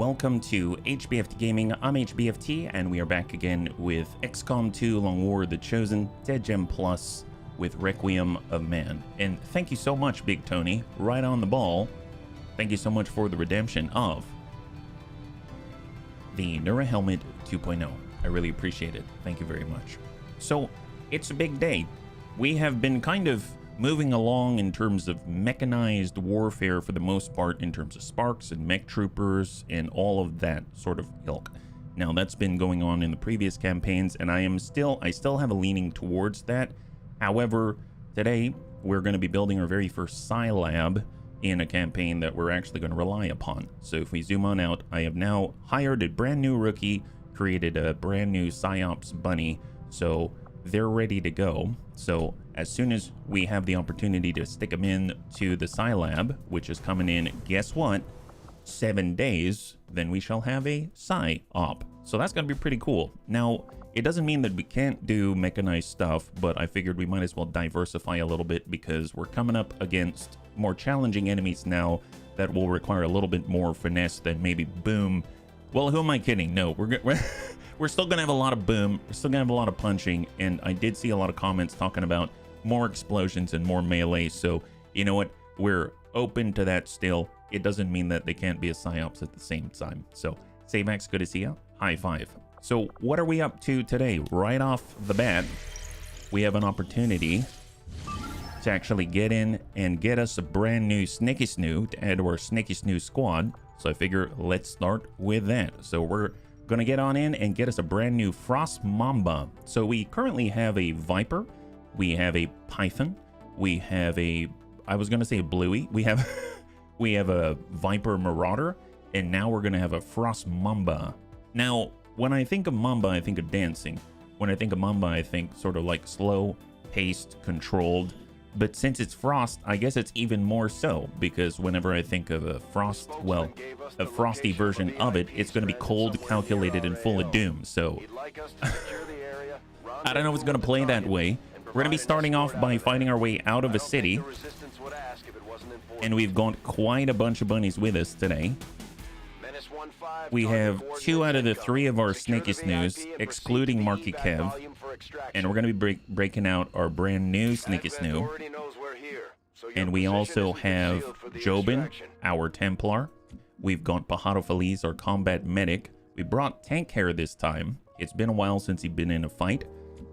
welcome to HBFT Gaming. I'm HBFT, and we are back again with XCOM 2 Long War of the Chosen, Dead Gem Plus with Requiem of Man. And thank you so much, Big Tony, right on the ball. Thank you so much for the redemption of the Neura Helmet 2.0. I really appreciate it. Thank you very much. So, it's a big day. We have been kind of moving along in terms of mechanized warfare for the most part, in terms of sparks and mech troopers and all of that sort of ilk. Now that's been going on in the previous campaigns, and I still have a leaning towards that. However, today we're going to be building our very first Psi Lab in a campaign that we're actually going to rely upon. So if we zoom on out, I have now hired a brand new rookie, created a brand new PsyOps bunny, so they're ready to go. So as soon as we have the opportunity to stick them in to the Psi Lab, which is coming in, guess what, 7 days, then we shall have a Psi Op. So that's going to be pretty cool. Now, it doesn't mean that we can't do mechanized stuff, but I figured we might as well diversify a little bit because we're coming up against more challenging enemies now that will require a little bit more finesse than maybe boom. Well, who am I kidding? No, we're still going to have a lot of boom. We're still going to have a lot of punching. And I did see a lot of comments talking about more explosions and more melee. So, you know what? We're open to that still. It doesn't mean that they can't be a PsyOps at the same time. So, Saymax, good to see you. High five. So, what are we up to today? Right off the bat, we have an opportunity to actually get in and get us a brand new Sneaky Snoo to add to our Sneaky Snoo squad. So I figure let's start with that. So we're gonna get on in and get us a brand new Frost Mamba. So we currently have a Viper, we have a Python, we have a, I was gonna say a Bluey, we have a Viper Marauder, and now we're gonna have a Frost Mamba. Now, when I think of Mamba, I think of dancing. When I think of Mamba, I think sort of like slow, paced, controlled. But since it's Frost, I guess it's even more so, because whenever I think of a Frost, well, a frosty version of it, it's going to be cold, calculated, and full of doom. So I don't know if it's going to play that way. We're going to be starting off by fighting our way out of a city, and we've got quite a bunch of bunnies with us today. We have 2 out of the 3 of our Snaky Snoos, excluding Marky Kev, and we're going to be breaking out our brand new Snaky Snoo. And we also have Jobin, our Templar. We've got Pajaro Feliz, our combat medic. We brought Tank Hair this time. It's been a while since he's been in a fight.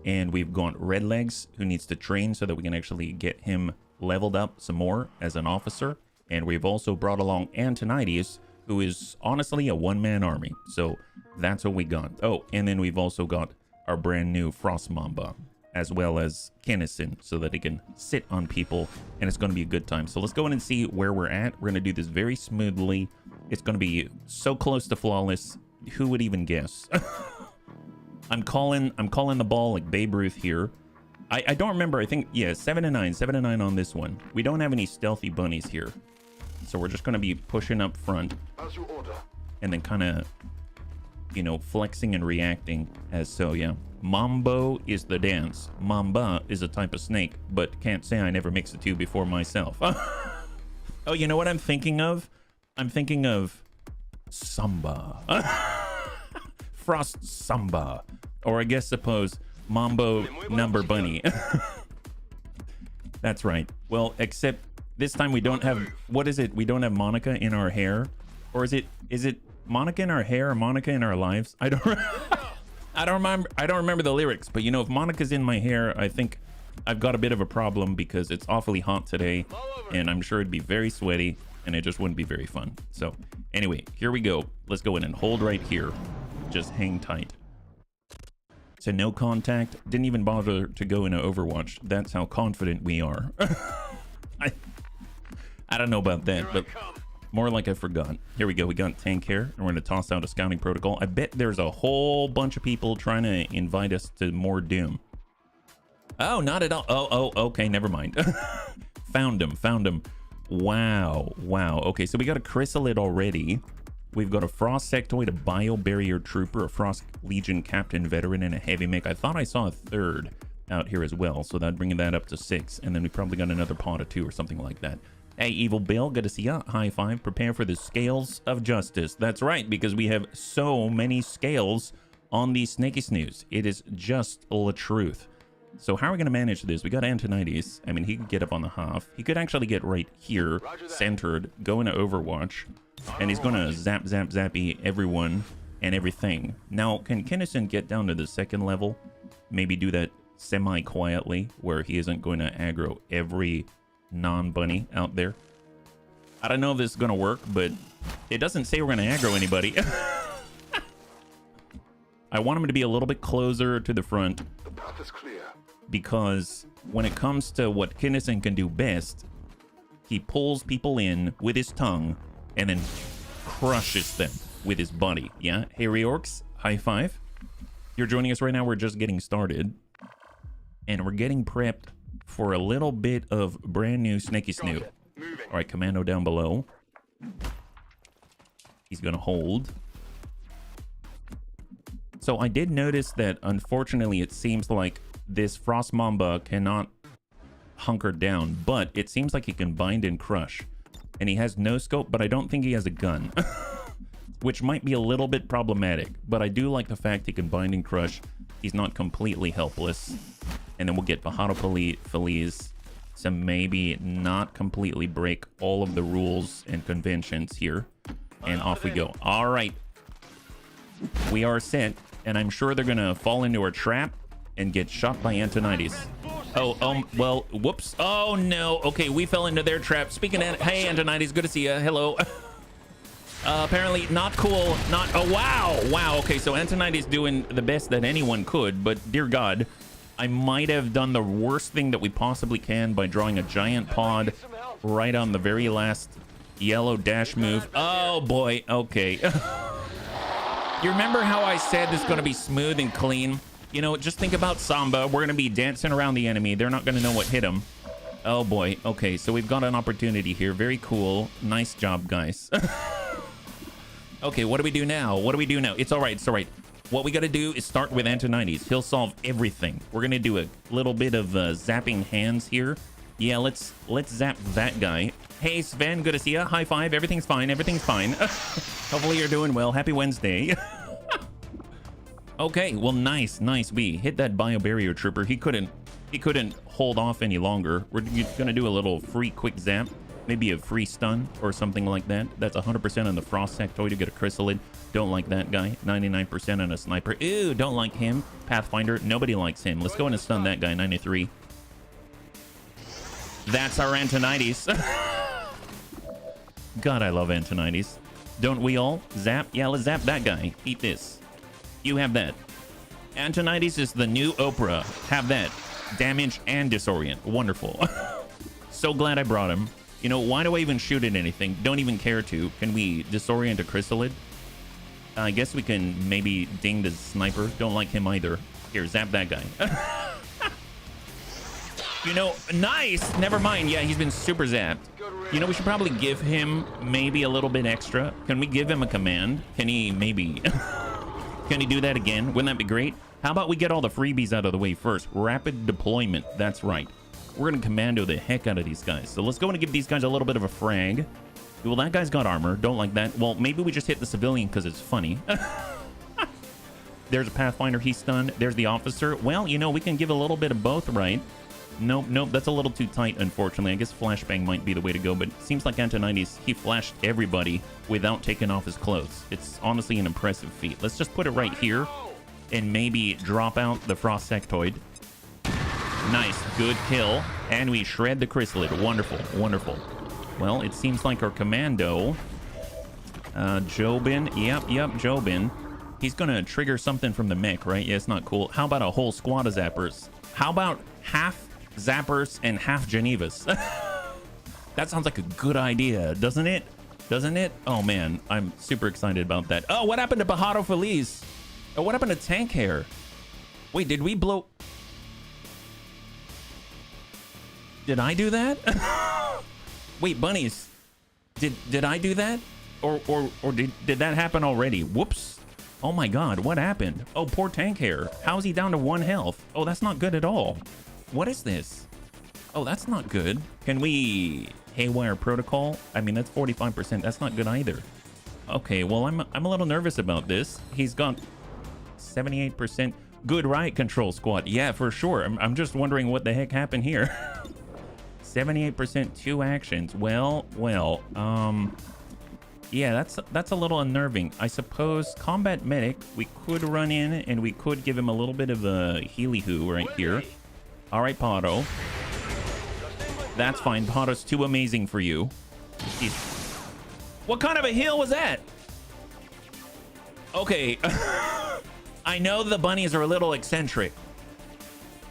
And we've got Redlegs, who needs to train so that we can actually get him leveled up some more as an officer. And we've also brought along Antonides, who is honestly a one-man army. So that's what we got. Oh, and then we've also got our brand new Frost Mamba, as well as Kinnison, so that he can sit on people, and it's going to be a good time. So let's go in and see where we're at. We're going to do this very smoothly. It's going to be so close to flawless. Who would even guess? I'm calling the ball like Babe Ruth here. I don't remember. I think, yeah, 7 and 9 on this one. We don't have any stealthy bunnies here. So we're just going to be pushing up front and then kind of, you know, flexing and reacting as so, yeah. Mambo is the dance. Mamba is a type of snake, but can't say I never mixed the two before myself. Oh, you know what I'm thinking of? I'm thinking of Samba. Frost Samba. Or I guess suppose Mambo Number Bunny. That's right. Well, except this time we don't have, what is it? We don't have Monica in our hair? Or is it Monica in our hair or Monica in our lives? I don't remember the lyrics, but you know, if Monica's in my hair, I think I've got a bit of a problem because it's awfully hot today and I'm sure it'd be very sweaty and it just wouldn't be very fun. So anyway, here we go. Let's go in and hold right here. Just hang tight. So no contact. Didn't even bother to go into Overwatch. That's how confident we are. I don't know about that, but more like I forgot. Here we go. We got Tank Hair, and we're going to toss out a scouting protocol. I bet there's a whole bunch of people trying to invite us to more doom. Oh, not at all. Oh, okay. Never mind. Found him. Wow. Okay, so we got a Chrysalid already. We've got a Frost Sectoid, a Bio Barrier Trooper, a Frost Legion Captain Veteran, and a Heavy Mech. I thought I saw a third out here as well, so that'd bring that up to 6. And then we probably got another pod of 2 or something like that. Hey, Evil Bill, good to see ya. High five. Prepare for the scales of justice. That's right, because we have so many scales on these Snaky Snooze. It is just the truth. So how are we going to manage this? We got Antonides. I mean, he could get up on the half. He could actually get right here, centered, go into Overwatch, and he's going to zappy everyone and everything. Now, can Kinnison get down to the second level? Maybe do that semi-quietly, where he isn't going to aggro every non-bunny out there. I don't know if this is going to work, but it doesn't say we're going to aggro anybody. I want him to be a little bit closer to the front. The path is clear. Because when it comes to what Kinnison can do best, he pulls people in with his tongue and then crushes them with his body. Yeah? Hey, Reorks, high five. You're joining us right now. We're just getting started. And we're getting prepped for a little bit of brand new Snaky Snoo. All right, Commando down below. He's going to hold. So I did notice that, unfortunately, it seems like this Frost Mamba cannot hunker down, but it seems like he can bind and crush. And he has no scope, but I don't think he has a gun. Which might be a little bit problematic, but I do like the fact he can bind and crush. He's not completely helpless. And then we'll get Bajado Feliz to maybe not completely break all of the rules and conventions here. And off we go. All right. We are set, and I'm sure they're going to fall into our trap and get shot by Antonides. Oh, well, whoops. Oh, no. Okay, we fell into their trap. Speaking of, hey, Antonides, good to see you. Hello. Apparently not cool. Not, oh, wow. Wow, okay, so Antonides doing the best that anyone could, but dear God, I might have done the worst thing that we possibly can by drawing a giant pod right on the very last yellow dash move. Oh, boy. Okay. You remember how I said this is going to be smooth and clean? You know, just think about Samba. We're going to be dancing around the enemy. They're not going to know what hit them. Oh, boy. Okay, so we've got an opportunity here. Very cool. Nice job, guys. Okay, what do we do now? What do we do now? It's all right. It's all right. What we got to do is start with Antonides. He'll solve everything. We're going to do a little bit of zapping hands here. Yeah, let's zap that guy. Hey, Sven, good to see you. High five. Everything's fine. Everything's fine. Hopefully you're doing well. Happy Wednesday. Okay, well, nice. We hit that biobarrier trooper. He couldn't hold off any longer. We're gonna do a little free quick zap, maybe a free stun or something like that. That's 100% on the frost sectoid to get a chrysalid. Don't like that guy. 99% on a sniper. Ew, don't like him. Pathfinder, nobody likes him. Let's go in and stun that guy. 93. That's our Antonides. God, I love Antonides. Don't we all? Zap? Yeah, let's zap that guy. Eat this. You have that. Antonides is the new Oprah. Have that. Damage and disorient. Wonderful. So glad I brought him. You know, why do I even shoot at anything? Don't even care to. Can we disorient a chrysalid? I guess we can maybe ding the sniper. Don't like him either. Here, zap that guy. You know, nice. Never mind. Yeah, he's been super zapped. You know, we should probably give him maybe a little bit extra. Can we give him a command? Can he maybe... Can he do that again? Wouldn't that be great? How about we get all the freebies out of the way first? Rapid deployment. That's right. We're going to commando the heck out of these guys. So let's go and give these guys a little bit of a frag. Well, that guy's got armor. Don't like that. Well, maybe we just hit the civilian because it's funny. There's a Pathfinder. He's stunned. There's the officer. Well, you know, we can give a little bit of both, right? Nope. That's a little too tight, unfortunately. I guess flashbang might be the way to go, but it seems like Antonides, he flashed everybody without taking off his clothes. It's honestly an impressive feat. Let's just put it right here and maybe drop out the frost sectoid. Nice. Good kill. And we shred the chrysalid. Wonderful. Well, it seems like our commando, Jobin. Yep, Jobin. He's going to trigger something from the mech, right? Yeah, it's not cool. How about a whole squad of zappers? How about half zappers and half Genevas? That sounds like a good idea, doesn't it? Oh man, I'm super excited about that. Oh, what happened to Bajado Feliz? Oh, what happened to Tank Hair? Wait, did we blow? Did I do that? Wait, bunnies, did I do that? Or did that happen already? Whoops. Oh my God, what happened? Oh, poor Tank Hair. How's he down to 1 health? Oh, that's not good at all. What is this? Oh, that's not good. Can we Haywire Protocol. I mean, that's 45%. That's not good either. Okay, well, I'm a little nervous about this. He's got 78% good riot control squad. Yeah, for sure. I'm just wondering what the heck happened here. 78% 2 actions. Well, yeah, that's a little unnerving. I suppose combat medic, we could run in and we could give him a little bit of a healy-hoo right here. All right, Pato. That's fine. Pato's too amazing for you. What kind of a heal was that? Okay. I know the bunnies are a little eccentric,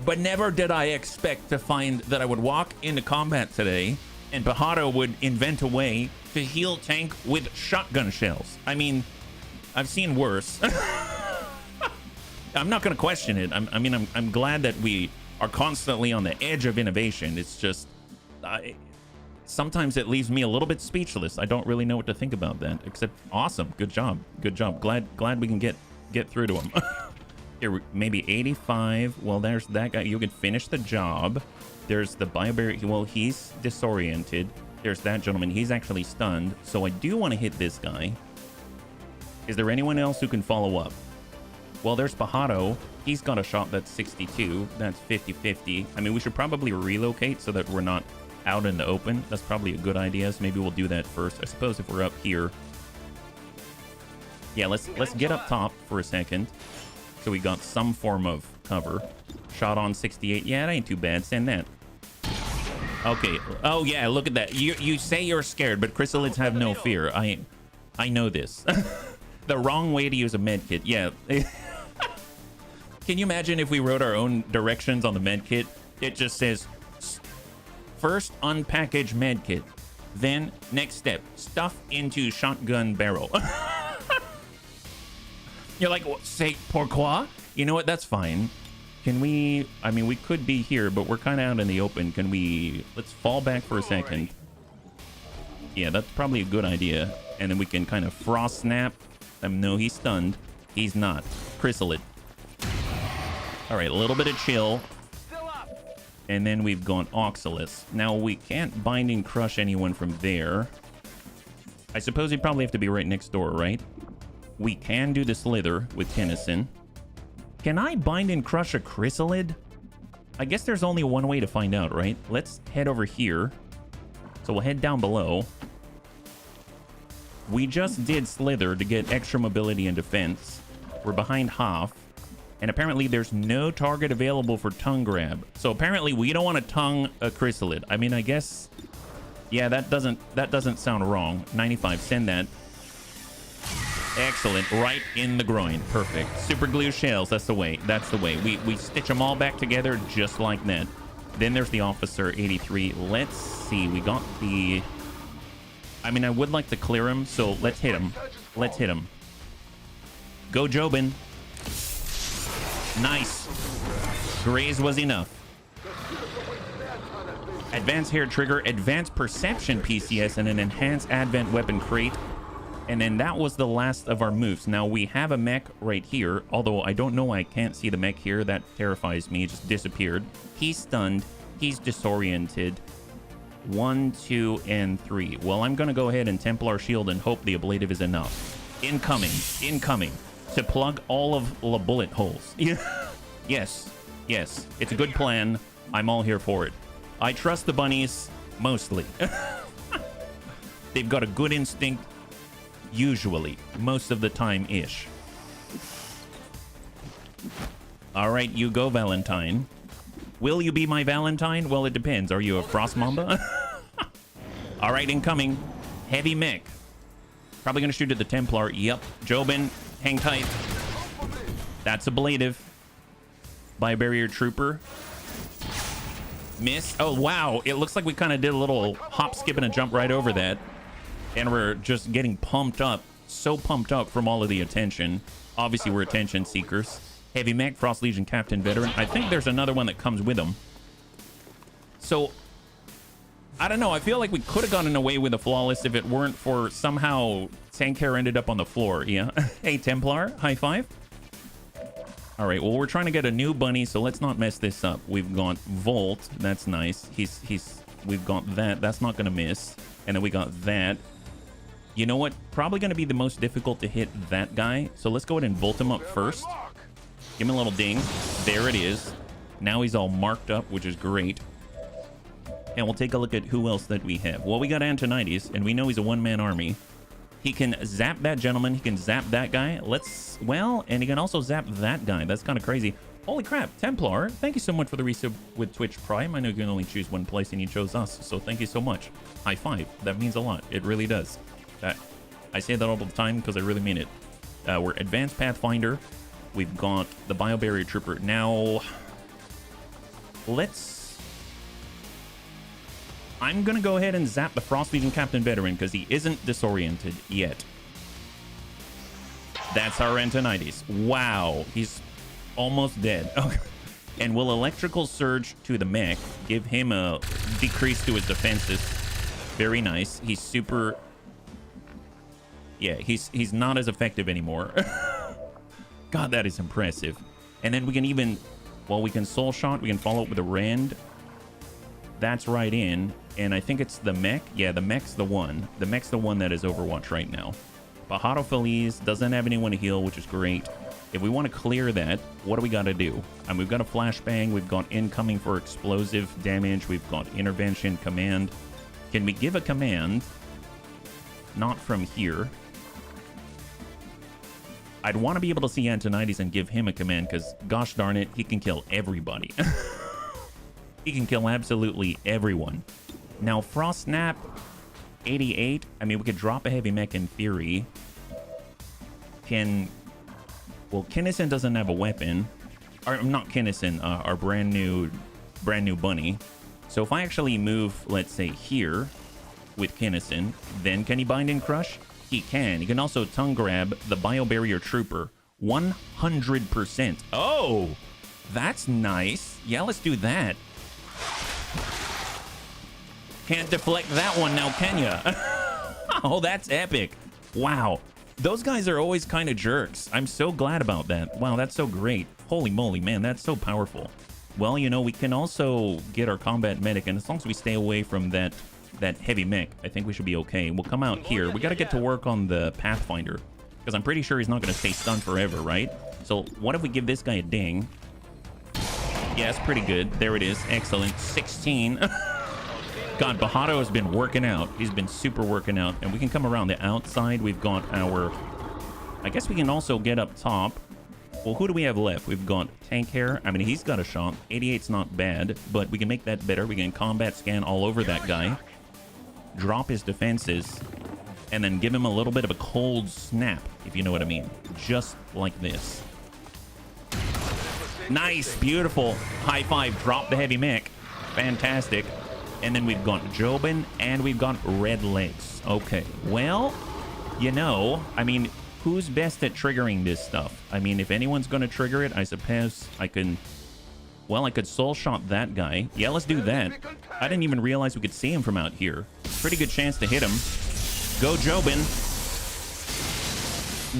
but never did I expect to find that I would walk into combat today and Pahato would invent a way to heal tank with shotgun shells. I mean, I've seen worse. I'm not going to question it. I'm glad that we are constantly on the edge of innovation. It's just sometimes it leaves me a little bit speechless. I don't really know what to think about that, except awesome. Good job. Glad we can get through to him. Here, maybe 85. Well, there's that guy. You can finish the job. There's the biobarrier. Well, he's disoriented. There's that gentleman. He's actually stunned. So I do want to hit this guy. Is there anyone else who can follow up? Well, there's Pahato. He's got a shot that's 62. That's 50-50. I mean, we should probably relocate so that we're not out in the open. That's probably a good idea. So maybe we'll do that first. I suppose if we're up here. Yeah, let's get up top for a second. So we got some form of cover. Shot on 68. Yeah, it ain't too bad. Send that. Okay. Oh, yeah, look at that. You say you're scared, but chrysalids have no fear. I know this. The wrong way to use a med kit. Yeah. Can you imagine if we wrote our own directions on the med kit? It just says, first unpackage med kit. Then, next step, stuff into shotgun barrel. You're like, say, pourquoi? You know what? That's fine. Can we... I mean, we could be here, but we're kind of out in the open. Can we... Let's fall back for a second. Yeah, that's probably a good idea. And then we can kind of frost snap. No, he's stunned. He's not. Chrysalid. All right, a little bit of chill. And then we've gone Oxalis. Now, we can't bind and crush anyone from there. I suppose he'd probably have to be right next door, right? We can do the Slither with Tennyson. Can I bind and crush a chrysalid? I guess there's only one way to find out, right? Let's head over here. So we'll head down below. We just did Slither to get extra mobility and defense. We're behind half. And apparently there's no target available for tongue grab. So apparently we don't want to tongue a chrysalid. I mean, I guess... Yeah, that doesn't sound wrong. 95, send that. Excellent. Right in the groin. Perfect. Super glue shells. That's the way. That's the way. We stitch them all back together just like that. Then there's the officer, 83. Let's see. We got the... I mean, I would like to clear him, so let's hit him. Let's hit him. Go, Jobin. Nice. Graze was enough. Advanced hair trigger, advanced perception PCS, and an enhanced advent weapon crate. And then that was the last of our moves. Now we have a mech right here, although I don't know why I can't see the mech here. That terrifies me. It just disappeared. He's stunned. He's disoriented. 1, 2, and 3. Well, I'm going to go ahead and Templar Shield and hope the ablative is enough. Incoming. Incoming. To plug all of the bullet holes. Yes. Yes. It's a good plan. I'm all here for it. I trust the bunnies, mostly. They've got a good instinct. Usually, most of the time-ish. All right, you go, Valentine. Will you be my Valentine? Well, it depends. Are you a Frost Mamba? All right, incoming. Heavy mech. Probably going to shoot at the Templar. Yep. Jobin, hang tight. That's ablative. Biobarrier Trooper. Miss. Oh, wow. It looks like we kind of did a little hop, skip, and a jump right over that. And we're just getting pumped up. So pumped up from all of the attention. Obviously, we're attention seekers. Heavy mech, Frost Legion Captain Veteran. I think there's another one that comes with them. So, I don't know. I feel like we could have gotten away with a flawless if it weren't for somehow tank hair ended up on the floor. Yeah. Hey, Templar. High five. All right. Well, we're trying to get a new bunny, so let's not mess this up. We've got Volt. That's nice. He's We've got that. That's not going to miss. And then we got that. You know what? Probably going to be the most difficult to hit that guy. So let's go ahead and volt him up first. Give him a little ding. There it is. Now he's all marked up, which is great. And we'll take a look at who else that we have. Well, we got Antonides, and we know he's a one-man army. He can zap that gentleman. He can zap that guy. And he can also zap that guy. That's kind of crazy. Holy crap, Templar, thank you so much for the resub with Twitch Prime. I know you can only choose one place, and you chose us, so thank you so much. High five. That means a lot. It really does. I say that all the time because I really mean it. We're Advanced Pathfinder. We've got the Biobarrier Trooper. Now, I'm going to go ahead and zap the Frost Legion Captain Veteran because he isn't disoriented yet. That's our Antonides. Wow, he's almost dead. Okay. And will Electrical Surge to the mech give him a decrease to his defenses? Very nice. He's super... Yeah, he's not as effective anymore. God, that is impressive. And then we can even... Well, we can Soul Shot. We can follow up with a Rend. That's right in. And I think it's the mech. Yeah, the mech's the one. The mech's the one that is Overwatch right now. Bajado Feliz doesn't have anyone to heal, which is great. If we want to clear that, what do we got to do? We've got a flashbang. We've got incoming for explosive damage. We've got intervention, command. Can we give a command? Not from here. I'd want to be able to see Antonides and give him a command because, gosh darn it, he can kill everybody. He can kill absolutely everyone. Now, Frost Snap, 88. I mean, we could drop a heavy mech in theory. Well, Kinnison doesn't have a weapon. Or not Kinnison, our brand new bunny. So if I actually move, let's say here with Kinnison, then can he bind and crush? He can. He can also tongue grab the Biobarrier Trooper. 100%. Oh, that's nice. Yeah, let's do that. Can't deflect that one now, can ya? Oh, that's epic. Wow. Those guys are always kind of jerks. I'm so glad about that. Wow, that's so great. Holy moly, man, that's so powerful. Well, you know, we can also get our combat medic, and as long as we stay away from that heavy mech, I think we should be okay. We'll come out here. We got to get to work on the Pathfinder, because I'm pretty sure he's not going to stay stunned forever, right? So what if we give this guy a ding? Yeah, it's pretty good. There it is. Excellent. 16. God, Bajado has been working out. He's been super working out. And we can come around the outside. We've got our... I guess we can also get up top. Well, who do we have left? We've got Tank Hair. I mean, he's got a shot. 88's not bad, but we can make that better. We can combat scan all over that guy. Drop his defenses. And then give him a little bit of a cold snap, if you know what I mean. Just like this. Nice. Beautiful. High five. Drop the heavy mech. Fantastic. And then we've got Jobin, and we've got Red Legs. Okay, well, you know, I mean, who's best at triggering this stuff? I mean, if anyone's going to trigger it, I suppose I can... Well, I could soul shot that guy. Yeah, let's do that. I didn't even realize we could see him from out here. Pretty good chance to hit him. Go, Jobin.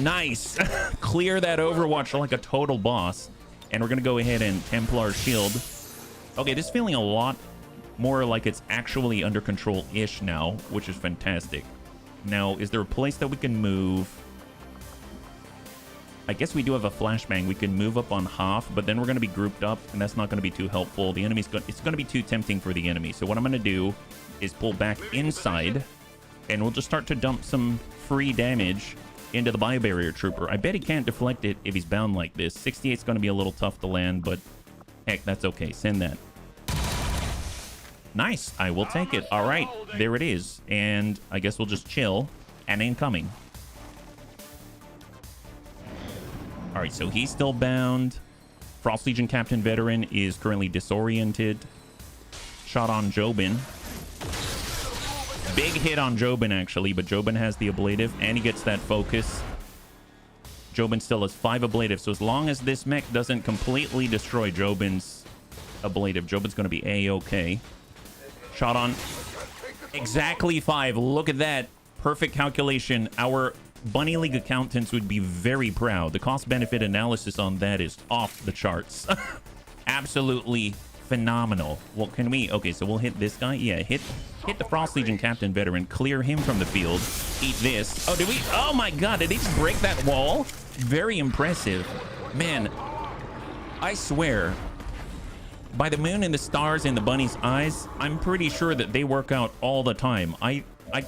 Nice. Clear that Overwatch like a total boss. And we're going to go ahead and Templar Shield. Okay, this is feeling a lot more like it's actually under control-ish now, which is fantastic. Now, is there a place that we can move? I guess we do have a flashbang. We can move up on half, but then we're going to be grouped up, and that's not going to be too helpful. The enemy's it's going to be too tempting for the enemy. So what I'm going to do is pull back inside, and we'll just start to dump some free damage into the Biobarrier Trooper. I bet he can't deflect it if he's bound like this. 68's going to be a little tough to land, but heck, that's okay. Send that. Nice. I will take it. All right. There it is. And I guess we'll just chill. And incoming. All right. So he's still bound. Frost Legion Captain Veteran is currently disoriented. Shot on Jobin. Big hit on Jobin, actually. But Jobin has the ablative. And he gets that focus. Jobin still has 5 ablative. So as long as this mech doesn't completely destroy Jobin's ablative, Jobin's going to be A-okay. Shot on. Exactly 5. Look at that. Perfect calculation. Our Bunny League accountants would be very proud. The cost-benefit analysis on that is off the charts. Absolutely Phenomenal. Well, can we... Okay, so we'll hit this guy. Yeah, hit the Frost Legion Captain Veteran. Clear him from the field. Eat this. Oh, did we... Oh, my God. Did he just break that wall? Very impressive. Man, I swear, by the moon and the stars in the bunny's eyes, I'm pretty sure that they work out all the time. I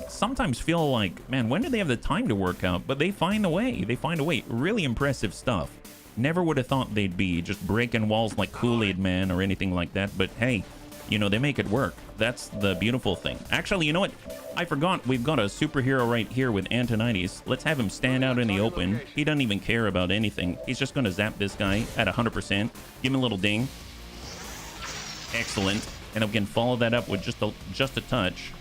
sometimes feel like, man, when do they have the time to work out? But they find a way. They find a way. Really impressive stuff. Never would have thought they'd be just breaking walls like Kool-Aid Man or anything like that. But hey, you know, they make it work. That's the beautiful thing. Actually, you know what? I forgot we've got a superhero right here with Antonides. Let's have him stand out in the open. He doesn't even care about anything. He's just going to zap this guy at 100%. Give him a little ding. Excellent. And again, follow that up with just a touch.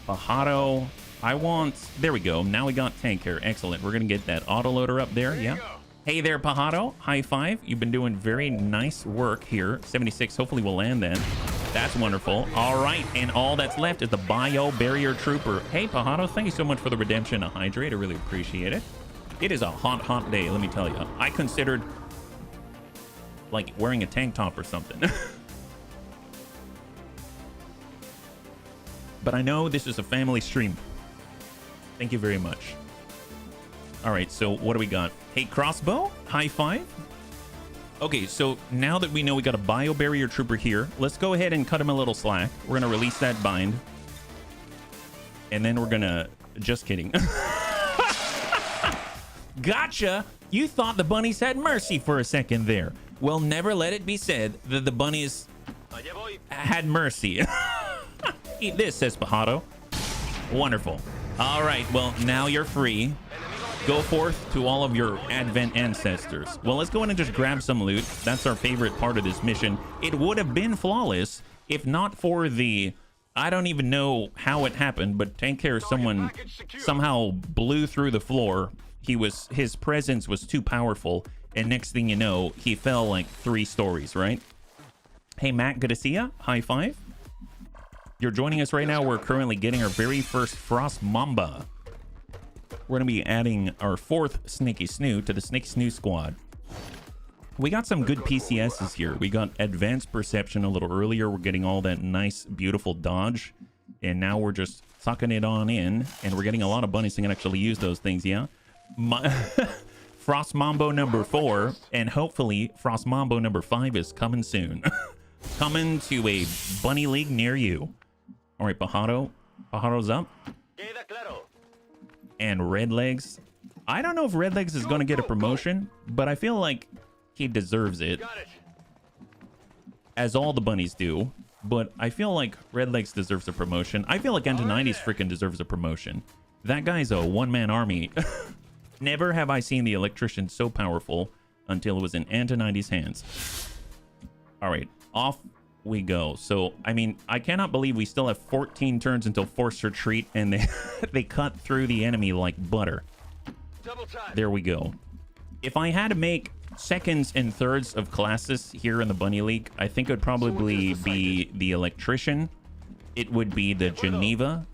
Pajaro. I want... There we go. Now we got tank here. Excellent. We're going to get that autoloader up there. Yeah. Hey there, Pajaro. High five. You've been doing very nice work here. 76. Hopefully we'll land then. That's wonderful. All right. And all that's left is the Bio Barrier Trooper. Hey, Pajaro. Thank you so much for the redemption of Hydrate. I really appreciate it. It is a hot, hot day, let me tell you. I considered like wearing a tank top or something. But I know this is a family stream. Thank you very much. All right, so what do we got? Hey, crossbow, high five. Okay, so now that we know we got a Bio Barrier Trooper here, let's go ahead and cut him a little slack. We're gonna release that bind. And then we're gonna... Just kidding. Gotcha! You thought the bunnies had mercy for a second there. Well, never let it be said that the bunnies had mercy. Eat this, says Pajaro. Wonderful. All right, well, now you're free. Go forth to all of your Advent ancestors. Well, let's go in and just grab some loot. That's our favorite part of this mission. It would have been flawless if not for the... I don't even know how it happened, but take care, someone somehow blew through the floor. His presence was too powerful, and next thing you know, he fell like 3 stories, right? Hey, Matt, good to see ya. High five. You're joining us right now. We're currently getting our very first Frost Mamba. We're going to be adding our 4th Sneaky Snoo to the Sneaky Snoo squad. We got some good PCSs here. We got Advanced Perception a little earlier. We're getting all that nice, beautiful dodge. And now we're just sucking it on in. And we're getting a lot of bunnies that can actually use those things, yeah? Frost Mambo number 4. And hopefully, Frost Mambo number 5 is coming soon. Coming to a bunny league near you. All right, Pajaro's up. And Redlegs. I don't know if Redlegs is going to get a promotion, but I feel like he deserves it. As all the bunnies do. But I feel like Redlegs deserves a promotion. I feel like Antonides freaking deserves a promotion. That guy's a one-man army. Never have I seen the electrician so powerful until it was in Antonides' hands. All right, off we go. So, I mean, I cannot believe we still have 14 turns until forced retreat, and they cut through the enemy like butter. There we go. If I had to make seconds and thirds of classes here in the Bunny League, I think it would probably be the Electrician. It would be the Geneva.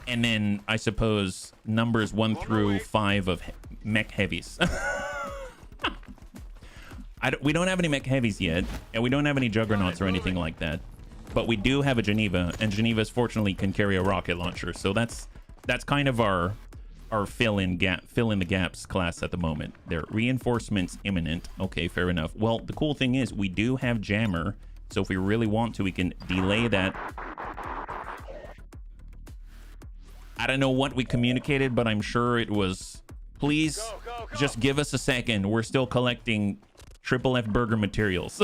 And then, I suppose, numbers 1 through 5 of mech heavies. We don't have any mech heavies yet, and we don't have any juggernauts or anything like that. But we do have a Geneva, and Genevas fortunately can carry a rocket launcher. So that's kind of our fill in the gaps class at the moment. There, reinforcements imminent. Okay, fair enough. Well, the cool thing is we do have jammer, so if we really want to, we can delay that. I don't know what we communicated, but I'm sure it was, please just give us a second. We're still collecting Triple F burger materials.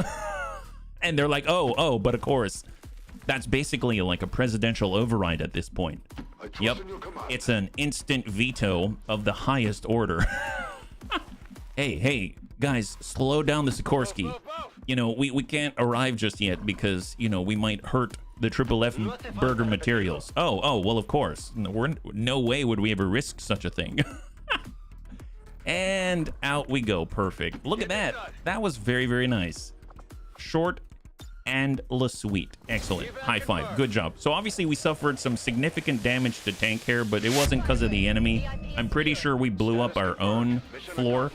And they're like, oh, but of course, that's basically like a presidential override at this point. Yep, it's an instant veto of the highest order. Hey, guys, slow down the Sikorsky. You know, we can't arrive just yet because, you know, we might hurt the Triple F burger materials. Oh, well, of course. No way would we ever risk such a thing. And out we go. Perfect. Look at that. That was very, very nice. Short and sweet. Excellent. High five. Good job. So obviously we suffered some significant damage to tank here, but it wasn't because of the enemy. I'm pretty sure we blew up our own floor.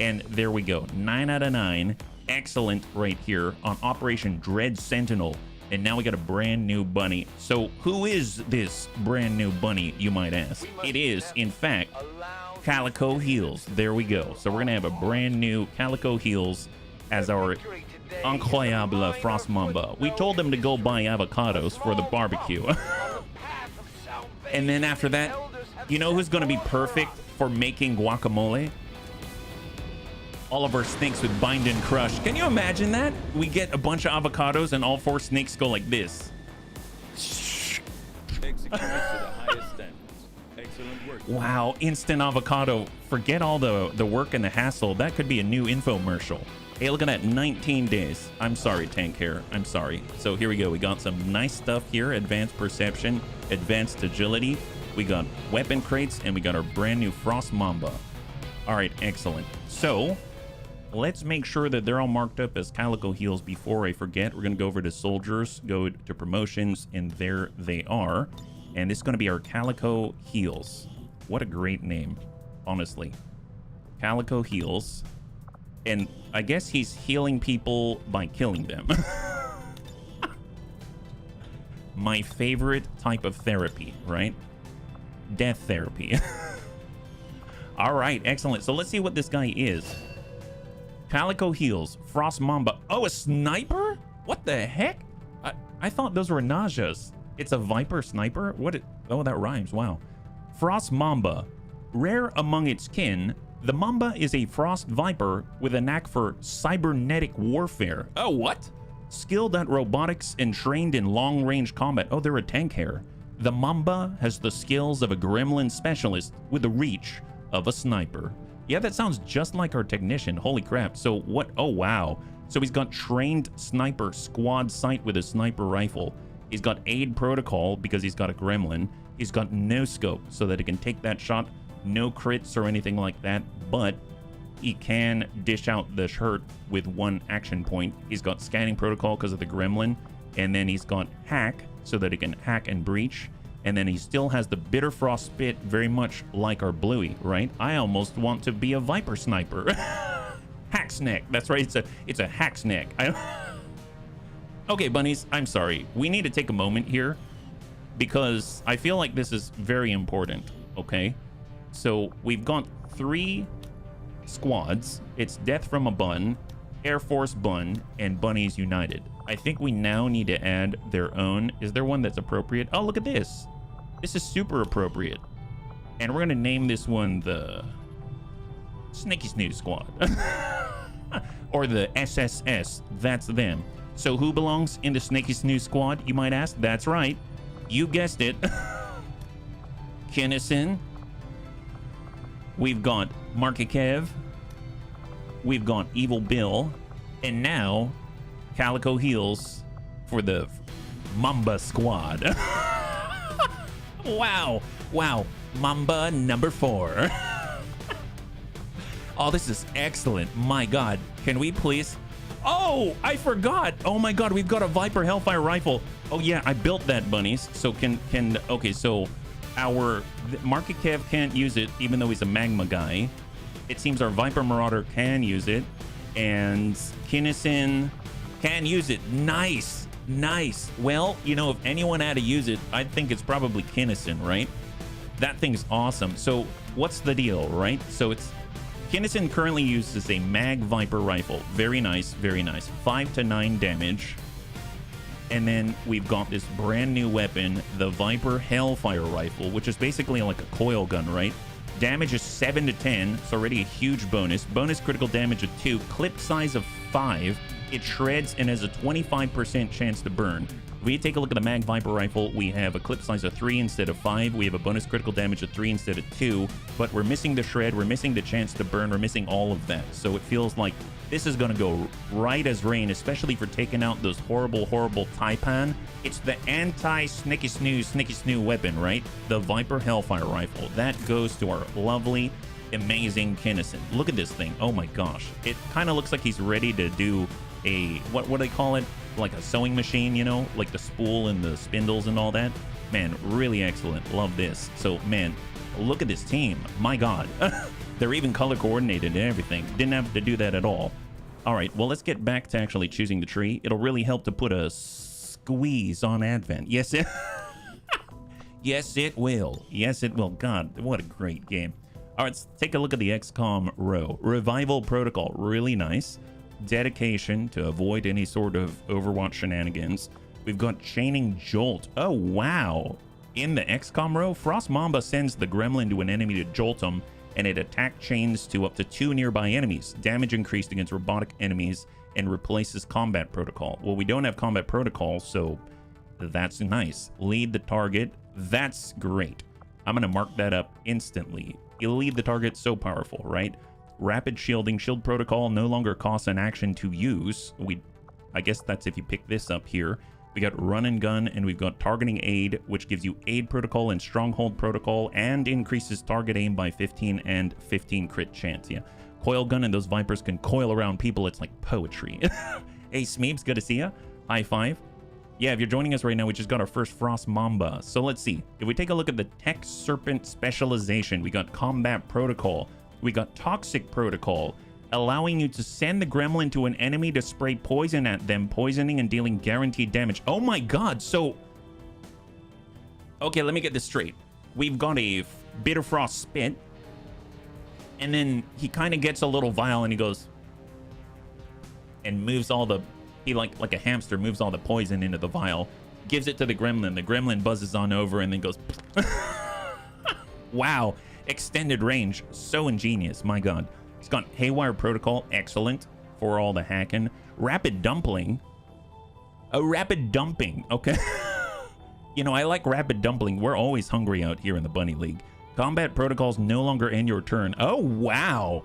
And there we go. 9 out of 9. Excellent right here on Operation Dread Sentinel. And now we got a brand new bunny. So who is this brand new bunny, you might ask? It is, in fact, Calico Heels. There we go. So we're going to have a brand new Calico Heels as our incroyable Frost Mamba. We told them to go buy avocados for the barbecue. And then after that, you know who's going to be perfect for making guacamole? All of our snakes with bind and crush. Can you imagine that? We get a bunch of avocados and all 4 snakes go like this. Execute to the highest standards. Excellent work. Wow, instant avocado. Forget all the work and the hassle. That could be a new infomercial. Hey, look at that, 19 days. I'm sorry, Tank Hair. I'm sorry. So here we go. We got some nice stuff here. Advanced perception, advanced agility. We got weapon crates, and we got our brand new Frost Mamba. All right, excellent. So let's make sure that they're all marked up as Calico Heels before I forget. We're going to go over to soldiers, go to promotions, and there they are. And this is going to be our Calico Heels. What a great name, honestly. Calico Heels. And I guess he's healing people by killing them. My favorite type of therapy, right? Death therapy. All right, excellent. So let's see what this guy is. Calico Heels, Frost Mamba. Oh, a sniper? What the heck? I thought those were Najas. It's a Viper sniper? Oh, that rhymes. Wow. Frost Mamba. Rare among its kin, the Mamba is a Frost Viper with a knack for cybernetic warfare. Oh, what? Skilled at robotics and trained in long-range combat. Oh, they're a tank hair. The Mamba has the skills of a gremlin specialist with the reach of a sniper. Yeah, that sounds just like our technician. Holy crap. So what? Oh, wow. So he's got trained sniper squad sight with a sniper rifle. He's got aid protocol because he's got a gremlin. He's got no scope so that he can take that shot. No crits or anything like that, but he can dish out the hurt with 1 action point. He's got scanning protocol because of the gremlin. And then he's got hack so that he can hack and breach. And then he still has the bitter frost spit, very much like our Bluey, right? I almost want to be a Viper sniper. Hack snack. That's right. It's a hack snack. Okay, bunnies, I'm sorry. We need to take a moment here because I feel like this is very important, okay? So we've got 3 squads. It's Death from a Bun, Air Force Bun, and Bunnies United. I think we now need to add their own. Is there one that's appropriate? Oh, look at this. This is super appropriate. And we're going to name this one the Snaky Snoo Squad. Or the SSS. That's them. So who belongs in the Snaky Snoo Squad, you might ask? That's right. You guessed it. Kinnison. We've got Marky Kev. We've got Evil Bill. And now Calico Heels for the Mamba Squad. Wow. Wow. Mamba number 4. Oh, this is excellent. My God. Can we please? Oh, I forgot. Oh my God. We've got a Viper Hellfire rifle. Oh yeah, I built that, bunnies. So okay, so our Market Kev can't use it even though he's a magma guy. It seems our Viper Marauder can use it. And Kinnison can use it. Nice. Nice. Well, you know, if anyone had to use it, I think it's probably Kinnison, right? That thing's awesome. So what's the deal, right? So it's Kinnison currently uses a Mag Viper rifle. Very nice, very nice. 5 to 9 damage. And then we've got this brand new weapon, the Viper Hellfire rifle, which is basically like a coil gun, right? Damage is 7 to 10. It's already a huge bonus. Bonus critical damage of 2. Clip size of 5. It shreds and has a 25% chance to burn. If we take a look at the Mag Viper rifle, we have a clip size of 3 instead of 5. We have a bonus critical damage of 3 instead of 2. But we're missing the shred. We're missing the chance to burn. We're missing all of that. So it feels like this is going to go right as rain, especially for taking out those horrible, horrible Taipan. It's the anti-Snicky Snoo weapon, right? The Viper Hellfire rifle. That goes to our lovely, amazing Kinnison. Look at this thing. Oh my gosh. It kind of looks like he's ready to do a, what do they call it? Like a sewing machine, you know? Like the spool and the spindles and all that. Man, really excellent. Love this. So, man, look at this team. My God. They're even color coordinated and everything. Didn't have to do that at all. All right, well, let's get back to actually choosing the tree. It'll really help to put a squeeze on Advent. Yes, it... Yes, it will. Yes, it will. God, what a great game. All right, let's take a look at the XCOM row. Revival Protocol, really nice. Dedication to avoid any sort of Overwatch shenanigans. We've got Chaining Jolt. Oh, wow. In the XCOM row, Frost Mamba sends the gremlin to an enemy to jolt them, and it attack chains to up to 2 nearby enemies. Damage increased against robotic enemies and replaces combat protocol. Well, we don't have combat protocol, so that's nice. Lead the target. That's great. I'm going to mark that up instantly. You'll lead the target, so powerful, right? Rapid shielding. Shield protocol no longer costs an action to use. I guess that's if you pick this up here. We got run and gun, and we've got targeting aid, which gives you aid protocol and stronghold protocol, and increases target aim by 15 and 15 crit chance. Yeah, coil gun, and those vipers can coil around people. It's like poetry. Hey, Smeebs, good to see ya. High five. Yeah, if you're joining us right now, we just got our first Frost Mamba. So let's see. If we take a look at the Tech Serpent specialization, we got combat protocol. We got toxic protocol, allowing you to send the gremlin to an enemy to spray poison at them, poisoning and dealing guaranteed damage. Oh my god, so... Okay, let me get this straight. We've got a Bitter Frost Spit, and then he kind of gets a little vial and he goes... and moves all the... He like a hamster moves all the poison into the vial, gives it to the gremlin. The gremlin buzzes on over and then goes... Wow, extended range. So ingenious, my god. It's got Haywire Protocol, excellent for all the hacking. Rapid Dumpling. Oh, Rapid Dumping, okay. You know, I like Rapid Dumpling. We're always hungry out here in the Bunny League. Combat Protocols no longer end your turn. Oh, wow.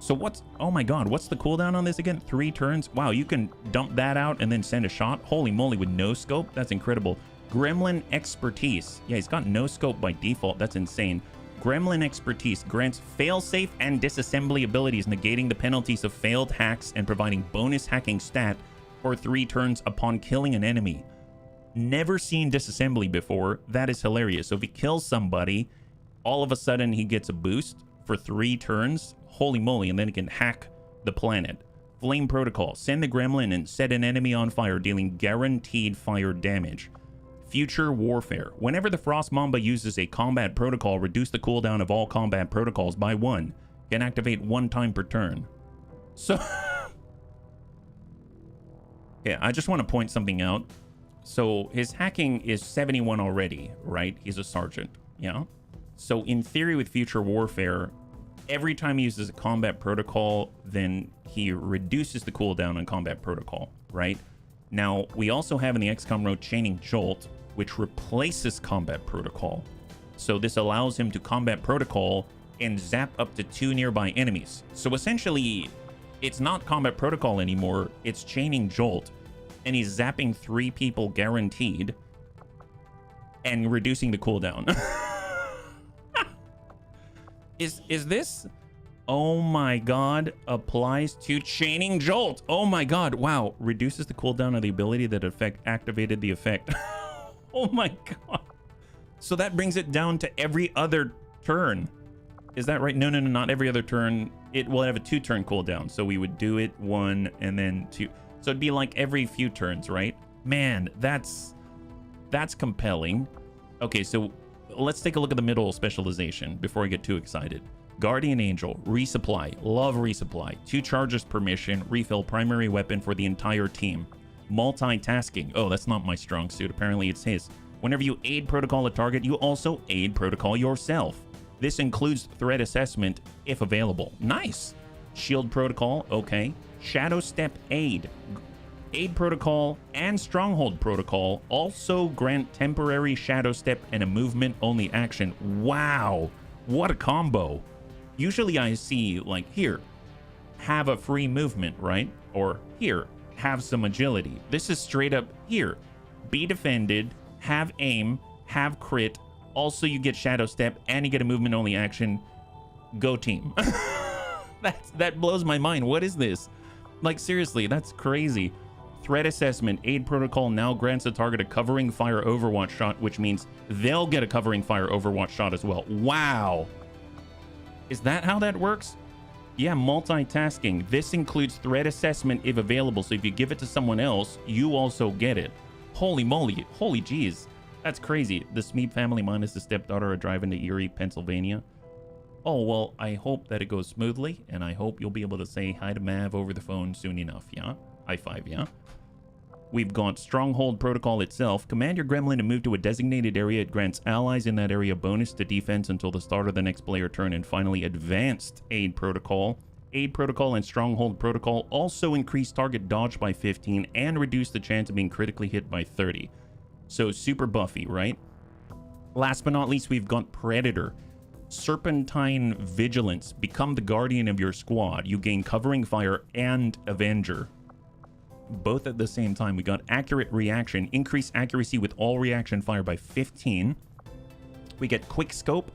So what's... Oh my god, what's the cooldown on this again? 3 turns? Wow, you can dump that out and then send a shot? Holy moly, with no scope? That's incredible. Gremlin Expertise. Yeah, he's got no scope by default. That's insane. Gremlin Expertise grants failsafe and disassembly abilities, negating the penalties of failed hacks and providing bonus hacking stat for 3 turns upon killing an enemy. Never seen disassembly before. That is hilarious. So if he kills somebody, all of a sudden he gets a boost for 3 turns. Holy moly, and then he can hack the planet. Flame Protocol. Send the gremlin and set an enemy on fire, dealing guaranteed fire damage. Future Warfare. Whenever the Frost Mamba uses a combat protocol, reduce the cooldown of all combat protocols by 1. Can activate 1 time per turn. So... Okay, I just want to point something out. So his hacking is 71 already, right? He's a sergeant, yeah? So in theory with Future Warfare, every time he uses a combat protocol, then he reduces the cooldown on combat protocol, right? Now, we also have in the XCOM row Chaining Jolt, which replaces combat protocol. So this allows him to combat protocol and zap up to 2 nearby enemies. So essentially, it's not combat protocol anymore, it's Chaining Jolt. And he's zapping 3 people guaranteed and reducing the cooldown. Is this... Oh my god, applies to Chaining Jolt. Oh my god, wow. Reduces the cooldown of the ability that activated the effect. Oh my god. So that brings it down to every other turn. Is that right? No, not every other turn. It will have a 2-turn cooldown. So we would do it 1 and then 2. So it'd be like every few turns, right? Man, that's compelling. Okay, so let's take a look at the middle specialization before I get too excited. Guardian Angel, resupply, love resupply, 2 charges per mission, refill primary weapon for the entire team. Multitasking, oh, that's not my strong suit, apparently it's his. Whenever you aid protocol a target, you also aid protocol yourself. This includes threat assessment if available. Nice. Shield protocol, okay. Shadow Step aid. Aid protocol and stronghold protocol also grant temporary shadow step and a movement only action. Wow, what a combo. Usually I see like here, have a free movement, right? Or here, have some agility. This is straight up here, be defended, have aim, have crit. Also you get shadow step and you get a movement only action. Go team. That blows my mind. What is this? Like seriously, that's crazy. Threat assessment, aid protocol now grants a target a covering fire overwatch shot, which means they'll get a covering fire overwatch shot as well. Wow. Is that how that works? Yeah, multitasking. This includes threat assessment if available. So if you give it to someone else, you also get it. Holy moly. Holy jeez. That's crazy. The Smeeb family minus the stepdaughter are driving to Erie, Pennsylvania. Oh, well, I hope that it goes smoothly, and I hope you'll be able to say hi to Mav over the phone soon enough, yeah? High five, yeah? We've got Stronghold Protocol itself. Command your gremlin to move to a designated area. It grants allies in that area bonus to defense until the start of the next player turn. And finally, Advanced Aid Protocol. Aid Protocol and Stronghold Protocol also increase target dodge by 15 and reduce the chance of being critically hit by 30. So super buffy, right? Last but not least, we've got Predator. Serpentine Vigilance. Become the guardian of your squad. You gain covering fire and Avenger. Both at the same time. We got Accurate Reaction. Increase accuracy with all reaction fire by 15. We get Quick Scope.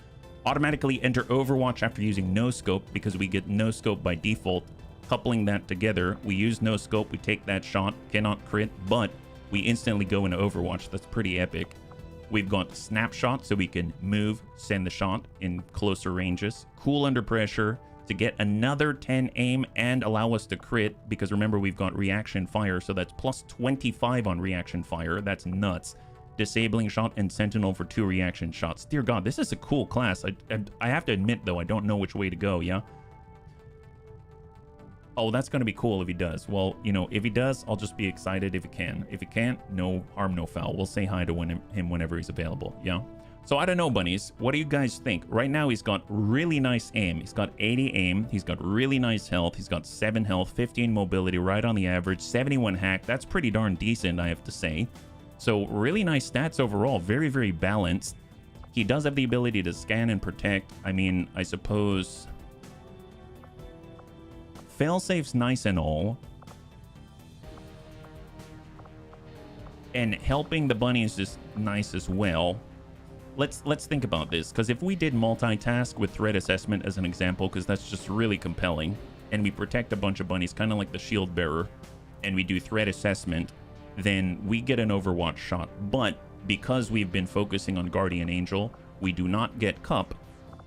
Automatically enter Overwatch after using No Scope because we get No Scope by default. Coupling that together, we use No Scope, we take that shot, cannot crit, but we instantly go into Overwatch. That's pretty epic. We've got Snapshot, so we can move, send the shot in closer ranges. Cool Under Pressure to get another 10 aim and allow us to crit, because remember, we've got Reaction Fire, so that's plus 25 on Reaction Fire. That's nuts. Disabling Shot and Sentinel for 2 reaction shots. Dear God, this is a cool class. I have to admit, though, I don't know which way to go, yeah? Oh, that's going to be cool if he does. Well, you know, if he does, I'll just be excited if he can. If he can't, no harm, no foul. We'll say hi to him whenever he's available, yeah? So I don't know, bunnies. What do you guys think? Right now, he's got really nice aim. He's got 80 aim. He's got really nice health. He's got 7 health, 15 mobility, right on the average, 71 hack. That's pretty darn decent, I have to say. So really nice stats overall. Very, very balanced. He does have the ability to scan and protect. I mean, I suppose... Failsafe's nice and all. And helping the bunny is just nice as well. Let's think about this, because if we did multitask with threat assessment as an example, because that's just really compelling, and we protect a bunch of bunnies, kind of like the shield bearer, and we do threat assessment, then we get an Overwatch shot. But because we've been focusing on Guardian Angel, we do not get Cup,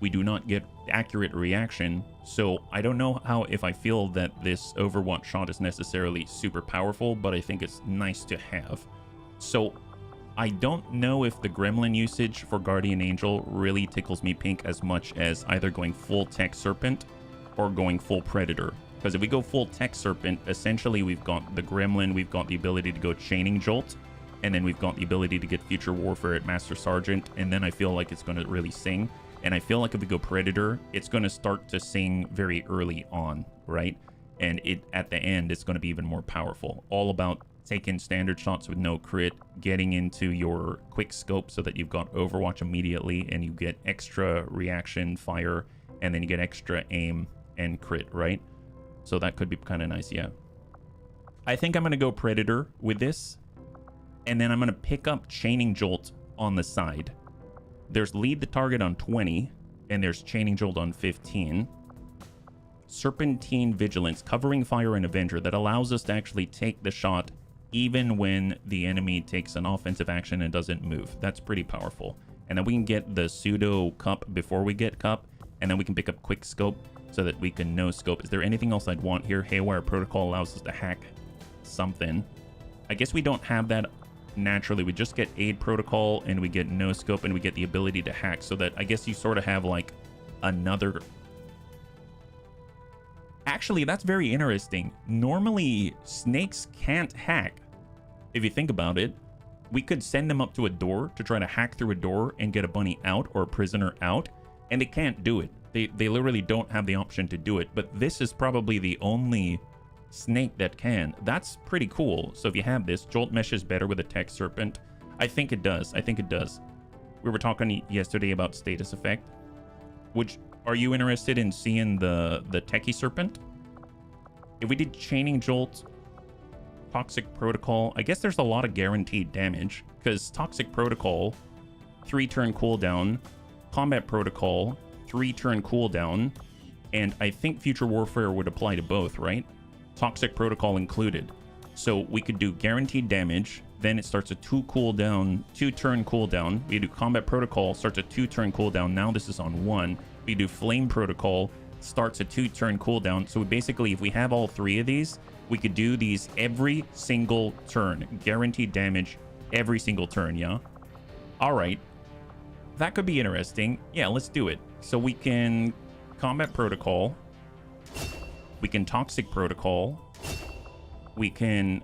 we do not get Accurate Reaction. So I don't know how, if I feel that this Overwatch shot is necessarily super powerful, but I think it's nice to have. So I don't know if the Gremlin usage for Guardian Angel really tickles me pink as much as either going full Tech Serpent or going full Predator. Because if we go full Tech Serpent, essentially we've got the Gremlin, we've got the ability to go Chaining Jolt, and then we've got the ability to get Future Warfare at Master Sergeant, and then I feel like it's going to really sing. And I feel like if we go Predator, it's going to start to sing very early on, right? And at the end, it's going to be even more powerful. All about taking standard shots with no crit, getting into your quick scope so that you've got Overwatch immediately, and you get extra reaction fire, and then you get extra aim and crit, right? So that could be kind of nice, yeah. I think I'm going to go Predator with this, and then I'm going to pick up Chaining Jolt on the side. There's Lead the Target on 20, and there's Chaining Jolt on 15. Serpentine Vigilance, Covering Fire and Avenger, that allows us to actually take the shot even when the enemy takes an offensive action and doesn't move. That's pretty powerful. And then we can get the pseudo Cup before we get Cup, and then we can pick up Quick Scope so that we can no scope. Is there anything else I'd want here? Haywire Protocol allows us to hack something. I guess we don't have that naturally. We just get Aid Protocol, and we get no scope, and we get the ability to hack, so that I guess you sort of have like another... Actually, that's very interesting. Normally, snakes can't hack. If you think about it, we could send them up to a door to try to hack through a door and get a bunny out or a prisoner out, and they can't do it. They literally don't have the option to do it, but this is probably the only snake that can. That's pretty cool. So if you have this, Jolt meshes better with a Tech Serpent. I think it does. I think it does. We were talking yesterday about status effect. Are you interested in seeing the Techie Serpent? If we did Chaining Jolt, Toxic Protocol, I guess there's a lot of guaranteed damage, because Toxic Protocol, 3-turn cooldown, Combat Protocol, 3-turn cooldown, and I think Future Warfare would apply to both, right? Toxic Protocol included. So we could do guaranteed damage, then it starts a 2-turn cooldown. We do combat protocol, starts a 2-turn cooldown. Now this is on 1. We do flame protocol, starts a 2-turn cooldown. So basically, if we have all 3 of these, we could do these every single turn. Guaranteed damage every single turn, yeah? All right. That could be interesting. Yeah, let's do it. So we can combat protocol. We can toxic protocol. We can...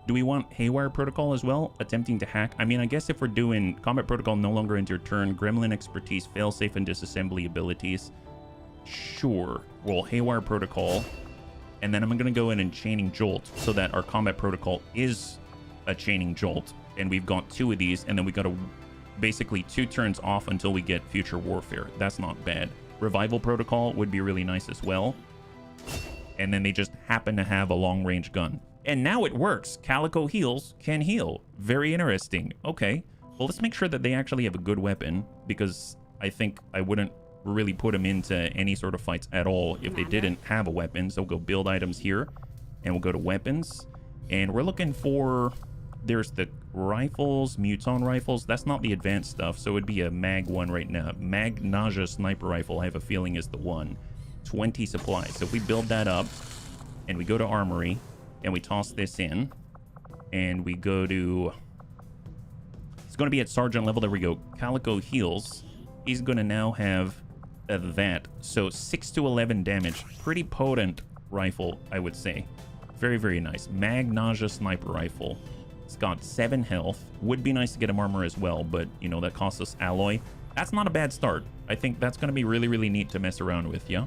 Do we want haywire protocol as well? Attempting to hack? I mean, I guess if we're doing combat protocol no longer ends your turn, gremlin expertise, failsafe, and disassembly abilities. Sure. Well, haywire protocol. And then I'm going to go in and chaining jolt so that our combat protocol is a chaining jolt. And we've got 2 of these, and then we got to basically 2 turns off until we get future warfare. That's not bad. Revival protocol would be really nice as well. And then they just happen to have a long-range gun. And now it works. Calico heals can heal. Very interesting. Okay. Well, let's make sure that they actually have a good weapon, because I think I wouldn't really put them into any sort of fights at all if they didn't have a weapon. So we'll go build items here, and we'll go to weapons. And we're looking for... There's the rifles, Muton rifles. That's not the advanced stuff, so it'd be a mag one right now. Mag Nausea sniper rifle, I have a feeling, is the one. 20 supplies. So if we build that up, and we go to armory, and we toss this in, and we go to... It's going to be at sergeant level. There we go. Calico heals. He's going to now have that. So 6 to 11 damage. Pretty potent rifle, I would say. Very, very nice. Mag Nausea sniper rifle. It's got 7 health. Would be nice to get him armor as well, but, you know, that costs us alloy. That's not a bad start. I think that's going to be really, really neat to mess around with, yeah?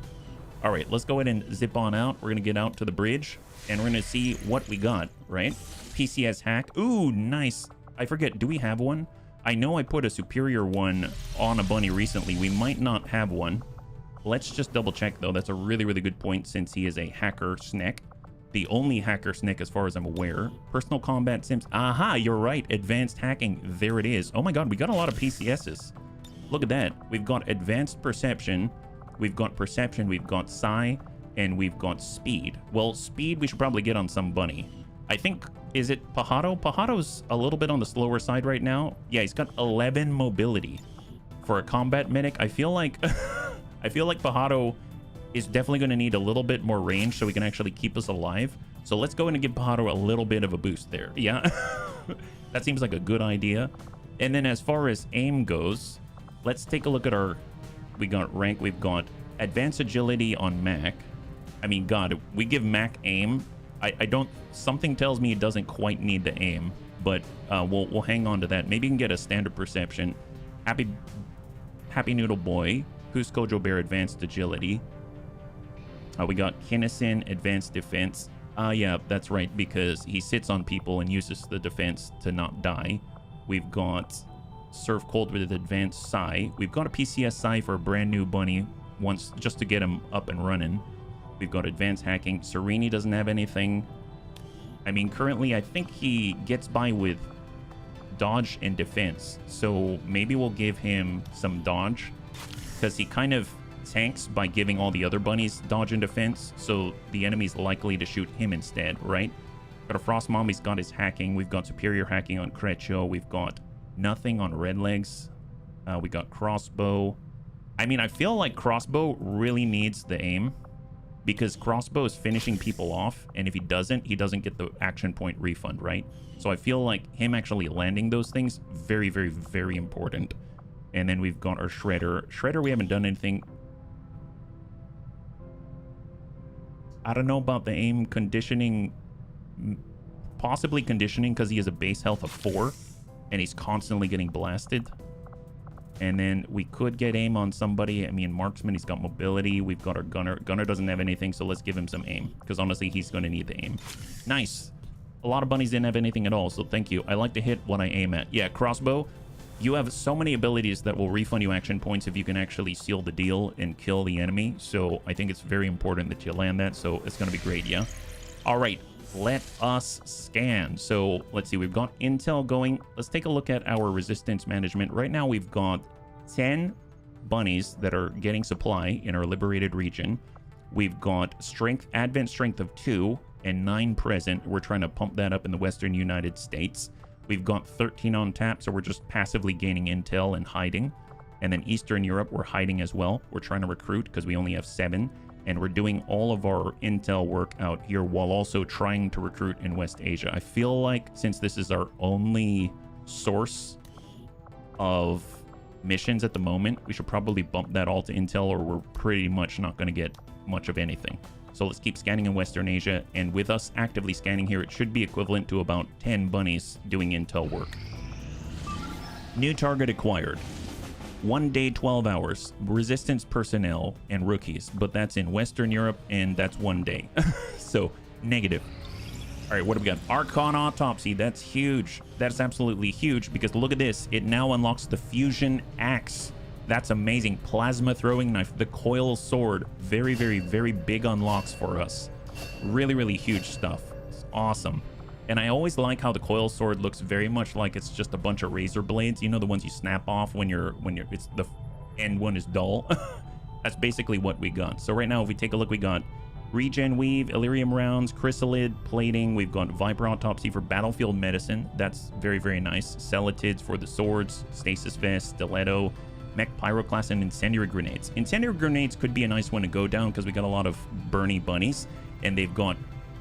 All right, let's go ahead and zip on out. We're going to get out to the bridge, and we're going to see what we got, right? PCS hack. Ooh, nice. I forget, do we have one? I know I put a superior one on a bunny recently. We might not have one. Let's just double check, though. That's a really, really good point, since he is a hacker snack. The only hacker snick as far as I'm aware. Personal combat sims. Aha, you're right. Advanced hacking. There it is. Oh my god, we got a lot of PCSs. Look at that. We've got advanced perception. We've got perception. We've got psi. And we've got speed. Well, speed we should probably get on some bunny. I think, is it Pajado? Pajado's a little bit on the slower side right now. Yeah, he's got 11 mobility. For a combat medic, I feel like... I feel like Pajado is definitely going to need a little bit more range so we can actually keep us alive. So let's go in and give Pajado a little bit of a boost there. Yeah, that seems like a good idea. And then as far as aim goes, let's take a look at our... We got rank, we've got advanced agility on Mac. I mean, God, we give Mac aim. I don't... Something tells me it doesn't quite need the aim, but we'll hang on to that. Maybe you can get a standard perception. Happy Noodle Boy. Who's Kojo Bear advanced agility? We got Kinnison, advanced defense. Yeah, that's right, because he sits on people and uses the defense to not die. We've got Serve Cold with advanced psi. We've got a PCS psi for a brand new bunny, once just to get him up and running. We've got advanced hacking. Serini doesn't have anything. I mean, currently, I think he gets by with dodge and defense. So maybe we'll give him some dodge, because he kind of tanks by giving all the other bunnies dodge and defense, so the enemy's likely to shoot him instead, right? Got a Frost Mom, he's got his hacking. We've got superior hacking on Crecho. We've got nothing on Redlegs. We got crossbow. I mean, I feel like crossbow really needs the aim, because crossbow is finishing people off, and if he doesn't get the action point refund, right? So I feel like him actually landing those things, very, very, very important. And then we've got our Shredder. Shredder, we haven't done anything. I don't know about the aim conditioning. Possibly conditioning, because he has a base health of 4, and he's constantly getting blasted. And then we could get aim on somebody. I mean, marksman, he's got mobility. We've got our gunner. Gunner doesn't have anything, so let's give him some aim, because honestly, he's going to need the aim. Nice. A lot of bunnies didn't have anything at all, so thank you. I like to hit what I aim at. Yeah, crossbow. You have so many abilities that will refund you action points if you can actually seal the deal and kill the enemy. So I think it's very important that you land that. So it's going to be great, yeah? All right, let us scan. So let's see, we've got intel going. Let's take a look at our resistance management. Right now we've got 10 bunnies that are getting supply in our liberated region. We've got strength, advent strength of 2, and 9 present. We're trying to pump that up in the Western United States. We've got 13 on tap, so we're just passively gaining intel and hiding. And then Eastern Europe, we're hiding as well. We're trying to recruit because we only have 7. And we're doing all of our intel work out here while also trying to recruit in West Asia. I feel like since this is our only source of missions at the moment, we should probably bump that all to intel, or we're pretty much not going to get much of anything. So let's keep scanning in Western Asia, and with us actively scanning here, it should be equivalent to about 10 bunnies doing intel work. New target acquired. 1 day, 12 hours. Resistance personnel and rookies, but that's in Western Europe, and that's 1 day. So, negative. All right, what do we got? Archon Autopsy. That's huge. That's absolutely huge, because look at this. It now unlocks the Fusion Axe. That's amazing. Plasma Throwing Knife. The Coil Sword. Very, very, very big unlocks for us. Really, really huge stuff. It's awesome. And I always like how the coil sword looks very much like it's just a bunch of razor blades. You know, the ones you snap off when it's the end one is dull. That's basically what we got. So right now, if we take a look, we got Regen Weave, Illyrium Rounds, Chrysalid, Plating. We've got Viper Autopsy for Battlefield Medicine. That's very, very nice. Celatids for the swords, Stasis Vest, Stiletto, Mech Pyroclast, and Incendiary Grenades. Incendiary Grenades could be a nice one to go down because we got a lot of Bernie bunnies, and they've got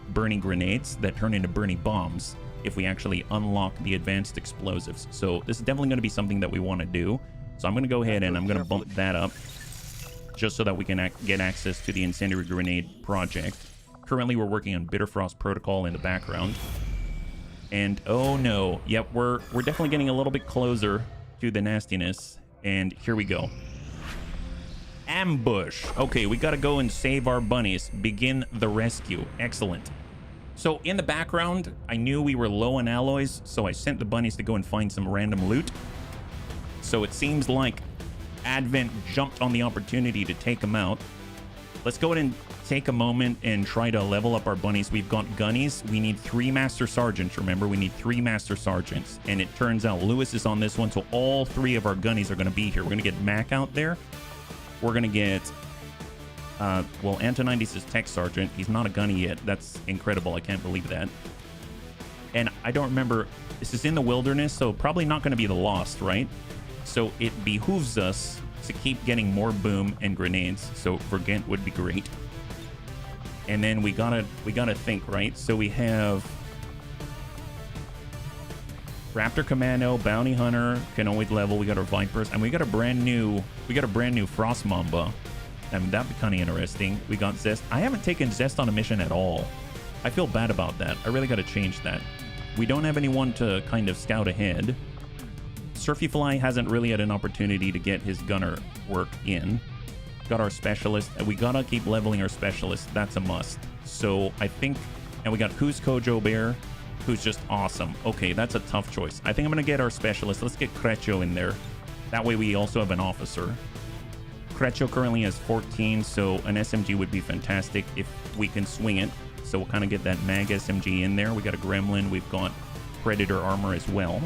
burning grenades that turn into burning bombs if we actually unlock the advanced explosives. So this is definitely going to be something that we want to do. So I'm going to go ahead and I'm going to bump that up just so that we can get access to the incendiary grenade project. Currently, we're working on Bitterfrost Protocol in the background. And oh no, yep, we're definitely getting a little bit closer to the nastiness. And here we go. Ambush. Okay, we got to go and save our bunnies. Begin the rescue. Excellent. So in the background, I knew we were low on alloys, so I sent the bunnies to go and find some random loot. So it seems like Advent jumped on the opportunity to take them out. Let's go ahead and take a moment and try to level up our bunnies. We've got gunnies. We need 3 Master Sergeants. Remember, we need 3 Master Sergeants. And it turns out Lewis is on this one, so all 3 of our gunnies are going to be here. We're going to get Mac out there. We're going to get... well, Antonides is Tech Sergeant. He's not a gunny yet. That's incredible. I can't believe that. And I don't remember... This is in the wilderness, so probably not going to be the Lost, right? So it behooves us to keep getting more boom and grenades. So Vergent would be great. And then we gotta think, right? So we have Raptor Commando, Bounty Hunter can always level. We got our Vipers, and we got a brand new Frost Mamba. I mean, that'd be kind of interesting. We got Zest. I haven't taken Zest on a mission at all. I feel bad about that. I really got to change that. We don't have anyone to kind of scout ahead. Surfyfly hasn't really had an opportunity to get his gunner work in. Got our specialist, and we gotta keep leveling our specialist. That's a must. So I think, and we got Who's Kojo Bear, who's just awesome. Okay, that's a tough choice. I think I'm gonna get our specialist. Let's get Crecho in there. That way we also have an officer. Crecho currently has 14, so an SMG would be fantastic if we can swing it. So we'll kind of get that mag SMG in there. We got a Gremlin. We've got Predator armor as well.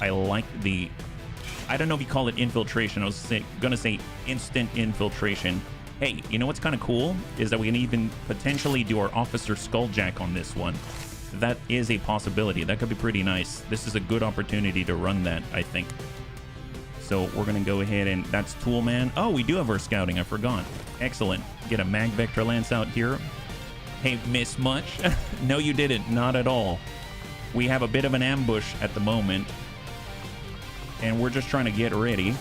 I like the... I don't know if you call it infiltration. I was gonna say instant infiltration. Hey, you know what's kind of cool? Is that we can even potentially do our Officer Skulljack on this one. That is a possibility. That could be pretty nice. This is a good opportunity to run that, I think. So we're gonna go ahead and... That's Toolman. Oh, we do have our scouting. I forgot. Excellent. Get a Mag Vector Lance out here. Hey, miss much? No, you didn't. Not at all. We have a bit of an ambush at the moment. And we're just trying to get ready.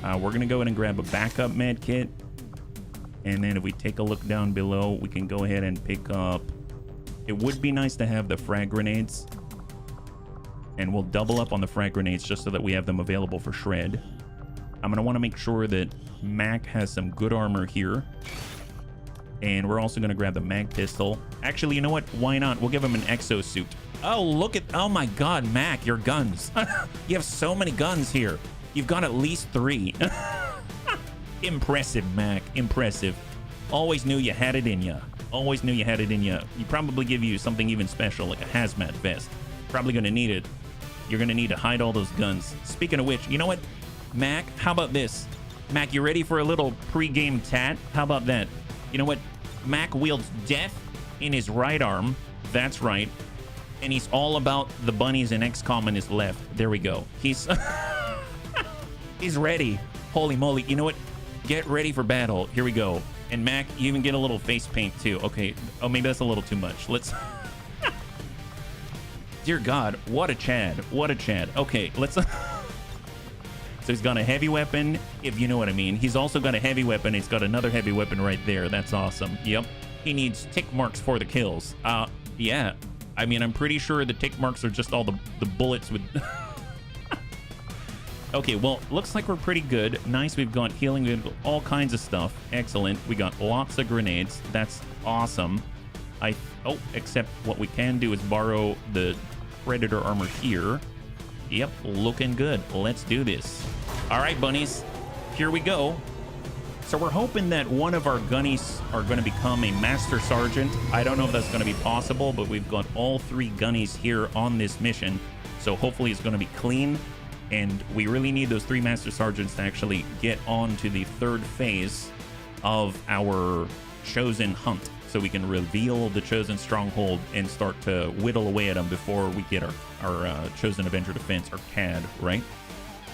We're going to go ahead and grab a backup med kit. And then if we take a look down below, we can go ahead and pick up... It would be nice to have the frag grenades. And we'll double up on the frag grenades just so that we have them available for shred. I'm going to want to make sure that Mac has some good armor here. And we're also going to grab the mag pistol. Actually, you know what? Why not? We'll give him an exosuit. Oh, look at... Oh my god, Mac, your guns. You have so many guns here. You've got at least 3. Impressive, Mac. Impressive. Always knew you had it in you. Always knew you had it in you. You probably give you something even special, like a hazmat vest. Probably going to need it. You're going to need to hide all those guns. Speaking of which, you know what? Mac, how about this? Mac, you ready for a little pre-game tat? How about that? You know what? Mac wields death in his right arm. That's right. And he's all about the bunnies in XCOM in his left. There we go. He's he's ready. Holy moly. You know what? Get ready for battle. Here we go. And Mac, you even get a little face paint too. Okay. Oh, maybe that's a little too much. Let's... Dear God, what a Chad. What a Chad. Okay, let's... So he's got a heavy weapon, if you know what I mean. He's also got a heavy weapon. He's got another heavy weapon right there. That's awesome. Yep. He needs tick marks for the kills. Yeah. I mean, I'm pretty sure the tick marks are just all the bullets with... Okay, well, looks like we're pretty good. Nice, we've got healing, we've got all kinds of stuff. Excellent. We got lots of grenades. That's awesome. Oh, except what we can do is borrow the Predator armor here. Yep, looking good. Let's do this. All right, bunnies, here we go. So we're hoping that one of our gunnies are going to become a Master Sergeant. I don't know if that's going to be possible, but we've got all 3 gunnies here on this mission. So hopefully it's going to be clean. And we really need those 3 Master Sergeants to actually get on to the 3rd phase of our Chosen Hunt. So we can reveal the Chosen Stronghold and start to whittle away at them before we get our Chosen Avenger Defense, or CAD, right?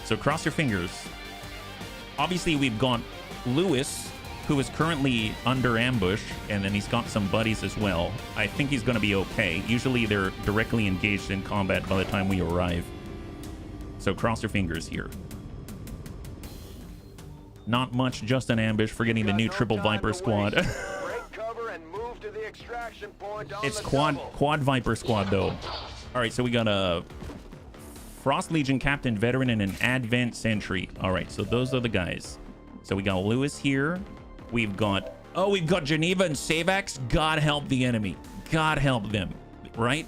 So cross your fingers. Obviously, we've got Lewis, who is currently under ambush, and then he's got some buddies as well. I think he's going to be okay. Usually they're directly engaged in combat by the time we arrive. So cross your fingers here. Not much, just an ambush, forgetting the new Triple Viper squad. It's quad Viper squad, though. All right, so we got a Frost Legion Captain Veteran and an Advent Sentry. All right, so those are the guys. So we got Lewis here. We've got Geneva and Savax. God help the enemy. God help them, right?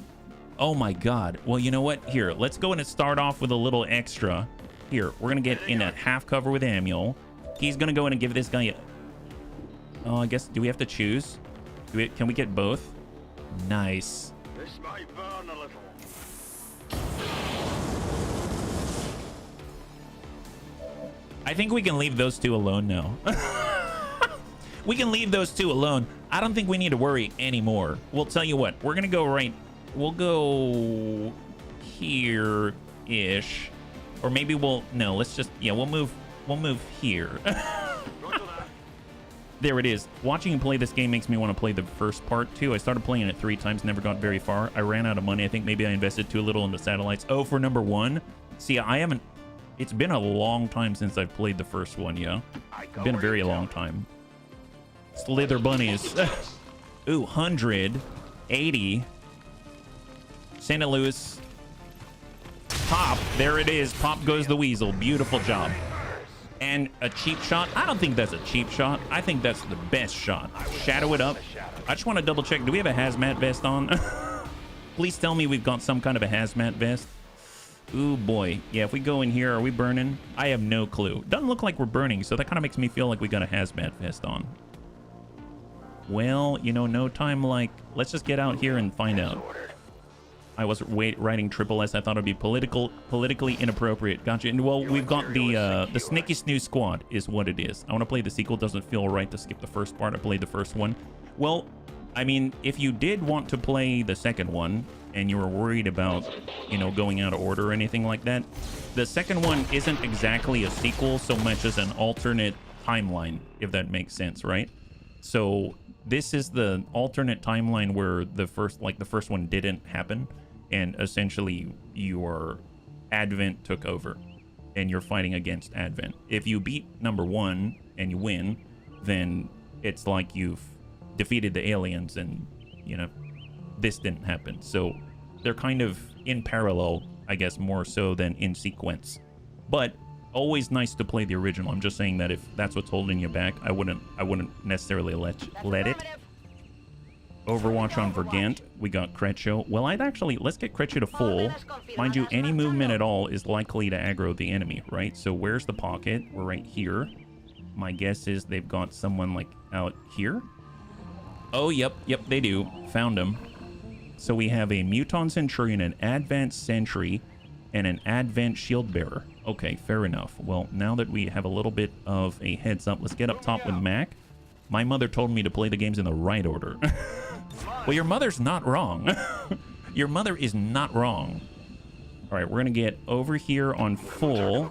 Oh my God. Well, you know what? Here, let's go and start off with a little extra. Here, we're gonna get in a half cover with Amiel. He's gonna go in and give this guy a... Oh, I guess, do we have to choose? Can we get both? Nice. This might burn a little. I think we can leave those 2 alone now. We can leave those 2 alone. I don't think we need to worry anymore. We'll tell you what, we're gonna go right... We'll go here-ish. Or maybe we'll... No, let's just... Yeah, we'll move here. There it is. Watching you play this game makes me want to play the first part, too. I started playing it 3 times, never got very far. I ran out of money. I think maybe I invested too little in the satellites. Oh, for number 1? See, I haven't... It's been a long time since I've played the first one, yeah? It's been a very long time. Slither bunnies. Ooh, 100. 80. St. Louis. Pop. There it is. Pop goes the weasel. Beautiful job. And a cheap shot. I don't think that's a cheap shot. I think that's the best shot. Shadow it up. I just want to double check. Do we have a hazmat vest on? Please tell me we've got some kind of a hazmat vest. Ooh, boy. Yeah, if we go in here, are we burning? I have no clue. Doesn't look like we're burning, so that kind of makes me feel like we got a hazmat vest on. Well, you know, no time like... Let's just get out here and find out. I was writing triple S. I thought it'd be politically inappropriate. Gotcha. And well, we've got the Snicky Snoo Squad is what it is. I want to play the sequel. Doesn't feel right to skip the first part. I played the first one. Well, I mean, if you did want to play the second one and you were worried about, you know, going out of order or anything like that, the second one isn't exactly a sequel so much as an alternate timeline, if that makes sense, right? So this is the alternate timeline where the first one didn't happen. And essentially, your Advent took over, and you're fighting against Advent. If you beat number 1 and you win, then it's like you've defeated the aliens, and, you know, this didn't happen. So they're kind of in parallel, I guess, more so than in sequence. But always nice to play the original. I'm just saying that if that's what's holding you back, I wouldn't necessarily let it. Overwatch on Vergant. We got Kretcho. Well, let's get Kretcho to full. Mind you, any movement at all is likely to aggro the enemy, right? So where's the pocket? We're right here. My guess is they've got someone like out here. Oh, yep, they do. Found him. So we have a Muton Centurion, an Advent Sentry, and an Advent Shield Bearer. Okay, fair enough. Well, now that we have a little bit of a heads up, let's get up top with Mac. My mother told me to play the games in the right order. Well, your mother's not wrong. Your mother is not wrong. All right, we're going to get over here on full.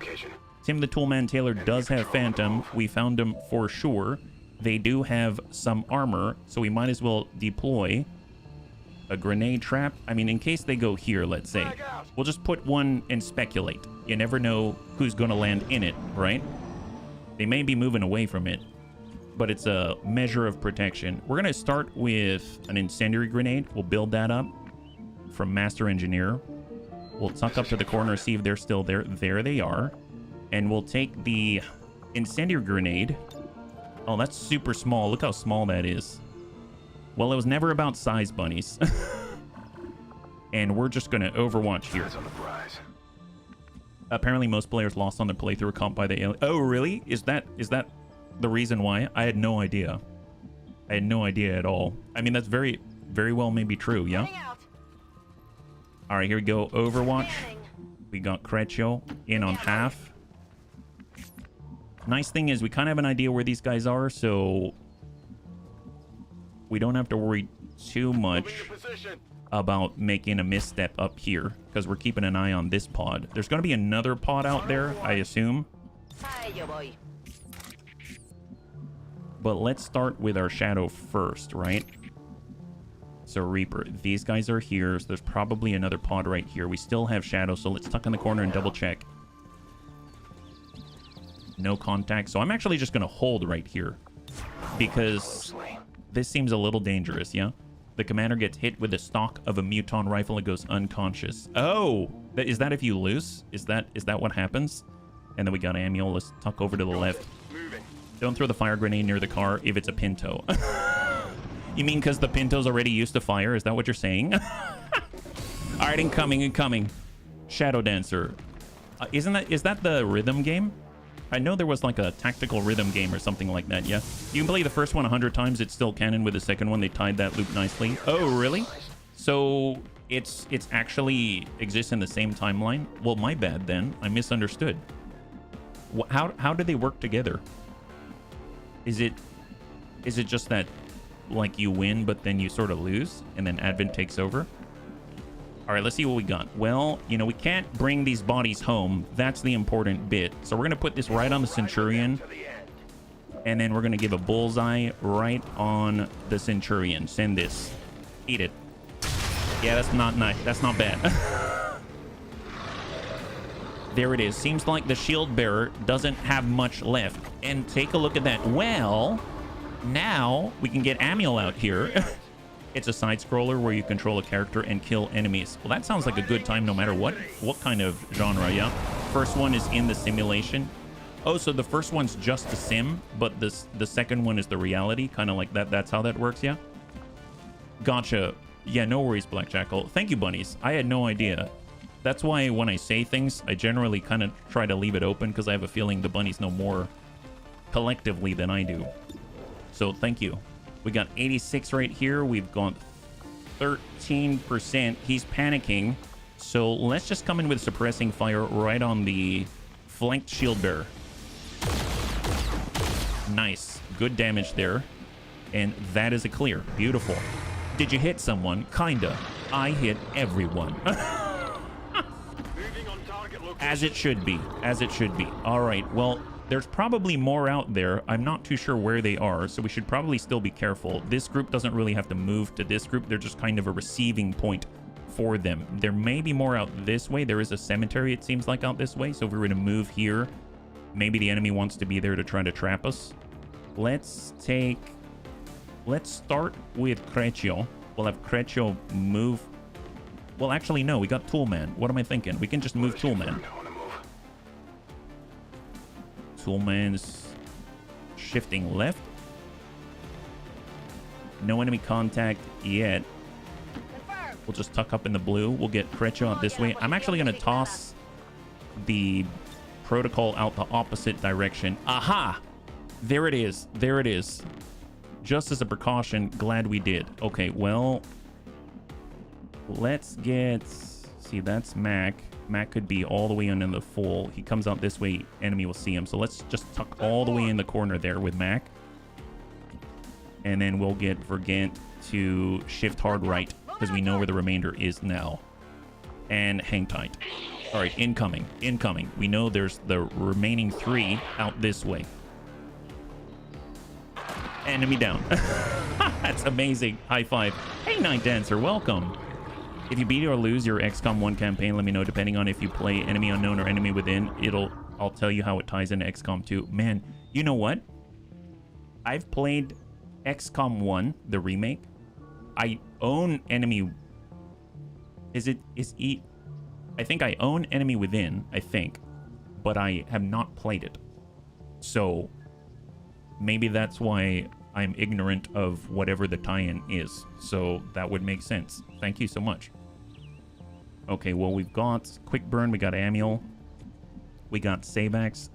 Tim the Toolman Taylor does have Phantom. We found him for sure. They do have some armor, so we might as well deploy a grenade trap. I mean, in case they go here, let's say. We'll just put one and speculate. You never know who's going to land in it, right? They may be moving away from it, but it's a measure of protection. We're going to start with an incendiary grenade. We'll build that up from Master Engineer. We'll tuck up to the corner, see if they're still there. There they are. And we'll take the incendiary grenade. Oh, that's super small. Look how small that is. Well, it was never about size, bunnies. And we're just going to Overwatch here. Apparently, most players lost on their playthrough caught by the alien. Oh, really? Is that the reason why? I had no idea. I had no idea at all. I mean, that's very, very well maybe true, yeah? All right, here we go. Overwatch. We got Creccio in on half. Nice thing is we kind of have an idea where these guys are, so we don't have to worry too much about making a misstep up here, because we're keeping an eye on this pod. There's going to be another pod out there, I assume. But let's start with our Shadow first, right? So Reaper, these guys are here, so there's probably another pod right here. We still have Shadow, so let's tuck in the corner and double check. No contact, so I'm actually just going to hold right here, because this seems a little dangerous, yeah? The commander gets hit with the stock of a Muton rifle and goes unconscious. Oh, is that if you lose? Is that what happens? And then we got Amiel. Let's tuck over to the left. Don't throw the fire grenade near the car if it's a Pinto. You mean because the Pinto's already used to fire? Is that what you're saying? All right, incoming. Shadow Dancer. Is that the rhythm game? I know there was like a tactical rhythm game or something like that, yeah? You can play the first one 100 times, it's still canon. With the second one, they tied that loop nicely. Oh, really? So it's actually exists in the same timeline? Well, my bad then. I misunderstood. How do they work together? Is it just that, like, you win, but then you sort of lose, and then Advent takes over? All right, let's see what we got. Well, you know, we can't bring these bodies home. That's the important bit. So we're going to put this right on the Centurion. And then we're going to give a bullseye right on the Centurion. Send this. Eat it. Yeah, that's not nice. That's not bad. There it is. Seems like the shield bearer doesn't have much left. And take a look at that. Well, now we can get Amiel out here. It's a side-scroller where you control a character and kill enemies. Well, that sounds like a good time no matter what kind of genre, yeah? First one is in the simulation. Oh, so the first one's just a sim, but the second one is the reality, kind of like that. That's how that works, yeah? Gotcha. Yeah, no worries, Black Jackal. Thank you, bunnies. I had no idea. That's why when I say things, I generally kind of try to leave it open, because I have a feeling the bunnies know more collectively than I do. So thank you. We got 86 right here. We've got 13%. He's panicking. So let's just come in with suppressing fire right on the flanked shield bearer. Nice. Good damage there. And that is a clear. Beautiful. Did you hit someone? Kinda. I hit everyone. As it should be. As it should be. All right. Well, there's probably more out there. I'm not too sure where they are, so we should probably still be careful. This group doesn't really have to move to this group. They're just kind of a receiving point for them. There may be more out this way. There is a cemetery, it seems like, out this way. So if we were to move here, maybe the enemy wants to be there to try to trap us. Let's start with Creccio. We'll have Creccio move. Well, actually, no. We got Toolman. What am I thinking? We can just move Toolman. Toolman's shifting left. No enemy contact yet. We'll just tuck up in the blue. We'll get Creccio out this way. I'm actually going to toss the protocol out the opposite direction. Aha! There it is. There it is. Just as a precaution, glad we did. Okay, well, let's get... See, that's Mac. Mac could be all the way in the full. He comes out this way, enemy will see him. So let's just tuck all the way in the corner there with Mac. And then we'll get Vergant to shift hard right, because we know where the remainder is now. And hang tight. All right, incoming, incoming. We know there's the remaining 3 out this way. Enemy down. That's amazing. High five. Hey, Night Dancer, welcome. If you beat or lose your XCOM 1 campaign, let me know. Depending on if you play Enemy Unknown or Enemy Within, I'll tell you how it ties into XCOM 2. Man, you know what? I've played XCOM 1, the remake. I own Enemy... I think I own Enemy Within, I think. But I have not played it. So... maybe that's why I'm ignorant of whatever the tie-in is. So that would make sense. Thank you so much. Okay, well, we've got Quick Burn. We got Amiel. We got Sabax.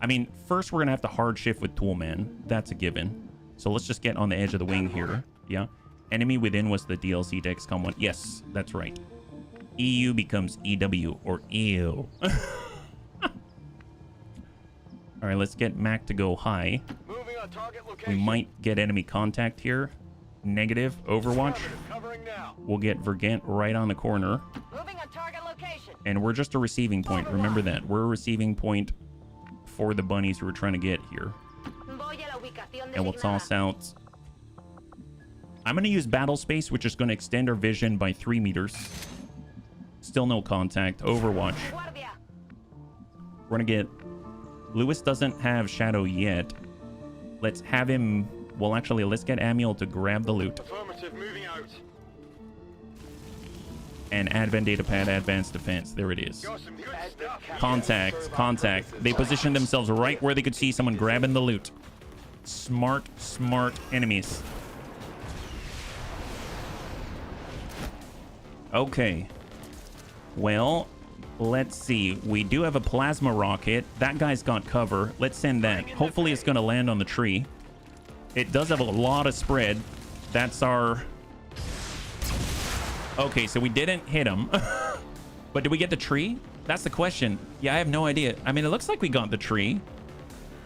I mean, first we're going to have to hard shift with Toolman. That's a given. So let's just get on the edge of the wing here. Yeah. Enemy Within was the DLC to XCOM 1. Yes, that's right. EU becomes EW or EW. All right, let's get Mac to go high. Moving on target location. We might get enemy contact here. Negative. Overwatch. Covering now. We'll get Vergant right on the corner. Moving on target location. And we're just a receiving point. Remember that. We're a receiving point for the bunnies who are trying to get here. And we'll toss out... I'm going to use Battle Space, which is going to extend our vision by 3 meters. Still no contact. Overwatch. We're going to get... Lewis doesn't have Shadow yet. Let's have him... Well, actually, let's get Amiel to grab the loot. Affirmative, moving out. And Advent Datapad, Advanced Defense. There it is. Got some good stuff. Contact, contact. They positioned themselves right where they could see someone grabbing the loot. Smart, smart enemies. Okay. Well... Let's see. We do have a plasma rocket. That guy's got cover. Let's send that. Hopefully it's going to land on the tree. It does have a lot of spread. That's our... Okay, so we didn't hit him. But did we get the tree? That's the question. Yeah, I have no idea. I mean, it looks like we got the tree.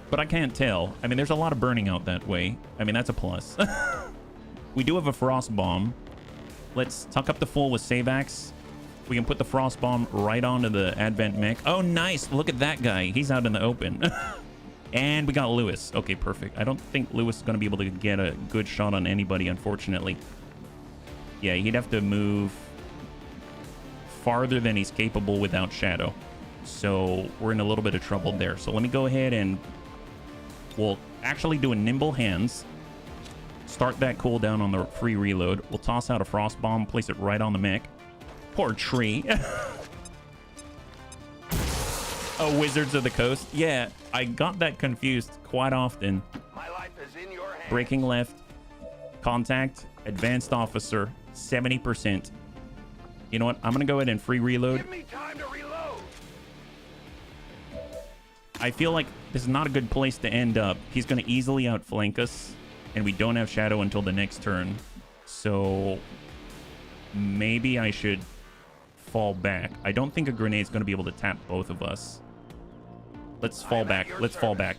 But I can't tell. I mean, there's a lot of burning out that way. I mean, that's a plus. We do have a frost bomb. Let's tuck up the full with Sabax. We can put the frost bomb right onto the Advent mech. Oh, nice. Look at that guy. He's out in the open. And we got Lewis. Okay, perfect. I don't think Lewis is going to be able to get a good shot on anybody, unfortunately. Yeah, he'd have to move farther than he's capable without Shadow. So we're in a little bit of trouble there. So let me go ahead and we'll actually do a Nimble Hands. Start that cooldown on the free reload. We'll toss out a frost bomb, place it right on the mech. Poor tree. Oh, Wizards of the Coast. Yeah, I got that confused quite often. My life is in your hands. Breaking left. Contact. Advanced officer. 70%. You know what? I'm going to go ahead and free reload. Give me time to reload. I feel like this is not a good place to end up. He's going to easily outflank us. And we don't have Shadow until the next turn. So maybe I should... fall back. I don't think a grenade's going to be able to tap both of us. Let's fall back. Let's fall back.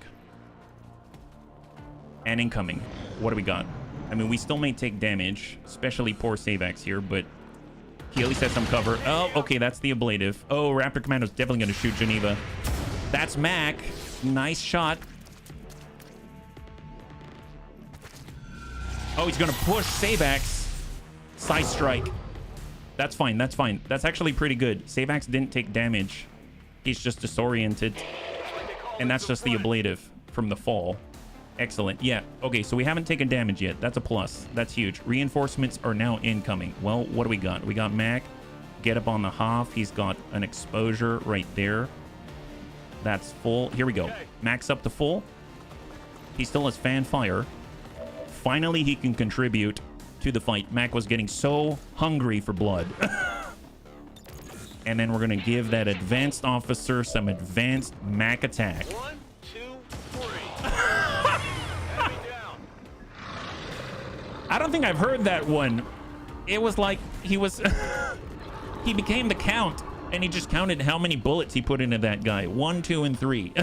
And incoming. What do we got? I mean, we still may take damage, especially poor Sabax here, but he at least has some cover. Oh, okay, that's the ablative. Oh, Raptor Commando's definitely going to shoot Geneva. That's Mac. Nice shot. Oh, he's going to push Sabax. Side strike. That's fine. That's fine. That's actually pretty good. Sabax didn't take damage. He's just disoriented. And that's just the ablative from the fall. Excellent. Yeah. Okay, so we haven't taken damage yet. That's a plus. That's huge. Reinforcements are now incoming. Well, what do we got? We got Mac. Get up on the Hoff. He's got an exposure right there. That's full. Here we go. Mac's up to full. He still has fan fire. Finally, he can contribute to the fight. Mac was getting so hungry for blood. And then we're going to give that advanced officer some advanced Mac attack. 1, 2, 3. Enemy down. I don't think I've heard that one. It was like he was... he became the count, and he just counted how many bullets he put into that guy. 1, 2, and 3.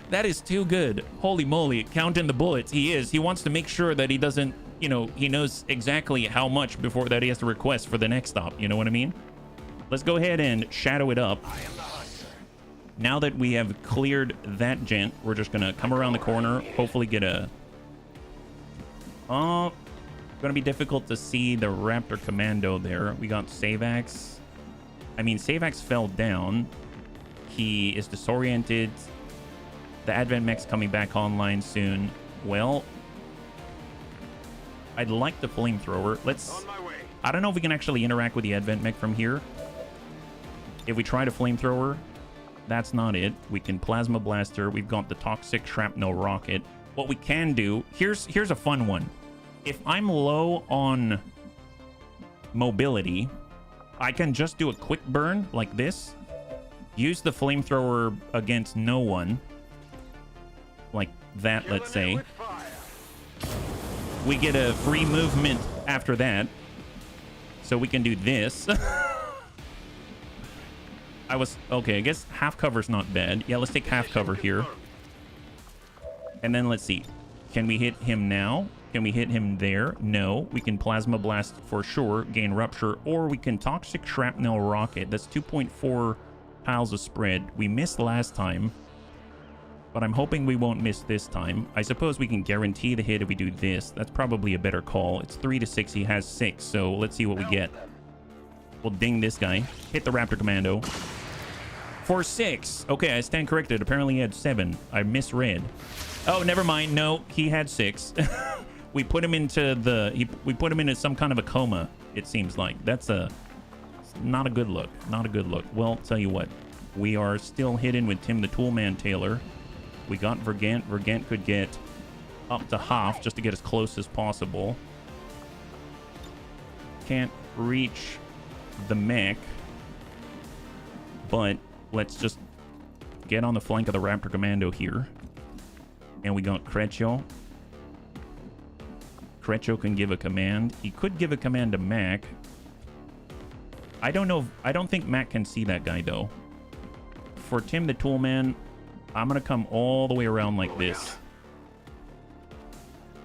That is too good. Holy moly, counting the bullets. He is. He wants to make sure that he doesn't, you know, he knows exactly how much before that he has to request for the next stop. You know what I mean? Let's go ahead and shadow it up. Now that we have cleared that gent, we're just going to come around the corner, hopefully get a... going to be difficult to see the Raptor Commando there. We got Savax. I mean, Savax fell down. He is disoriented. The Advent Mech's coming back online soon. Well, I'd like the flamethrower. Let's... I don't know if we can actually interact with the Advent Mech from here. If we try to flamethrower, that's not it. We can plasma blaster. We've got the toxic shrapnel rocket. What we can do... Here's a fun one. If I'm low on mobility, I can just do a quick burn like this. Use the flamethrower against no one. Like that, let's say. We get a free movement after that. So we can do this. Okay, I guess half cover's not bad. Yeah, let's take half cover here. And then let's see. Can we hit him now? Can we hit him there? No. We can plasma blast for sure, gain rupture, or we can toxic shrapnel rocket. That's 2.4 tiles of spread. We missed last time, but I'm hoping we won't miss this time. I suppose we can guarantee the hit if we do this. That's probably a better call. It's 3 to 6. He has 6, so let's see what we get. We'll ding this guy. Hit the Raptor Commando. For 6. Okay, I stand corrected. Apparently he had 7. I misread. Oh, never mind. No, he had 6. We put him into we put him into some kind of a coma, it seems like. That's not a good look. Not a good look. Well, tell you what. We are still hidden with Tim the Toolman Taylor. We got Vergant. Vergant could get up to half just to get as close as possible. Can't reach the mech. But let's just get on the flank of the Raptor Commando here. And we got Creccio. Creccio can give a command. He could give a command to Mac. I don't know. I don't think Mac can see that guy, though. For Tim the Toolman, I'm going to come all the way around like this.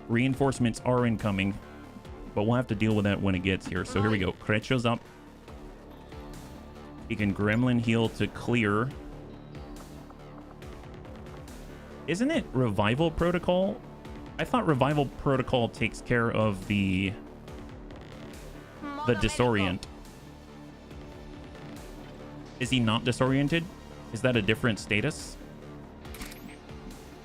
Reinforcements are incoming, but we'll have to deal with that when it gets here. So here we go. Creccio's up. He can Gremlin heal to clear. Isn't it Revival Protocol? I thought Revival Protocol takes care of the disorient. Is he not disoriented? Is that a different status?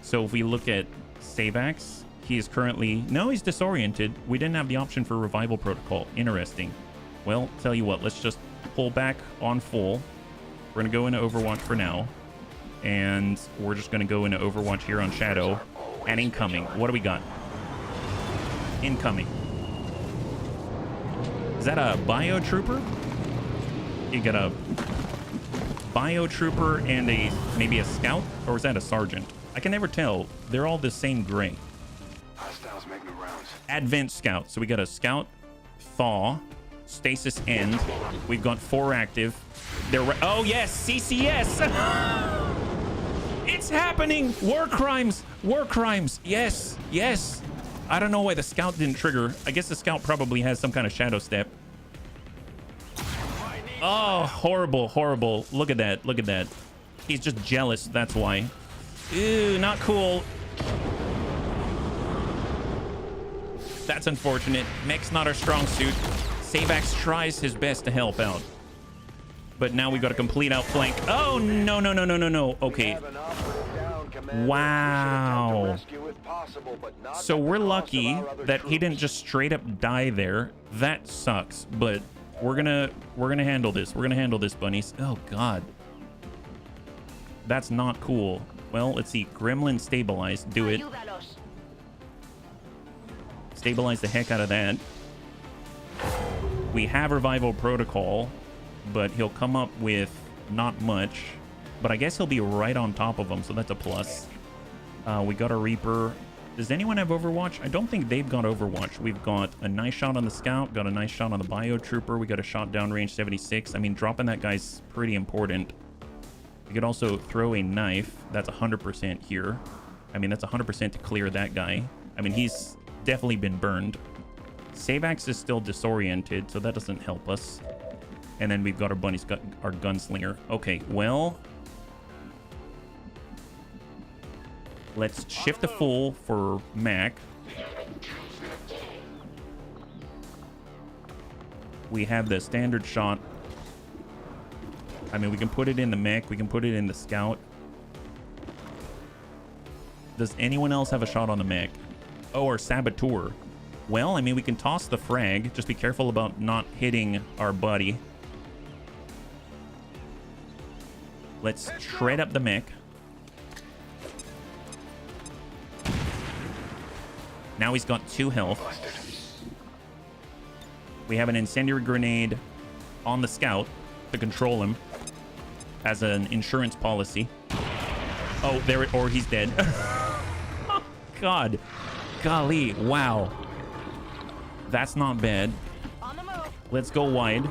So if we look at Savax, he is currently... No, he's disoriented. We didn't have the option for Revival Protocol. Interesting. Well, tell you what, let's just pull back on full. We're going to go into Overwatch for now. And we're just going to go into Overwatch here on Shadow. And incoming. What do we got? Incoming. Is that a Bio Trooper? You got a Bio Trooper and maybe a Scout? Or is that a Sergeant? I can never tell. They're all the same gray. Hostiles making rounds. Advent Scout. So we got a Scout, Thaw, Stasis End. We've got 4 active. Oh yes, CCS! It's happening! War crimes! War crimes! Yes! Yes! I don't know why the Scout didn't trigger. I guess the Scout probably has some kind of shadow step. Oh, horrible, horrible. Look at that. Look at that. He's just jealous. That's why. Ew, not cool. That's unfortunate. Mech's not our strong suit. Savax tries his best to help out. But now we got a complete outflank. Oh, no, no, no, no, no, no. Okay. Wow. So we're lucky that he didn't just straight up die there. That sucks, but we're gonna handle this. We're gonna handle this, bunnies. Oh god. That's not cool. Well, let's see. Gremlin stabilize. Do it. Stabilize the heck out of that. We have Revival Protocol, but he'll come up with not much. But I guess he'll be right on top of them, so that's a plus. We got a Reaper. Does anyone have Overwatch? I don't think they've got Overwatch. We've got a nice shot on the Scout, got a nice shot on the Bio Trooper. We got a shot down range 76. I mean, dropping that guy's pretty important. We could also throw a knife. That's 100% here. I mean, that's 100% to clear that guy. I mean, he's definitely been burned. Savax is still disoriented, so that doesn't help us. And then we've got our bunny's got our gunslinger. Okay, well, let's shift to full for Mac. We have the standard shot. I mean, we can put it in the mech. We can put it in the scout. Does anyone else have a shot on the mech? Oh, or saboteur. Well, I mean, we can toss the frag. Just be careful about not hitting our buddy. Let's shred up the mech. Now he's got 2 health. We have an incendiary grenade on the scout to control him as an insurance policy. Oh, there it, or he's dead. Oh, God. Golly, wow. That's not bad. On the move. Let's go wide.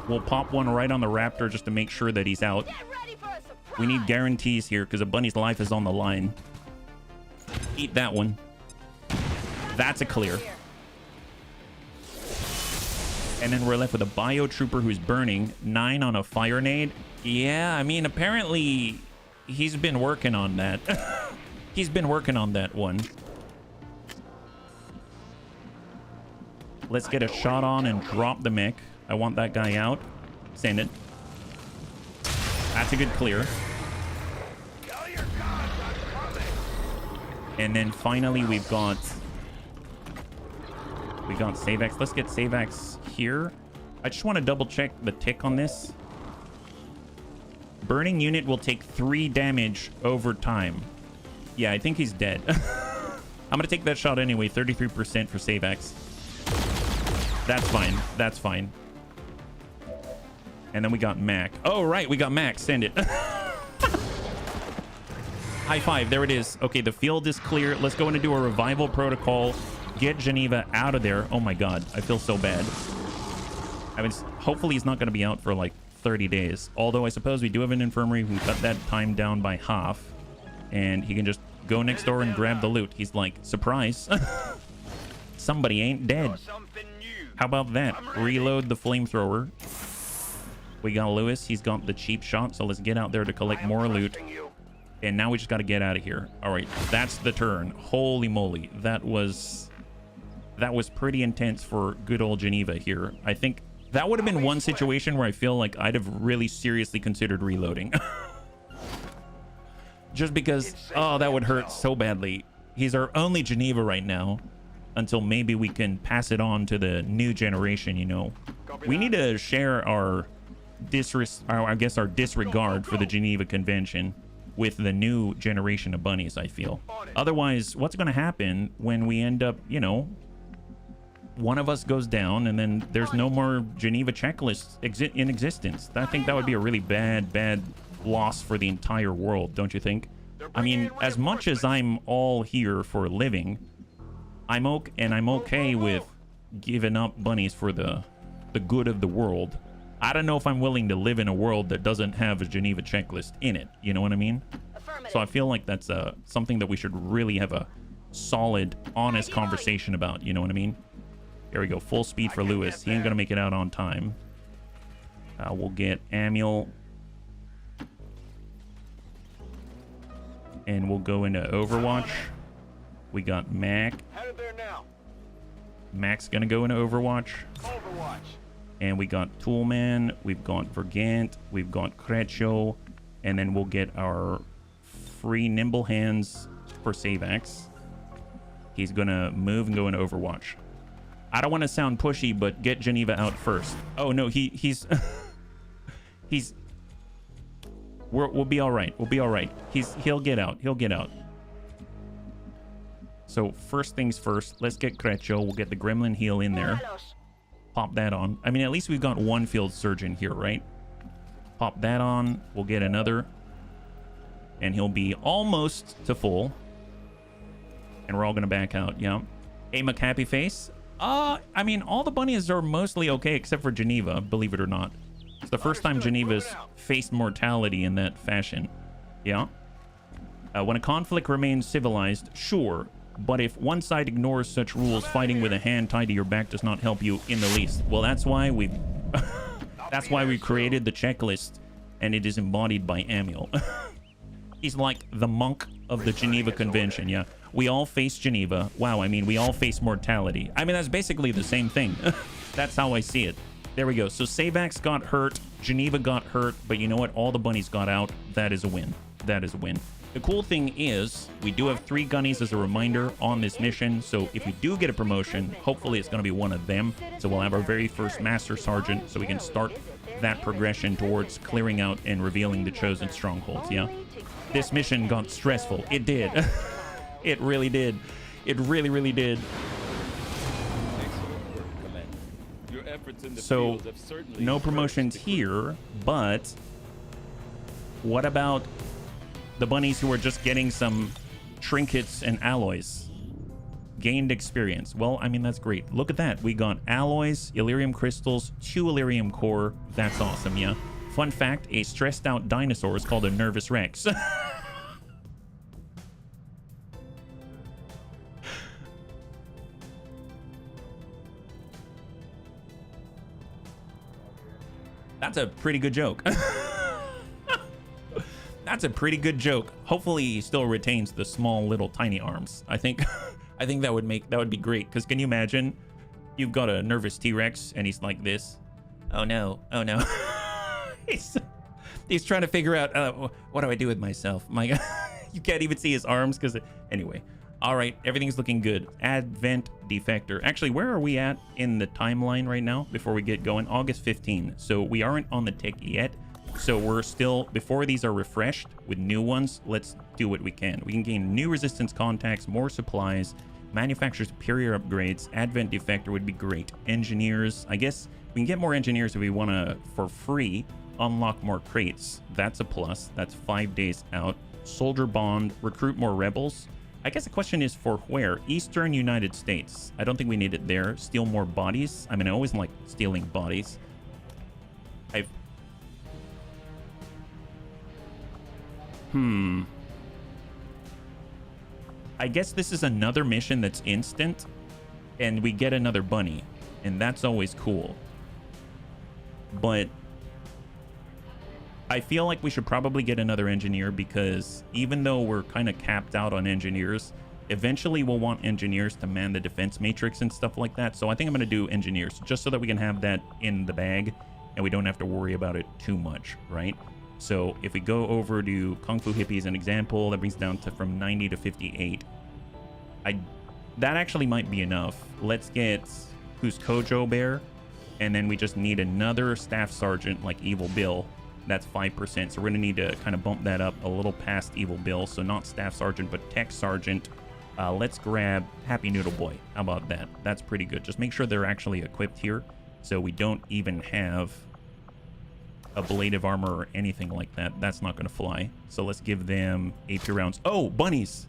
We'll pop one right on the raptor just to make sure that he's out. Get ready for a surprise. We need guarantees here because a bunny's life is on the line. Eat that one. That's a clear. And then we're left with a biotrooper who's burning. 9 on a fire nade. Yeah, I mean, apparently he's been working on that. He's been working on that one. Let's get a shot on and drop the mech. I want that guy out. Send it. That's a good clear. And then finally we've got Savax. Let's get Savax here. I just want to double check the tick on this. Burning unit will take 3 damage over time. Yeah, I think he's dead. I'm gonna take that shot anyway. 33% for Savax. That's fine. That's fine. And then we got Mac. Oh, right. We got Mac. Send it. High five. There it is. Okay, the field is clear. Let's go in and do a revival protocol. Get Geneva out of there. Oh, my God. I feel so bad. I mean, hopefully he's not going to be out for like 30 days. Although I suppose we do have an infirmary. We can cut that time down by half. And he can just go next door and grab the loot. He's like, surprise. Somebody ain't dead. How about that? Reload the flamethrower. We got Lewis. He's got the cheap shot. So let's get out there to collect more loot. And now we just got to get out of here. All right. That's the turn. Holy moly. That was pretty intense for good old Geneva here. I think that would have been one situation where I feel like I'd have really seriously considered reloading. Just because, oh, that would hurt so badly. He's our only Geneva right now. Until maybe we can pass it on to the new generation, you know. We need to share our disregard for the Geneva Convention with the new generation of bunnies, I feel. Otherwise, what's going to happen when we end up, you know, one of us goes down and then there's no more Geneva checklists in existence? I think that would be a really bad loss for the entire world, don't you think? I mean, as much as I'm all here for living, I'm okay with giving up bunnies for the good of the world. I don't know if I'm willing to live in a world that doesn't have a Geneva checklist in it. You know what I mean? So I feel like that's something that we should really have a solid, honest conversation about. You know what I mean? Here we go. Full speed for Lewis. He ain't gonna make it out on time. We'll get Amiel. And we'll go into Overwatch. We got Mac. Headed there now. Mac's gonna go into Overwatch. Overwatch. And we got Toolman. We've got Vergant. We've got Crecho. And then we'll get our free Nimble Hands for Savax. He's gonna move and go into Overwatch. I don't want to sound pushy, but get Geneva out first. Oh no, he's we'll be all right. We'll be all right. He'll get out. He'll get out. So first things first, let's get Crecho. We'll get the Gremlin heal in there. Pop that on. I mean, at least we've got one field surgeon here, right? Pop that on. We'll get another. And he'll be almost to full. And we're all going to back out, yeah. A McHappy Face. I mean, all the bunnies are mostly okay except for Geneva, believe it or not. It's the first time Geneva's faced mortality in that fashion. Yeah. When a conflict remains civilized, sure. But if one side ignores such rules, fighting with a hand tied to your back does not help you in the least. Well, that's why we that's why we created the checklist, and it is embodied by Amiel. He's like the monk of the Geneva Convention, yeah. We all face Geneva. Wow, I mean, we all face mortality. I mean, that's basically the same thing. That's how I see it. There we go. So Savax got hurt, Geneva got hurt, but you know what? All the bunnies got out. That is a win. That is a win. The cool thing is, we do have 3 gunnies as a reminder on this mission, so if we do get a promotion, hopefully it's going to be one of them. So we'll have our very first Master Sergeant, so we can start that progression towards clearing out and revealing the chosen strongholds, yeah? This mission got stressful. It did. It really did. It really, really did. Excellent work, Commander. Your efforts in the So, field have certainly no promotions stretched the here, but what about the bunnies who are just getting some trinkets and alloys? Gained experience. Well, I mean, that's great. Look at that. We got alloys, Illyrium crystals, 2 Illyrium core. That's awesome, yeah. Fun fact, a stressed out dinosaur is called a Nervous Rex. That's a pretty good joke. That's a pretty good joke. Hopefully he still retains the small little tiny arms. I think that would be great, because can you imagine you've got a nervous T-Rex and he's like this? Oh no. Oh no. he's trying to figure out what do I do with myself? My God. You can't even see his arms because anyway. All right, everything's looking good. Advent Defector. Actually, where are we at in the timeline right now before we get going? August 15. So we aren't on the tick yet. So we're still, before these are refreshed with new ones, let's do what we can. We can gain new resistance contacts, more supplies, manufacture superior upgrades. Advent Defector would be great. Engineers, I guess we can get more engineers if we want to, for free, unlock more crates. That's a plus. That's 5 days out. Soldier Bond, recruit more rebels. I guess the question is for where? Eastern United States. I don't think we need it there. Steal more bodies. I mean, I always like stealing bodies. I guess this is another mission that's instant, and we get another bunny, and that's always cool. But I feel like we should probably get another engineer, because even though we're kind of capped out on engineers, eventually we'll want engineers to man the defense matrix and stuff like that. So I think I'm going to do engineers just so that we can have that in the bag and we don't have to worry about it too much, right? So if we go over to Kung Fu Hippie as an example, that brings down to from 90 to 58. That actually might be enough. Let's get who's Kojo Bear, and then we just need another staff sergeant like Evil Bill. That's 5%. So we're gonna need to kind of bump that up a little past Evil Bill. So not staff sergeant, but tech sergeant. Let's grab Happy Noodle Boy. How about that? That's pretty good. Just make sure they're actually equipped here, so we don't even have a blade of armor or anything like that. That's not gonna fly. So let's give them AP rounds. Oh, bunnies!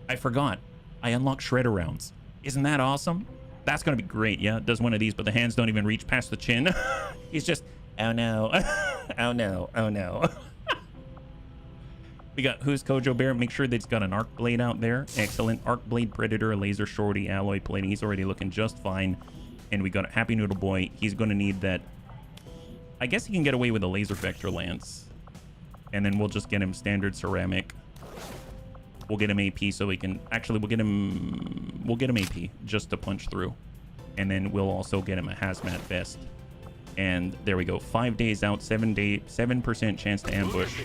I forgot. I unlocked shredder rounds. Isn't that awesome? That's gonna be great. Yeah, it does one of these, but the hands don't even reach past the chin. He's just, oh no. Oh no. Oh no. We got who's Kojo Bear. Make sure that it's got an arc blade out there. Excellent. Arc blade predator, laser shorty, alloy plating. He's already looking just fine. And we got Happy Noodle Boy. He's gonna need that. I guess he can get away with a laser vector lance. And then we'll just get him standard ceramic. We'll get him AP so we can actually we'll get him AP just to punch through. And then we'll also get him a hazmat vest. And there we go. 5 days out, 7% chance to ambush.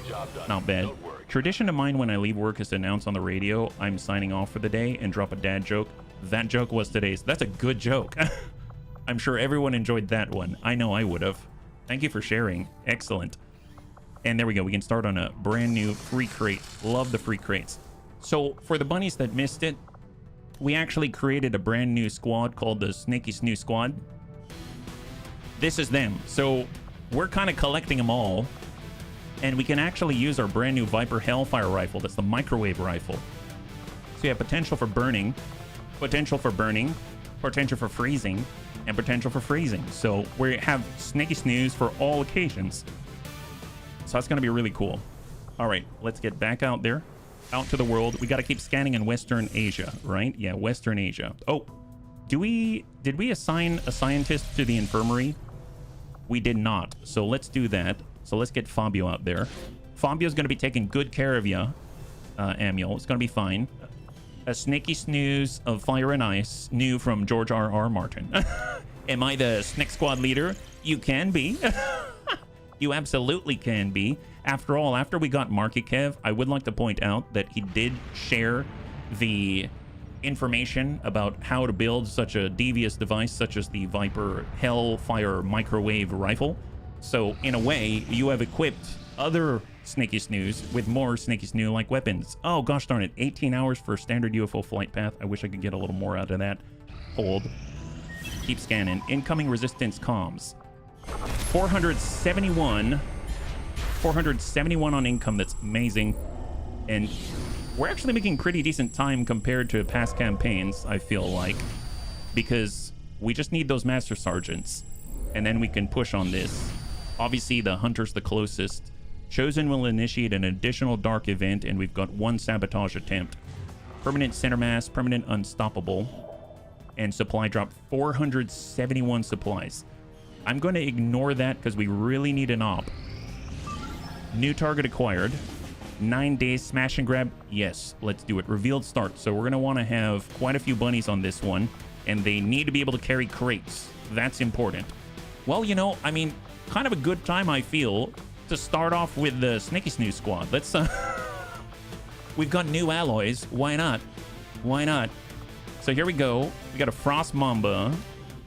Not bad. Tradition of mine when I leave work is to announce on the radio I'm signing off for the day and drop a dad joke. That joke was today's. That's a good joke. I'm sure everyone enjoyed that one. I know I would have. Thank you for sharing. Excellent. And there we go. We can start on a brand new free crate. Love the free crates. So for the bunnies that missed it, we actually created a brand new squad called the Snaky Snoo Squad. This is them. So we're kind of collecting them all, and we can actually use our brand new Viper Hellfire rifle. That's the microwave rifle. So you have potential for burning, potential for freezing, and potential for freezing. So we have Snaky Snooze for all occasions. So that's going to be really cool. All right, let's get back out there, out to the world. We got to keep scanning in Western Asia, right? Yeah, Western Asia. Oh, did we assign a scientist to the infirmary? We did not. So let's do that. So let's get Fabio out there. Fabio's going to be taking good care of you, Amiel. It's going to be fine. A Snaky Snooze of Fire and Ice, new from George R.R. Martin. Am I the Snick Squad leader? You can be. You absolutely can be. After all, after we got Marky Kev, I would like to point out that he did share the information about how to build such a devious device such as the Viper Hellfire microwave rifle. So in a way, you have equipped other Snaky Snooze with more Snaky Snoo-like weapons. Oh, gosh darn it. 18 hours for standard UFO flight path. I wish I could get a little more out of that. Hold. Keep scanning. Incoming resistance comms. 471 on income. That's amazing. And we're actually making pretty decent time compared to past campaigns, I feel like. Because we just need those Master Sergeants. And then we can push on this. Obviously, the Hunter's the closest. Chosen will initiate an additional dark event, and we've got one sabotage attempt. Permanent center mass, permanent unstoppable, and supply drop 471 supplies. I'm going to ignore that because we really need an op. New target acquired. 9 days smash and grab. Yes, let's do it. Revealed start. So we're going to want to have quite a few bunnies on this one, and they need to be able to carry crates. That's important. Well, you know, I mean, kind of a good time, I feel, to start off with the Snaky Snoo squad. Let's we've got new alloys. Why not? Why not? So here we go. We got a Frost Mamba.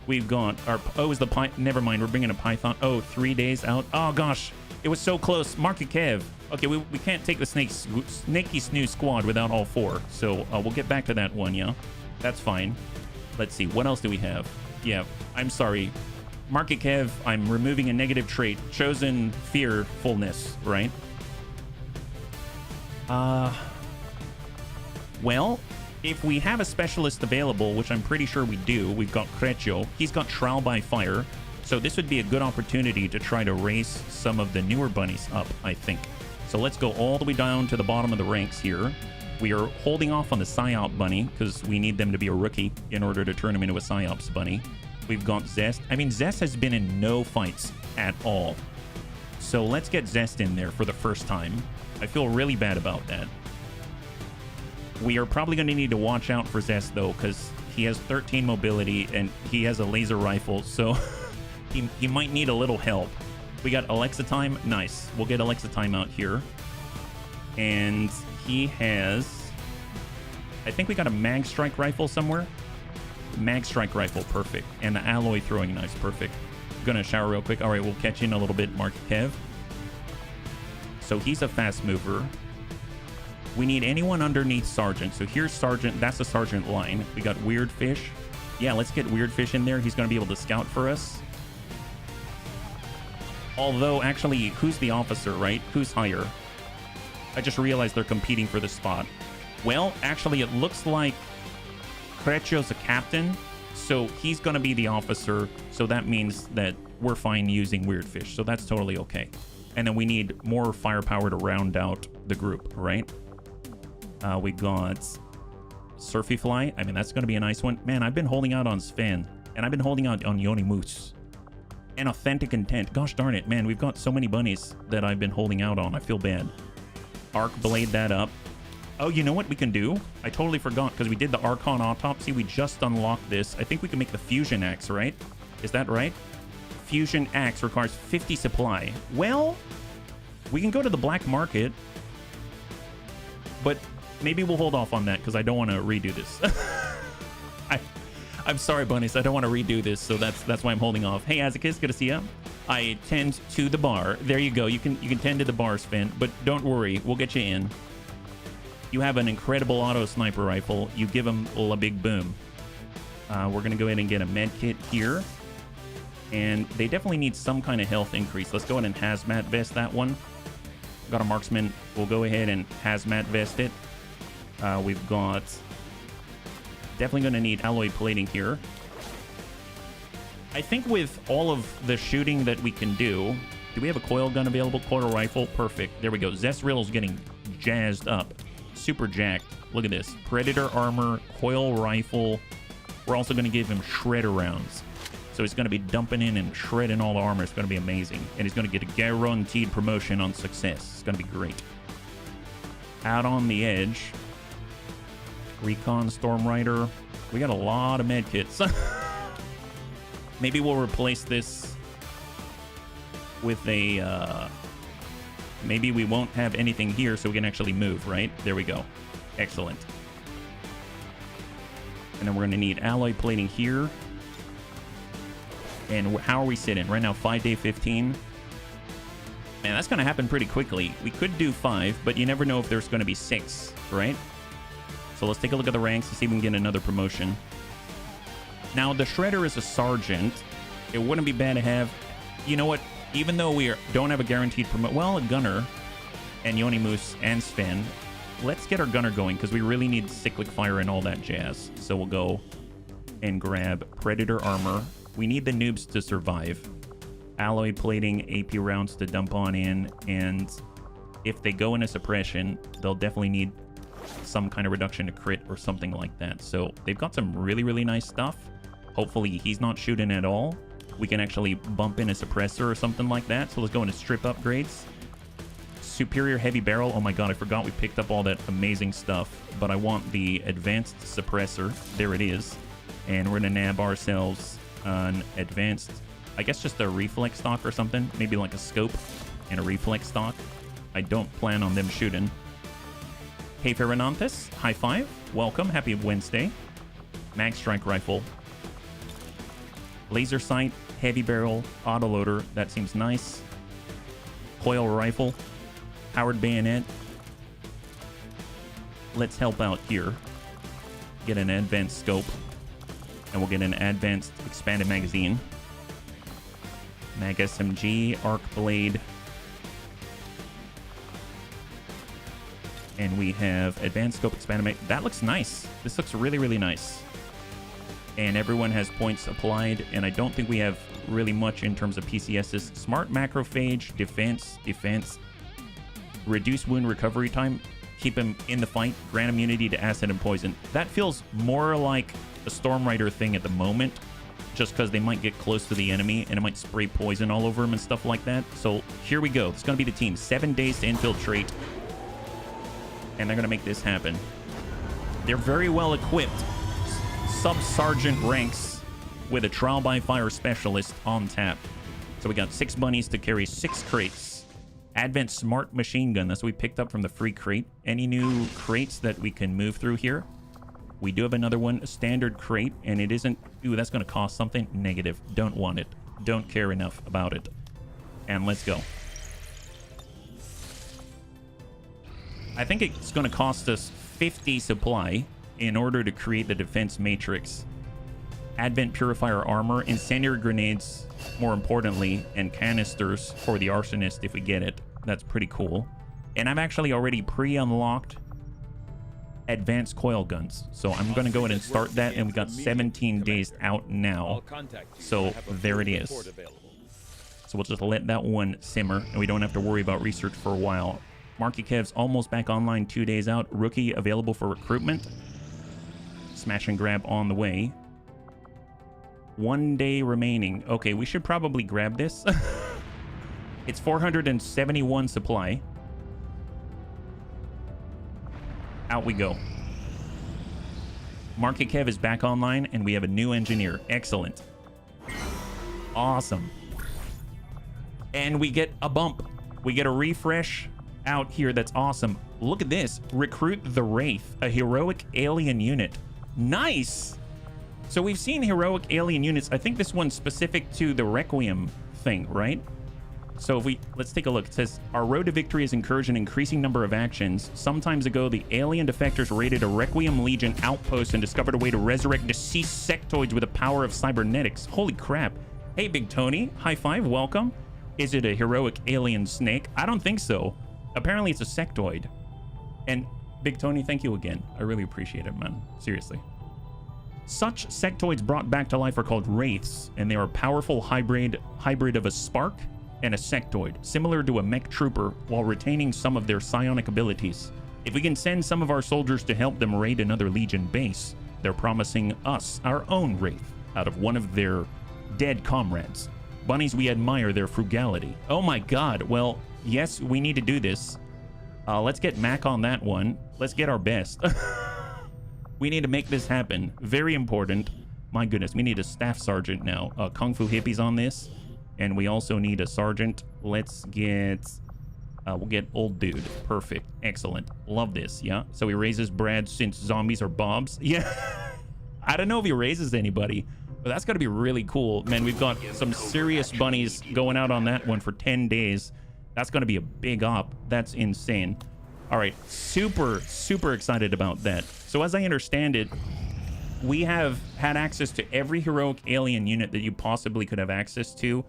We've got our is the never mind, we're bringing a Python. Oh, 3 days out. Oh gosh, it was so close. Marky Kev. Okay, we can't take the Snaky Snoo squad without all four. So we'll get back to that one, yeah. That's fine. Let's see, what else do we have? Yeah, I'm sorry. Marky Kev, I'm removing a negative trait. Chosen fearfulness, right? Well, if we have a specialist available, which I'm pretty sure we do, we've got Creccio. He's got Shroud by Fire. So this would be a good opportunity to try to race some of the newer bunnies up, I think. So let's go all the way down to the bottom of the ranks here. We are holding off on the Psyop bunny because we need them to be a rookie in order to turn him into a Psyops bunny. We've got Zest. I mean, Zest has been in no fights at all. So let's get Zest in there for the first time. I feel really bad about that. We are probably going to need to watch out for Zest, though, because he has 13 mobility and he has a laser rifle, so he might need a little help. We got Alexa Time. Nice. We'll get Alexa Time out here. And he has... I think we got a Mag Strike rifle somewhere. Mag Strike rifle, perfect. And the alloy throwing knives, perfect. Gonna shower real quick. All right, we'll catch you in a little bit, Mark Kev. So he's a fast mover. We need anyone underneath Sergeant. So here's Sergeant. That's a Sergeant line. We got Weird Fish. Yeah, let's get Weird Fish in there. He's gonna be able to scout for us. Although, actually, who's the officer, right? Who's higher? I just realized they're competing for the spot. Well, actually, it looks like Creccio's a captain, so he's going to be the officer, so that means that we're fine using Weird Fish, so that's totally okay. And then we need more firepower to round out the group, right? We got Surfy Fly. I mean, that's going to be a nice one. Man, I've been holding out on Sven, and I've been holding out on Yoni Moose. And Authentic Intent. Gosh darn it, man, we've got so many bunnies that I've been holding out on. I feel bad. Arc Blade that up. Oh, you know what we can do? I totally forgot because we did the Archon Autopsy. We just unlocked this. I think we can make the Fusion Axe, right? Is that right? Fusion Axe requires 50 supply. Well, we can go to the black market, but maybe we'll hold off on that because I don't want to redo this. I'm sorry, bunnies. I don't want to redo this, so that's why I'm holding off. Hey, Azakis, good to see you. I tend to the bar. There you go. You can tend to the bar, Sven, but don't worry. We'll get you in. You have an incredible auto sniper rifle. You give him a big boom. We're going to go ahead and get a med kit here. And they definitely need some kind of health increase. Let's go ahead and hazmat vest that one. Got a marksman. We'll go ahead and hazmat vest it. We've got... Definitely going to need alloy plating here. I think with all of the shooting that we can do we have a coil gun available? Coil rifle, perfect. There we go. Zesril's getting jazzed up, super jacked. Look at this, Predator armor, coil rifle. We're also going to give him shredder rounds, so he's going to be dumping in and shredding all the armor. It's going to be amazing, and he's going to get a guaranteed promotion on success. It's going to be great. Out on the edge, Recon Storm Rider. We got a lot of med kits. Maybe we'll replace this with a maybe we won't have anything here, so we can actually move, right? There we go. Excellent. And then we're going to need alloy plating here. And how are we sitting right now? 5 day 15. Man, that's going to happen pretty quickly. We could do 5, but you never know if there's going to be 6, right? So let's take a look at the ranks to see if we can get another promotion. Now, the Shredder is a sergeant. It wouldn't be bad to have... You know what? Even though we don't have a guaranteed promotion... Well, a gunner and Yoni Moose and Sven. Let's get our gunner going, because we really need cyclic fire and all that jazz. So we'll go and grab Predator armor. We need the noobs to survive. Alloy plating, AP rounds to dump on in. And if they go into suppression, they'll definitely need some kind of reduction to crit or something like that. So they've got some really, really nice stuff. Hopefully he's not shooting at all. We can actually bump in a suppressor or something like that. So let's go into strip upgrades. Superior heavy barrel. Oh my god, I forgot we picked up all that amazing stuff. But I want the advanced suppressor. There it is. And we're going to nab ourselves an advanced, I guess just a reflex stock or something. Maybe like a scope and a reflex stock. I don't plan on them shooting. Hey Ferrananthus, high five. Welcome. Happy Wednesday. Mag strike rifle. Laser sight, heavy barrel, autoloader. That seems nice. Coil rifle. Powered bayonet. Let's help out here. Get an advanced scope. And we'll get an advanced expanded magazine. Mag SMG, arc blade. And we have advanced scope expanded mag. That looks nice. This looks really, really nice. And everyone has points applied. And I don't think we have really much in terms of PCSs. Smart macrophage, defense. Reduce wound recovery time. Keep him in the fight. Grant immunity to acid and poison. That feels more like a Storm Rider thing at the moment, just because they might get close to the enemy and it might spray poison all over them and stuff like that. So here we go. It's going to be the team. 7 days to infiltrate. And they're going to make this happen. They're very well equipped. Sub-sergeant ranks with a trial by fire specialist on tap. So we got 6 bunnies to carry 6 crates. Advent smart machine gun. That's what we picked up from the free crate. Any new crates that we can move through here? We do have another one, a standard crate, and it isn't... Ooh, that's going to cost something. Negative. Don't want it. Don't care enough about it. And let's go. I think it's going to cost us 50 supply in order to create the defense matrix. Advent purifier armor, incendiary grenades, more importantly, and canisters for the arsonist if we get it. That's pretty cool. And I've actually already pre-unlocked advanced coil guns, so I'm going to go ahead and start that, and we got 17 days out now. So there it is. So we'll just let that one simmer, and we don't have to worry about research for a while. Marky Kev's almost back online, 2 days out. Rookie available for recruitment. Smash and grab on the way. 1 day remaining. Okay, we should probably grab this. It's 471 supply. Out we go. Marky Kev is back online, and we have a new engineer. Excellent. Awesome. And we get a bump. We get a refresh out here. That's awesome. Look at this. Recruit the Wraith, a heroic alien unit. Nice. So we've seen heroic alien units. I think this one's specific to the Requiem thing, right? So if let's take a look. It says, our road to victory has encouraged an increasing number of actions. Some times ago, the alien defectors raided a Requiem Legion outpost and discovered a way to resurrect deceased sectoids with the power of cybernetics. Holy crap. Hey, Big Tony. High five. Welcome. Is it a heroic alien snake? I don't think so. Apparently, it's a sectoid. And Big Tony, thank you again. I really appreciate it, man. Seriously. Such sectoids brought back to life are called wraiths, and they are a powerful hybrid of a spark and a sectoid, similar to a mech trooper, while retaining some of their psionic abilities. If we can send some of our soldiers to help them raid another Legion base, they're promising us our own wraith out of one of their dead comrades. Bunnies, we admire their frugality. Oh my god, well, yes, we need to do this. Let's get Mac on that one. Let's get our best. We need to make this happen. Very important. My goodness, we need a staff sergeant now. Kung Fu Hippies on this. And we also need a sergeant. Let's get... we'll get old dude. Perfect. Excellent. Love this, yeah? So he raises Brad since zombies are bobs. Yeah. I don't know if he raises anybody, but that's got to be really cool. Man, we've got some serious bunnies going out on that one for 10 days. That's going to be a big op. That's insane. All right. Super, super excited about that. So as I understand it, we have had access to every heroic alien unit that you possibly could have access to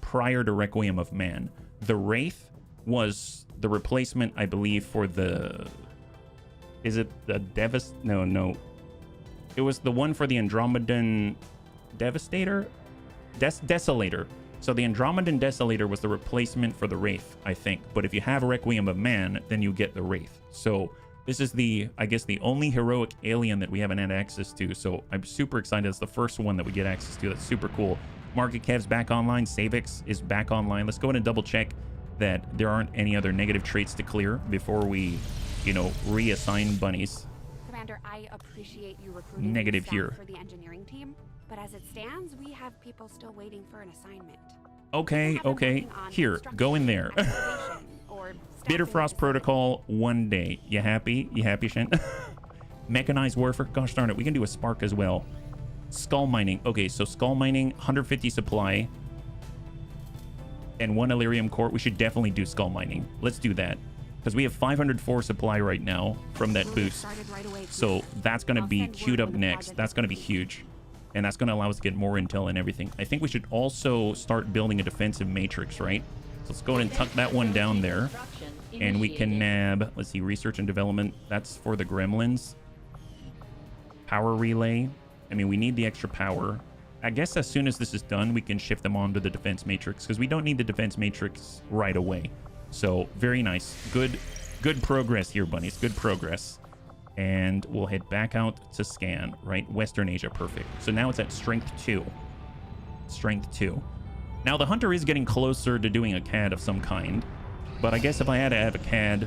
prior to Requiem of Man. The Wraith was the replacement, I believe, for the... Is it the No. It was the one for the Andromedan Devastator? Desolator. So the Andromedan Desolator was the replacement for the Wraith, I think. But if you have Requiem of Man, then you get the Wraith. So this is the, I guess, the only heroic alien that we haven't had access to. So I'm super excited. It's the first one that we get access to. That's super cool. Market Kev's back online. Savix is back online. Let's go in and double check that there aren't any other negative traits to clear before we, you know, reassign bunnies. Commander, I appreciate you recruiting Negative staff here. for the engineering team, but as it stands, we have people still waiting for an assignment. Okay, okay. Here, go in there. Bitterfrost Protocol, 1 day. You happy? You happy, Shen? Mechanized Warfare. Gosh darn it, we can do a Spark as well. Skull Mining. Okay, so Skull Mining, 150 supply. And 1 Illyrium Core. We should definitely do Skull Mining. Let's do that. Because we have 504 supply right now from that boost. So that's going to be queued up next. That's going to be huge. And that's going to allow us to get more intel and everything. I think we should also start building a defensive matrix, right? So let's go ahead and tuck that one down there. And we can nab, let's see, research and development. That's for the gremlins. Power relay. I mean, we need the extra power. I guess as soon as this is done, we can shift them onto the defense matrix because we don't need the defense matrix right away. So very nice. Good progress here, bunnies. Good progress. And we'll head back out to scan, right? Western Asia, perfect. So now it's at strength 2. Strength 2. Now the hunter is getting closer to doing a CAD of some kind, but I guess if I had to have a CAD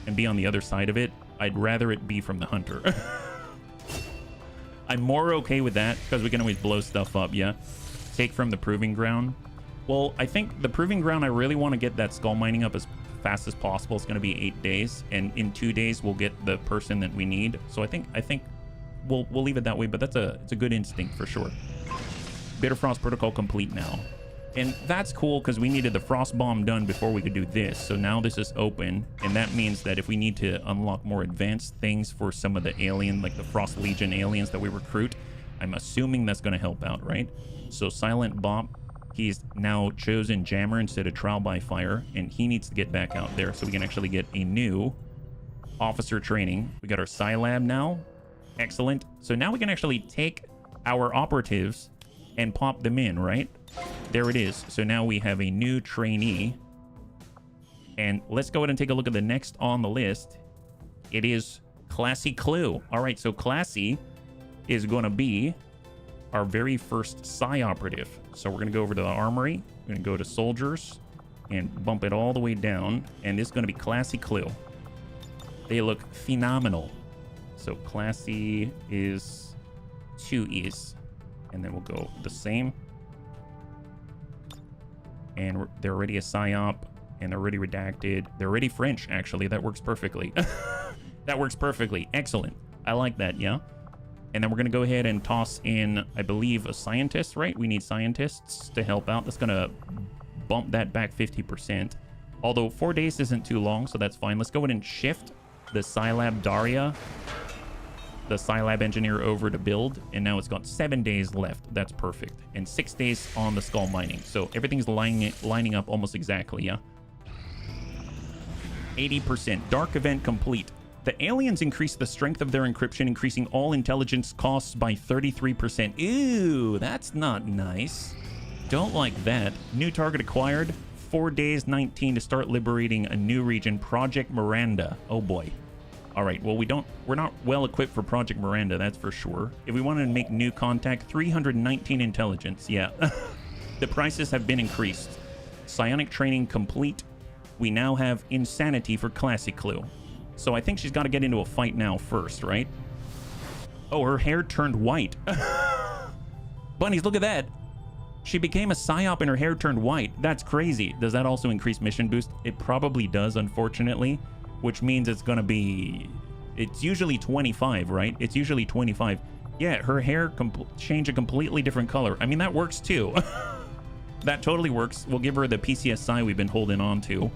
and be on the other side of it, I'd rather it be from the hunter. I'm more okay with that because we can always blow stuff up, yeah? Take from the proving ground. Well, I think the proving ground, I really want to get that skull mining up as fast as possible. It's going to be 8 days, and in 2 days we'll get the person that we need. So I think we'll leave it that way, but it's a good instinct for sure. Bitterfrost Protocol complete now. And that's cool because we needed the frost bomb done before we could do this. So now this is open, and that means that if we need to unlock more advanced things for some of the alien, like the Frost Legion aliens that we recruit, I'm assuming that's going to help out, right? So Silent Bop, he's now chosen Jammer instead of Trial by Fire, and he needs to get back out there so we can actually get a new officer training. We got our Scilab now. Excellent. So now we can actually take our operatives and pop them in, right? There it is. So now we have a new trainee. And let's go ahead and take a look at the next on the list. It is Classy Clue. All right, so Classy is going to be our very first Psi operative. So we're going to go over to the armory. We're going to go to soldiers and bump it all the way down. And this is going to be Classy Clue. They look phenomenal. So Classy is 2 E's. And then we'll go the same. And they're already a PSYOP, and they're already redacted. They're already French, actually. That works perfectly. That works perfectly. Excellent. I like that, yeah? And then we're going to go ahead and toss in, I believe, a scientist, right? We need scientists to help out. That's going to bump that back 50%. Although 4 days isn't too long, so that's fine. Let's go ahead and shift the Scilab Daria, the Scilab engineer, over to build, and now it's got 7 days left. That's perfect. And 6 days on the skull mining. So everything's lining up almost exactly, yeah? 80%. Dark event complete. The aliens increase the strength of their encryption, increasing all intelligence costs by 33%. Ew, that's not nice. Don't like that. New target acquired. 4 days, 19 to start liberating a new region, Project Miranda. Oh boy. All right, well, we're not well equipped for Project Miranda, that's for sure. If we wanted to make new contact, 319 intelligence. Yeah. The prices have been increased. Psionic training complete. We now have insanity for classic clue. So I think she's got to get into a fight now first, right? Oh, her hair turned white. Bunnies, look at that. She became a psyop and her hair turned white. That's crazy. Does that also increase mission boost? It probably does, unfortunately, which means it's going to be... It's usually 25, right? It's usually 25. Yeah, her hair changed a completely different color. I mean, that works too. That totally works. We'll give her the PCSI we've been holding on to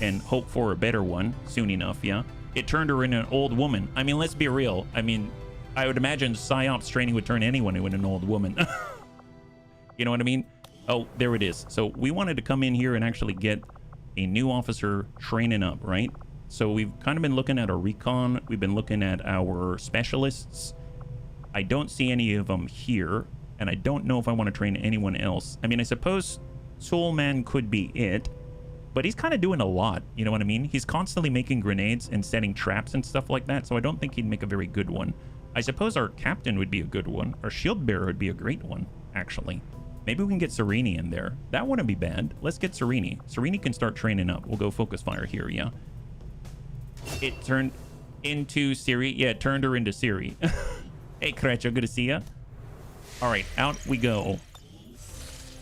and hope for a better one soon enough, yeah? It turned her into an old woman. I mean, let's be real. I mean, I would imagine PsyOps training would turn anyone into an old woman. You know what I mean? Oh, there it is. So we wanted to come in here and actually get a new officer training up, right? So we've kind of been looking at our recon. We've been looking at our specialists. I don't see any of them here. And I don't know if I want to train anyone else. I mean, I suppose Soulman could be it, but he's kind of doing a lot. You know what I mean? He's constantly making grenades and setting traps and stuff like that. So I don't think he'd make a very good one. I suppose our captain would be a good one. Our shield bearer would be a great one, actually. Maybe we can get Sereni in there. That wouldn't be bad. Let's get Sereni. Sereni can start training up. We'll go focus fire here, yeah? It turned into Siri. Yeah, it turned her into Siri. Hey, Krecho, good to see ya. All right, out we go.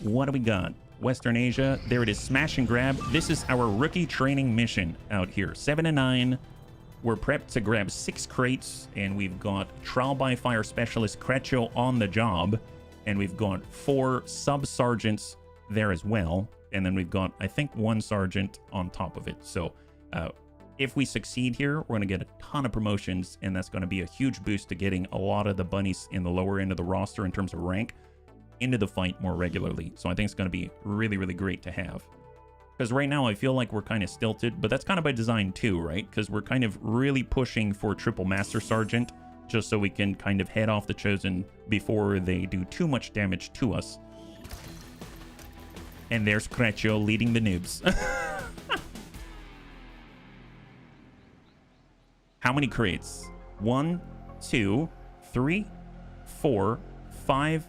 What do we got? Western Asia. There it is. Smash and grab. This is our rookie training mission out here. 7 to 9. We're prepped to grab 6 crates, and we've got trial by fire specialist Krecho on the job, and we've got 4 sub-sergeants there as well, and then we've got, I think, 1 sergeant on top of it. So if we succeed here, we're going to get a ton of promotions, and that's going to be a huge boost to getting a lot of the bunnies in the lower end of the roster in terms of rank into the fight more regularly. So I think it's going to be really, really great to have. Because right now I feel like we're kind of stilted, but that's kind of by design too, right? Because we're kind of really pushing for triple master sergeant, just so we can kind of head off the Chosen before they do too much damage to us. And there's Krecho leading the noobs. How many crates? 1, 2, 3, 4, 5.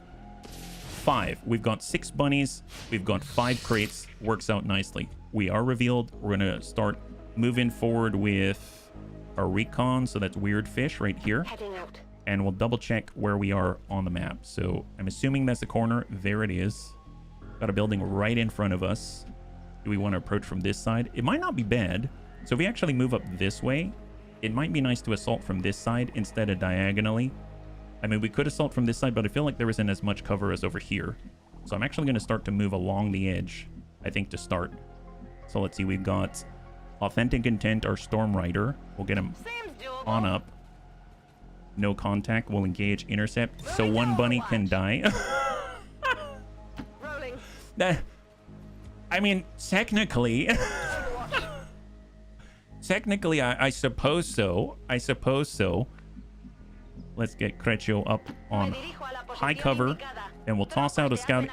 We've got 6 bunnies. We've got 5 crates. Works out nicely. We are revealed. We're going to start moving forward with our recon. So that's Weird Fish right here. Heading out. And we'll double check where we are on the map. So I'm assuming that's the corner. There it is. Got a building right in front of us. Do we want to approach from this side? It might not be bad. So if we actually move up this way, it might be nice to assault from this side instead of diagonally. I mean, we could assault from this side, but I feel like there isn't as much cover as over here. So I'm actually going to start to move along the edge, I think, to start. So let's see. We've got Authentic Intent, our Storm Rider. We'll get him on up. No contact. We'll engage intercept. So one bunny can die. I mean, technically... Technically, I suppose so. I suppose so. Let's get Krecho up on high cover, and we'll toss out a scout.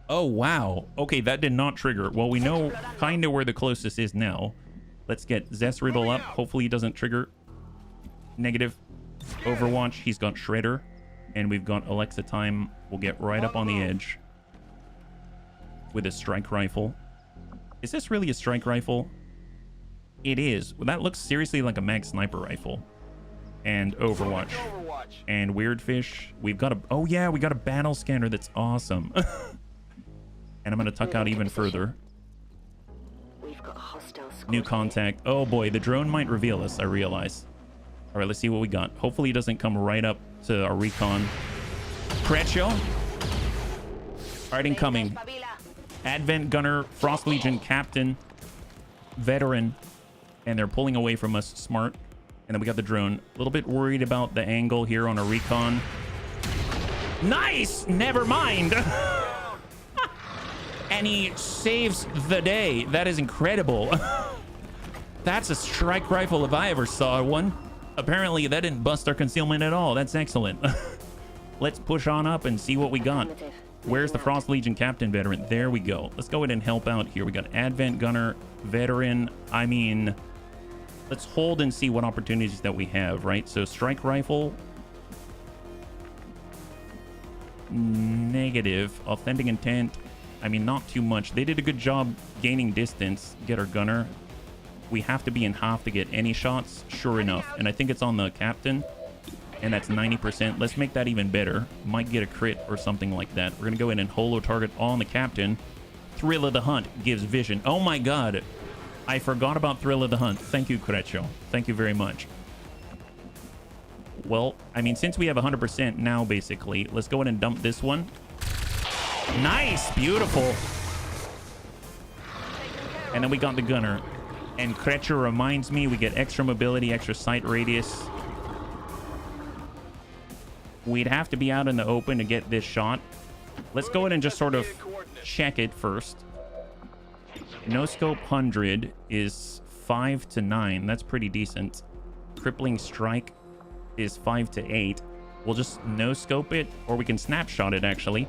Oh, wow. Okay, that did not trigger. Well, we know kind of where the closest is now. Let's get Zess Riddle up. Hopefully he doesn't trigger. Negative. Overwatch. He's got Shredder, and we've got Alexa Time. We'll get right up on the edge with a strike rifle. Is this really a strike rifle? It is. Well, that looks seriously like a mag sniper rifle. And Overwatch. And Weird Fish. We've got a... Oh, yeah, we got a battle scanner. That's awesome. And I'm going to tuck out even further. New contact. Oh, boy. The drone might reveal us, I realize. All right, let's see what we got. Hopefully he doesn't come right up to our recon. Krecho. All right, incoming. Advent Gunner, Frost Legion Captain, Veteran, and they're pulling away from us. Smart. And then we got the drone. A little bit worried about the angle here on a recon. Nice! Never mind. And he saves the day. That is incredible. That's a strike rifle if I ever saw one. Apparently that didn't bust our concealment at all. That's excellent. Let's push on up and see what we got. Where's the Frost Legion Captain veteran? There we go. Let's go ahead and help out here. We got Advent Gunner, veteran. I mean, let's hold and see what opportunities that we have, right? So strike rifle. Negative. Authentic intent. I mean, not too much. They did a good job gaining distance. Get our gunner. We have to be in half to get any shots. Sure enough. And I think it's on the captain. And that's 90%. Let's make that even better. Might get a crit or something like that. We're going to go in and holo target on the captain. Thrill of the Hunt gives vision. Oh my god. I forgot about Thrill of the Hunt. Thank you, Crecho. Thank you very much. Well, I mean, since we have 100% now, basically, let's go ahead and dump this one. Nice. Beautiful. And then we got the gunner. And Crecho reminds me we get extra mobility, extra sight radius. We'd have to be out in the open to get this shot. Let's go ahead and just sort of check it first. No scope 100 is 5 to 9. That's pretty decent. Crippling strike is 5 to 8. We'll just no scope it, or we can snapshot it actually.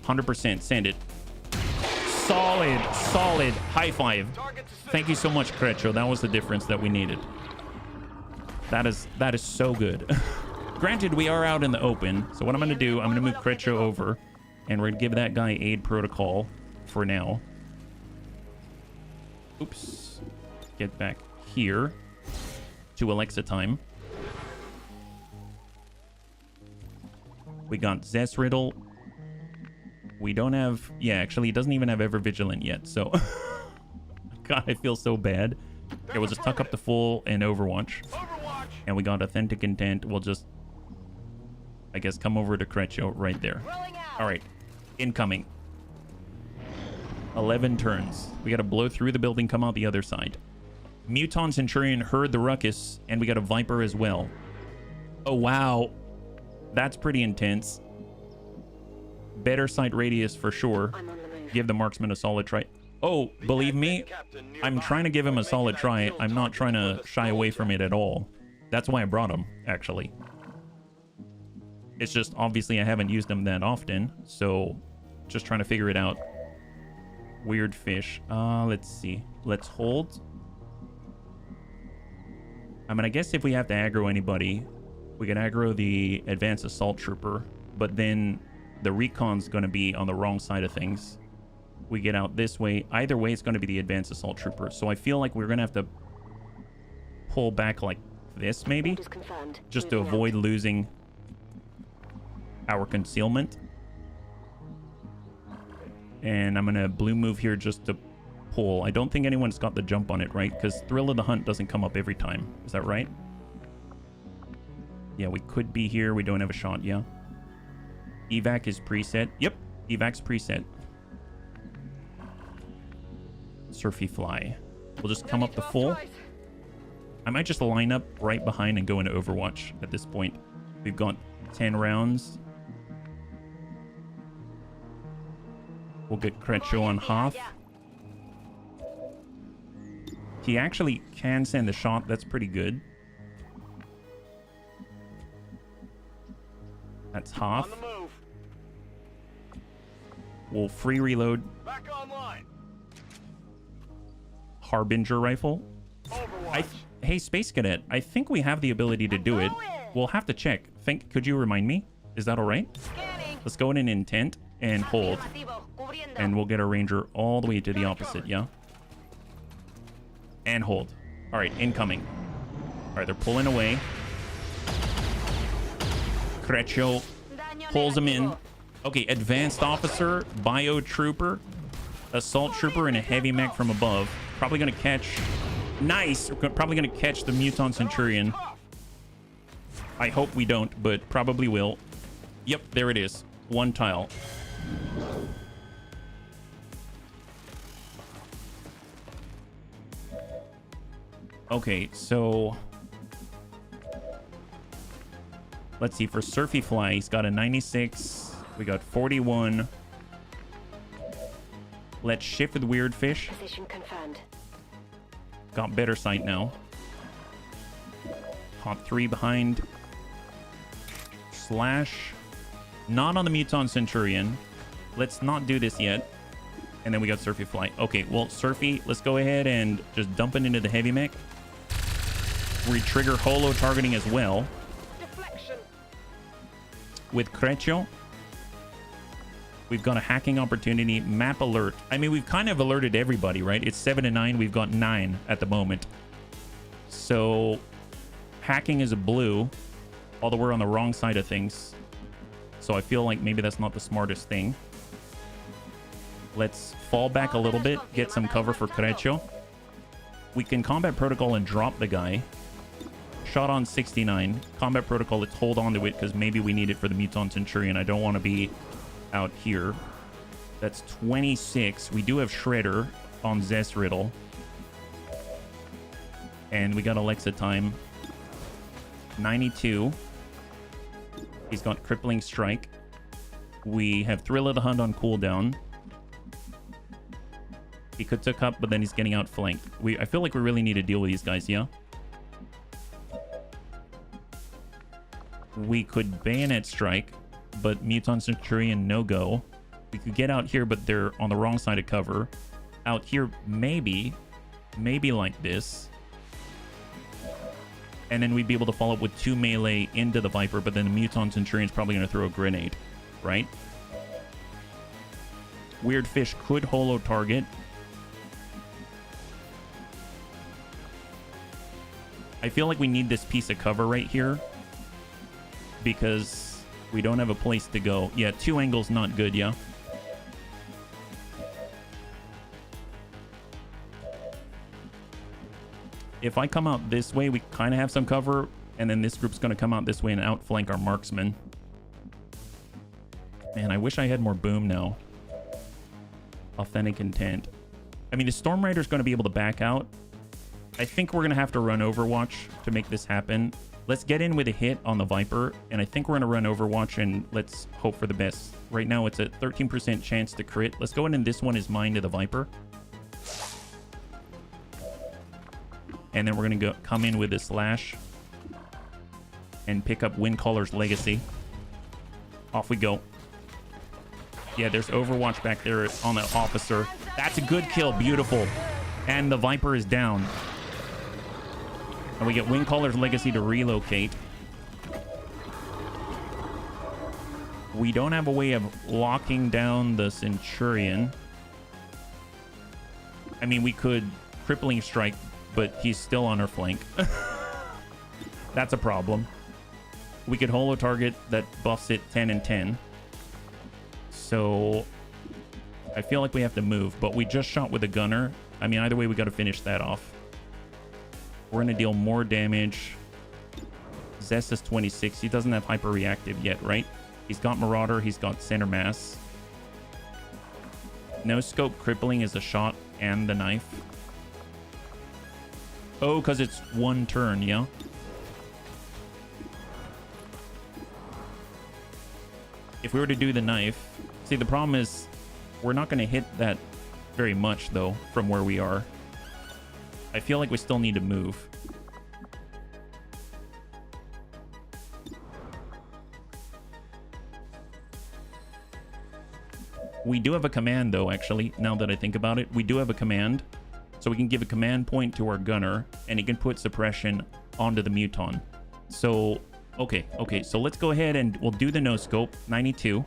100%. Send it. Solid, solid. High five. Thank you so much, Crecho. That was the difference that we needed. That is so good. Granted, we are out in the open. So what I'm going to do, I'm going to move Crecho over. And we're going to give that guy aid protocol for now. Oops. Get back here to Alexa time. We got Zess Riddle. We don't have... Yeah, actually, he doesn't even have Ever Vigilant yet. So... God, I feel so bad. Okay, we'll just tuck up the full and Overwatch. And we got Authentic Intent. We'll just... I guess come over to Crecho right there. All right. Incoming. 11 turns. We got to blow through the building, come out the other side. Muton Centurion heard the ruckus, and we got a Viper as well. Oh, wow. That's pretty intense. Better sight radius for sure. Give the marksman a solid try. Oh, believe me, I'm trying to give him a solid try. I'm not trying to shy away from it at all. That's why I brought him, actually. It's just, obviously, I haven't used them that often, so just trying to figure it out. Weird fish. Let's see. Let's hold. I mean, I guess if we have to aggro anybody, we can aggro the Advanced Assault Trooper, but then the Recon's going to be on the wrong side of things. We get out this way. Either way, it's going to be the Advanced Assault Trooper. So I feel like we're going to have to pull back like this, maybe, just to avoid losing our concealment. And I'm gonna blue move here just to pull. I don't think anyone's got the jump on it, right? Because Thrill of the Hunt doesn't come up every time. Is that right? Yeah, we could be here. We don't have a shot. Yeah. Evac is preset. Yep, evac's preset. Surfy Fly. We'll just come up the full. I might just line up right behind and go into Overwatch at this point. We've got 10 rounds. We'll get Crecho on half. He actually can send a shot. That's pretty good. That's half. We'll free reload. Back online. Harbinger rifle. Hey, Space Cadet. I think we have the ability to do it. We'll have to check. Could you remind me? Is that all right? Let's go in an intent and hold. And we'll get a ranger all the way to the opposite, yeah? And hold. All right, incoming. All right, they're pulling away. Crecho pulls them in. Okay, advanced officer, bio trooper, assault trooper, and a heavy mech from above. Probably going to catch... Nice! We're probably going to catch the Muton Centurion. I hope we don't, but probably will. Yep, there it is. One tile. Okay, so... Let's see, for Surfy Fly, he's got a 96. We got 41. Let's shift with Weird Fish. Position confirmed. Got better sight now. Hop 3 behind. Slash. Not on the Muton Centurion. Let's not do this yet. And then we got Surfy Flight. Okay, well, Surfy, let's go ahead and just dump it into the heavy mech. We trigger holo targeting as well. Deflection. With Creccio. We've got a hacking opportunity. Map alert. I mean, we've kind of alerted everybody, right? It's 7 and 9. We've got 9 at the moment. So, hacking is a blue. Although we're on the wrong side of things. So I feel like maybe that's not the smartest thing. Let's fall back a little bit. Get some cover for Creccio. We can combat protocol and drop the guy. Shot on 69. Combat protocol, let's hold on to it because maybe we need it for the Muton Centurion. I don't want to be out here. That's 26. We do have Shredder on Zest Riddle. And we got Alexa time. 92. He's got Crippling Strike. We have Thrill of the Hunt on cooldown. He could took up, but then he's getting outflanked. I feel like we really need to deal with these guys, yeah? We could Bayonet Strike, but Muton Centurion no-go. We could get out here, but they're on the wrong side of cover. Out here, maybe like this. And then we'd be able to follow up with 2 melee into the Viper, but then the Muton Centurion's probably going to throw a grenade, right? Weird Fish could holo target. I feel like we need this piece of cover right here because we don't have a place to go. Yeah, 2 angles not good, yeah. If I come out this way, we kind of have some cover, and then this group's going to come out this way and outflank our marksman. Man, I wish I had more boom now. Authentic intent. I mean, the Storm Rider's going to be able to back out. I think we're going to have to run Overwatch to make this happen. Let's get in with a hit on the Viper, and I think we're going to run Overwatch, and let's hope for the best. Right now, it's a 13% chance to crit. Let's go in, and this one is mine to the Viper. And then we're going to come in with a Slash and pick up Windcaller's Legacy. Off we go. Yeah, there's Overwatch back there on the officer. That's a good kill. Beautiful. And the Viper is down. And we get Windcaller's Legacy to relocate. We don't have a way of locking down the Centurion. I mean, we could Crippling Strike, but he's still on our flank. That's a problem. We could holo target that buffs it 10 and 10. So I feel like we have to move, but we just shot with a gunner. I mean, either way, we got to finish that off. We're going to deal more damage. Zest is 26. He doesn't have hyper reactive yet, right? He's got Marauder. He's got Center Mass. No scope crippling is a shot and the knife. Oh, because it's 1 turn, yeah? If we were to do the knife... See, the problem is we're not going to hit that very much, though, from where we are. I feel like we still need to move. We do have a command, though, actually, now that I think about it. We do have a command. So we can give a command point to our gunner, and he can put suppression onto the Muton. So, okay. So let's go ahead and we'll do the no-scope. 92.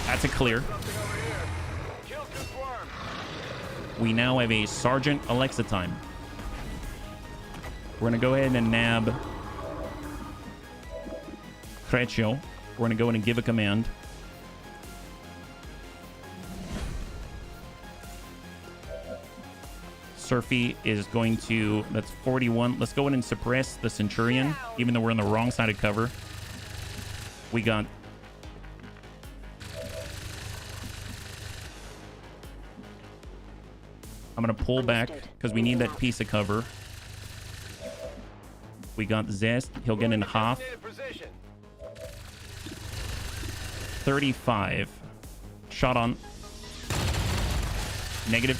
That's a clear. We now have a Sergeant Alexa time. We're going to go ahead and nab Creccio. We're going to go in and give a command. Surfy is going to... That's 41. Let's go in and suppress the Centurion, even though we're on the wrong side of cover. We got... I'm going to pull back because we need that piece of cover. We got Zest. He'll get in half. 35. Shot on. Negative.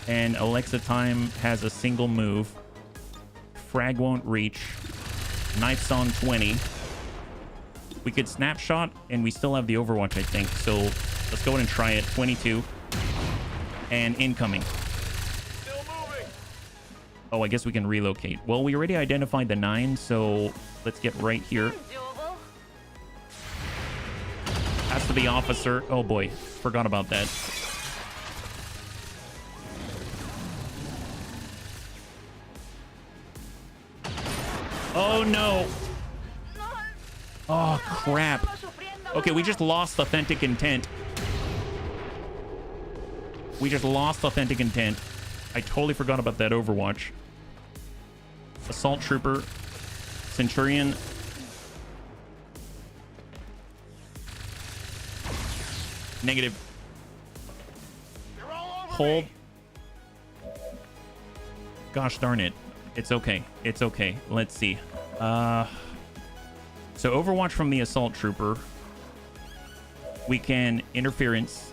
And Alexa time has a single move. Frag won't reach. Knife's on 20. We could snapshot, and we still have the Overwatch, I think. So let's go ahead and try it. 22. And incoming. Still moving. Oh, I guess we can relocate. Well, we already identified the 9, so let's get right here. Doable. As for the officer, oh boy, forgot about that. Oh no. Oh crap. Okay, we just lost authentic intent. We just lost authentic intent. I totally forgot about that Overwatch. Assault Trooper. Centurion. Negative. Hold. Gosh darn it. It's okay. It's okay. Let's see. So Overwatch from the Assault Trooper. We can interference.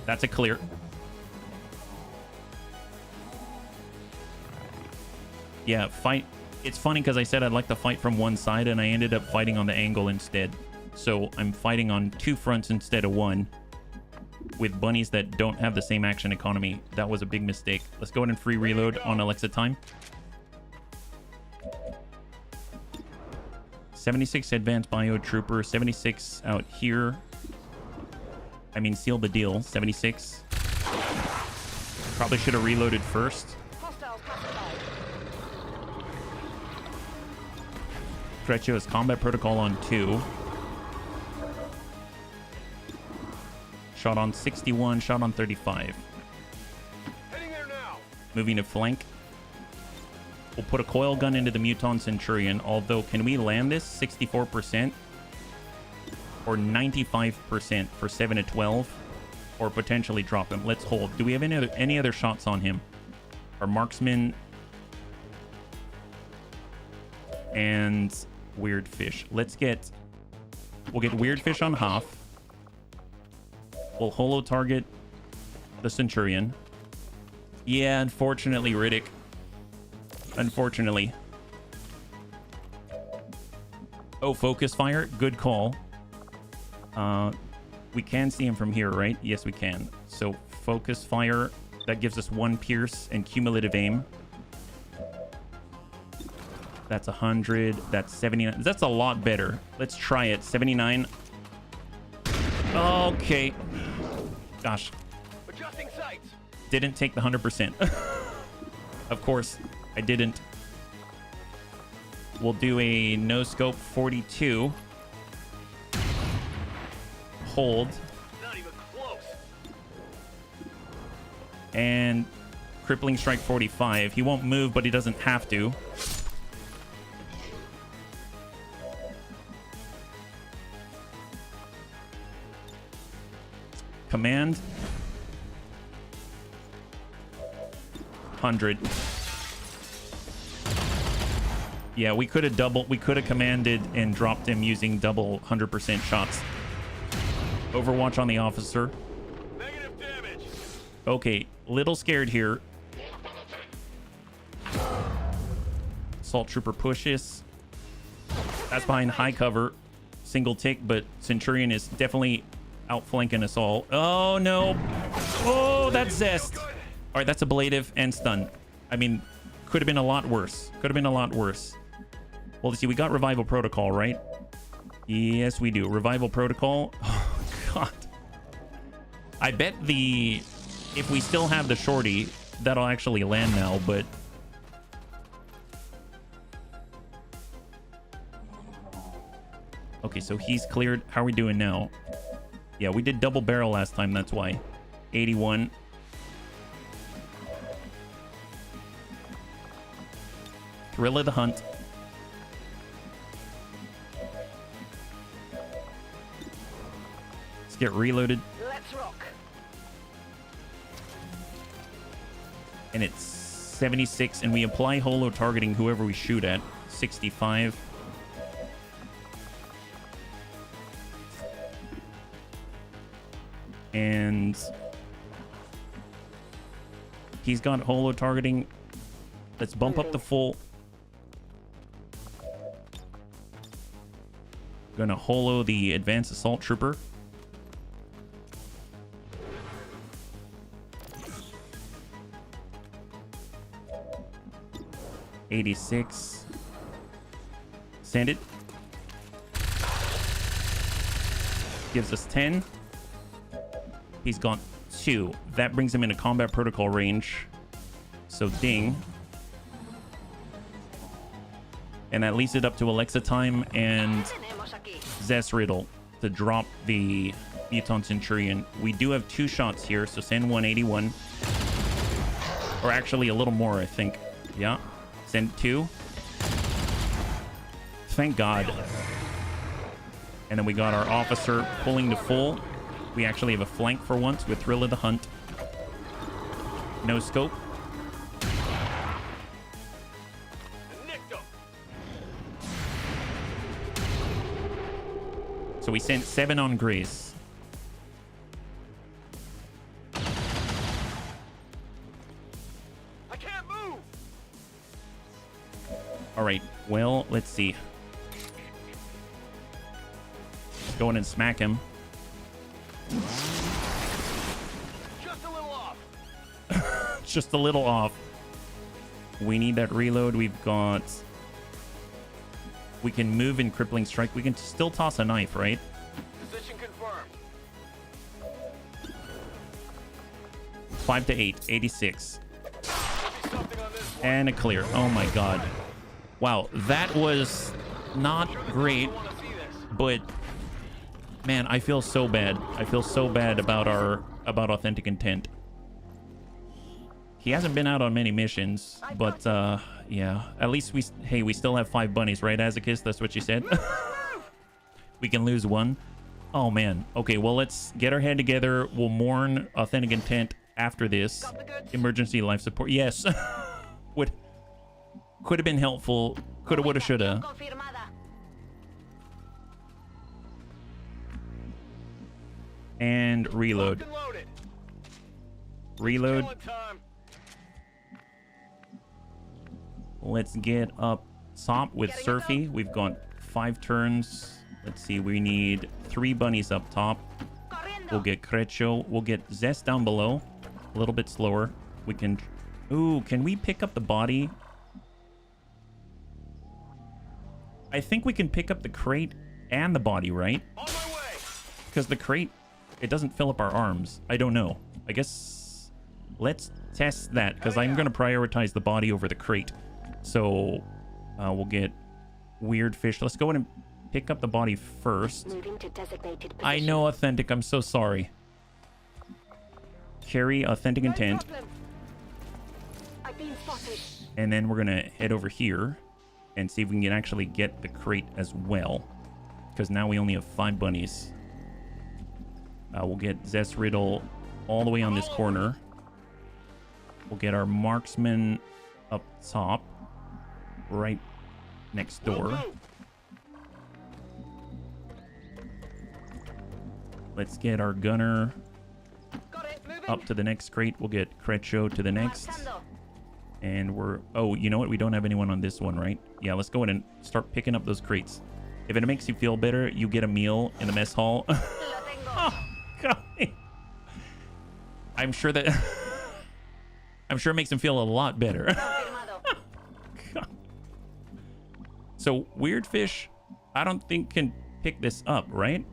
That's a clear. Yeah, fight. It's funny because I said I'd like to fight from one side and I ended up fighting on the angle instead. So I'm fighting on 2 fronts instead of 1 with bunnies that don't have the same action economy. That was a big mistake. Let's go ahead and free reload on Alexa time. 76 advanced bio trooper, 76 out here. I mean, seal the deal. 76. Probably should have reloaded first. Hostiles passing by. Stretcho's combat protocol on 2. Shot on 61, shot on 35. Heading there now. Moving to flank. We'll put a coil gun into the Muton Centurion, although can we land this 64% or 95% for 7 to 12 or potentially drop him? Let's hold. Do we have any other shots on him? Our marksman and weird fish. We'll get weird fish on half. We'll holo target the Centurion. Yeah, unfortunately, Riddick. Unfortunately. Oh, focus fire. Good call. We can see him from here, right? Yes, we can. So focus fire. That gives us 1 pierce and cumulative aim. That's 100. That's 79. That's a lot better. Let's try it. 79. Okay. Gosh. Adjusting sights. Didn't take the 100%. Of course, I didn't. We'll do a no scope 42. Hold. Not even close. And crippling strike 45. He won't move, but he doesn't have to. Command. 100. Yeah, we could have commanded and dropped him using double 100% shots. Overwatch on the officer. Negative damage. Okay, little scared here. Assault Trooper pushes. That's behind high cover. Single tick, but Centurion is definitely outflanking us all. Oh, no. Oh, that's Zest. All right, that's ablative and stun. I mean, could have been a lot worse. Could have been a lot worse. Well, let's see. We got Revival Protocol, right? Yes, we do. Revival Protocol. Oh, God. I bet if we still have the shorty, that'll actually land now, but... Okay, so he's cleared. How are we doing now? Yeah, we did double barrel last time, that's why. 81. Thrill of the Hunt. Let's get reloaded. Let's rock. And it's 76, and we apply holo targeting whoever we shoot at. 65. And He's got holo targeting. Let's bump up the full. Gonna holo the advanced assault trooper. $86. Send it. Gives us 10. He's got 2. That brings him into combat protocol range. So ding. And that leads it up to Alexa time and Zess Riddle to drop the Mutant Centurion. We do have 2 shots here, so send 181. Or actually a little more, I think. Yeah. Send 2. Thank God. And then we got our officer pulling to full. We actually have a flank for once with Thrill of the Hunt. No scope. Nicked him. So we sent 7 on Grace. I can't move. All right. Well, let's see. Let's go in and smack him. Just a little off. Just a little off. We need that reload. We've got... We can move in crippling strike. We can still toss a knife, right? Position confirmed. 5 to 8. 86. Maybe something on this one. And a clear. Oh my God. Wow. That was not great. I want to see this. But... Man, I feel so bad. I feel so bad about Authentic Intent. He hasn't been out on many missions, but yeah. At least we still have 5 bunnies, right, Azakis? That's what you said. We can lose 1. Oh man. Okay, well, let's get our head together. We'll mourn Authentic Intent after this. Emergency life support. Yes. Could have been helpful. Coulda, woulda, shoulda. And reload. Locked and loaded. Reload. Killing time. Let's get up top with Surfy. We've got 5 turns. Let's see. We need 3 bunnies up top. We'll get Crecho. We'll get Zest down below. A little bit slower. We can... Ooh, can we pick up the body? I think we can pick up the crate and the body, right? On my way. Because the crate... It doesn't fill up our arms. I don't know. I guess let's test that because I'm going to prioritize the body over the crate. So we'll get Weird Fish. Let's go in and pick up the body first. Moving to designated position. I know, Authentic. I'm so sorry. Carry Authentic Intent. I've been spotted. And then we're going to head over here and see if we can actually get the crate as well. Because now we only have 5 bunnies. We'll get Zess Riddle all the way on this corner. We'll get our marksman up top, right next door. Let's get our gunner up to the next crate. We'll get Crecho to the next. And we're... Oh, you know what? We don't have anyone on this one, right? Yeah, let's go in and start picking up those crates. If it makes you feel better, you get a meal in the mess hall. Oh, God. I'm sure that... I'm sure it makes him feel a lot better. So, Weird Fish, I don't think can pick this up, right?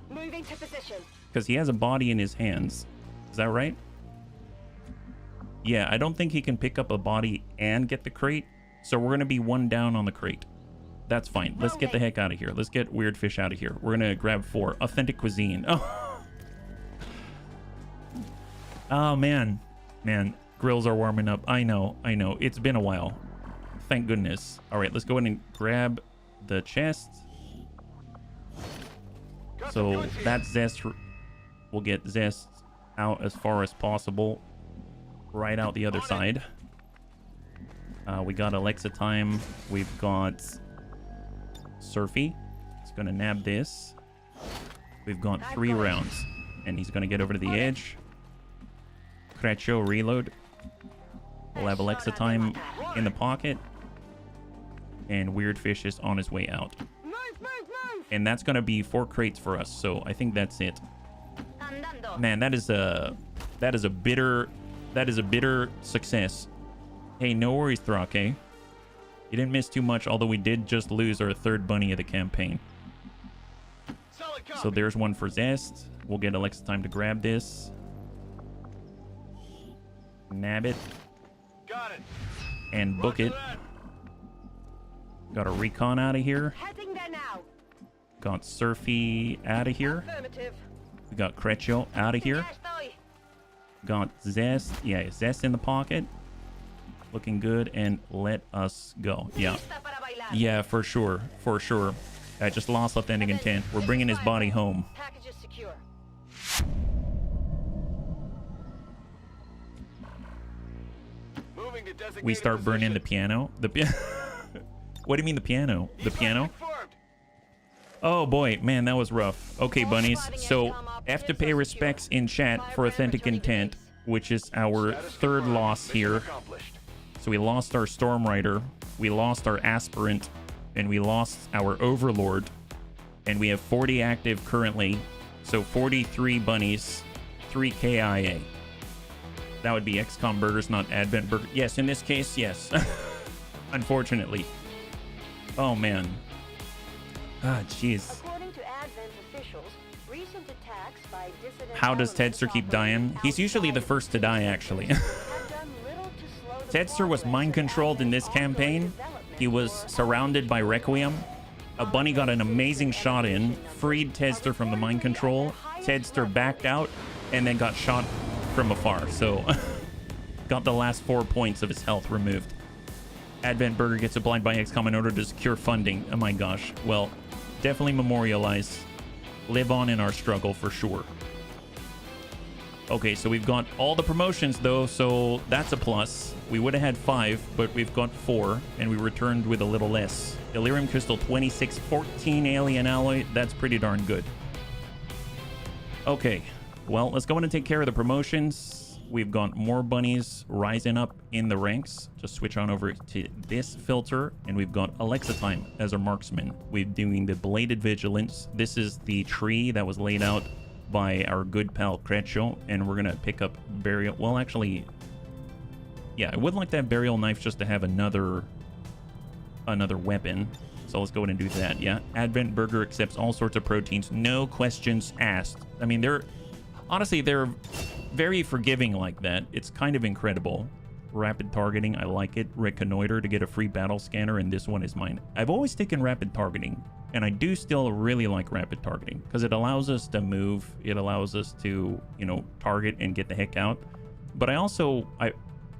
Moving to position. Because he has a body in his hands. Is that right? Yeah, I don't think he can pick up a body and get the crate. So we're going to be 1 down on the crate. That's fine. Let's get the heck out of here. Let's get Weird Fish out of here. We're going to grab 4. Authentic Cuisine. Oh, man. Man, grills are warming up. I know. It's been a while. Thank goodness. All right, let's go ahead and grab the chest. So that Zest, we'll get Zest out as far as possible. Right out the other side. We got Alexa time. We've got Surfy. He's going to nab this. We've got 3 rounds. And he's going to get over to the edge. Crecho reload. We'll have Alexa time in the pocket. And Weird Fish is on his way out. Move, move, move! And that's going to be 4 crates for us. So I think that's it. Man, that is a bitter success. Hey, no worries, Thrake. You didn't miss too much, although we did just lose our 3rd bunny of the campaign. Solid copy. So there's one for Zest. We'll get Alexa time to grab this. Nab it. Got it. And book Roger it. that. Got a recon out of here. Heading there now. Got Surfy out of here. Affirmative. We got Crecho out of here. Ya estoy. Got Zest. Yeah, Zest in the pocket. Looking good. And let us go. Yeah. Lista para bailar. Yeah, for sure. For sure. I just lost authentic intent. We're bringing his body home. Package is secure. Moving to designated We start burning the position. piano. The piano. What do you mean the piano? The East piano? confirmed. Oh boy, man, that was rough. Okay, bunnies. So, have to pay respects in chat for authentic intent, which is our Status 3rd confirmed. loss Mission here. accomplished. So we lost our Storm Rider, we lost our Aspirant, and we lost our Overlord. And we have 40 active currently. So 43 bunnies, 3 KIA. That would be XCOM burgers, not Advent burger. Yes, in this case, yes. Unfortunately. Oh man. Ah, jeez. According to Advent officials, recent attacks by dissident How does elements Tedster keep dying? operating He's usually the outside first to die, actually. have done little to slow the Tedster was progress mind of controlled in Advent's this campaign. ongoing development He was for surrounded by Requiem. A bunny got an amazing shot in, freed Tedster from the mind control. Tedster backed out and then got shot from afar. So, got the last 4 points of his health removed. Advent Burger gets applied by XCOM in order to secure funding. Oh my gosh. Well, definitely memorialize. Live on in our struggle for sure. Okay, so we've got all the promotions though, so that's a plus. We would have had 5, but we've got 4, and we returned with a little less. Delirium Crystal 26, 14 Alien Alloy. That's pretty darn good. Okay, well, let's go in and take care of the promotions. We've got more bunnies rising up in the ranks. Just switch on over to this filter, and we've got Alexa time as our marksman. We're doing the Bladed Vigilance. This is the tree that was laid out by our good pal Crecho, and we're gonna pick up Burial. Well, actually, yeah, I would like to have Burial Knife just to have another weapon. So let's go ahead and do that. Yeah, Advent Burger accepts all sorts of proteins, no questions asked. I mean, they're very forgiving like that. It's kind of incredible. Rapid targeting, I like it. Reconnoiter to get a free battle scanner, and this one is mine. I've always taken rapid targeting, and I do still really like rapid targeting because it allows us to move. It allows us to, you know, target and get the heck out. But I also, I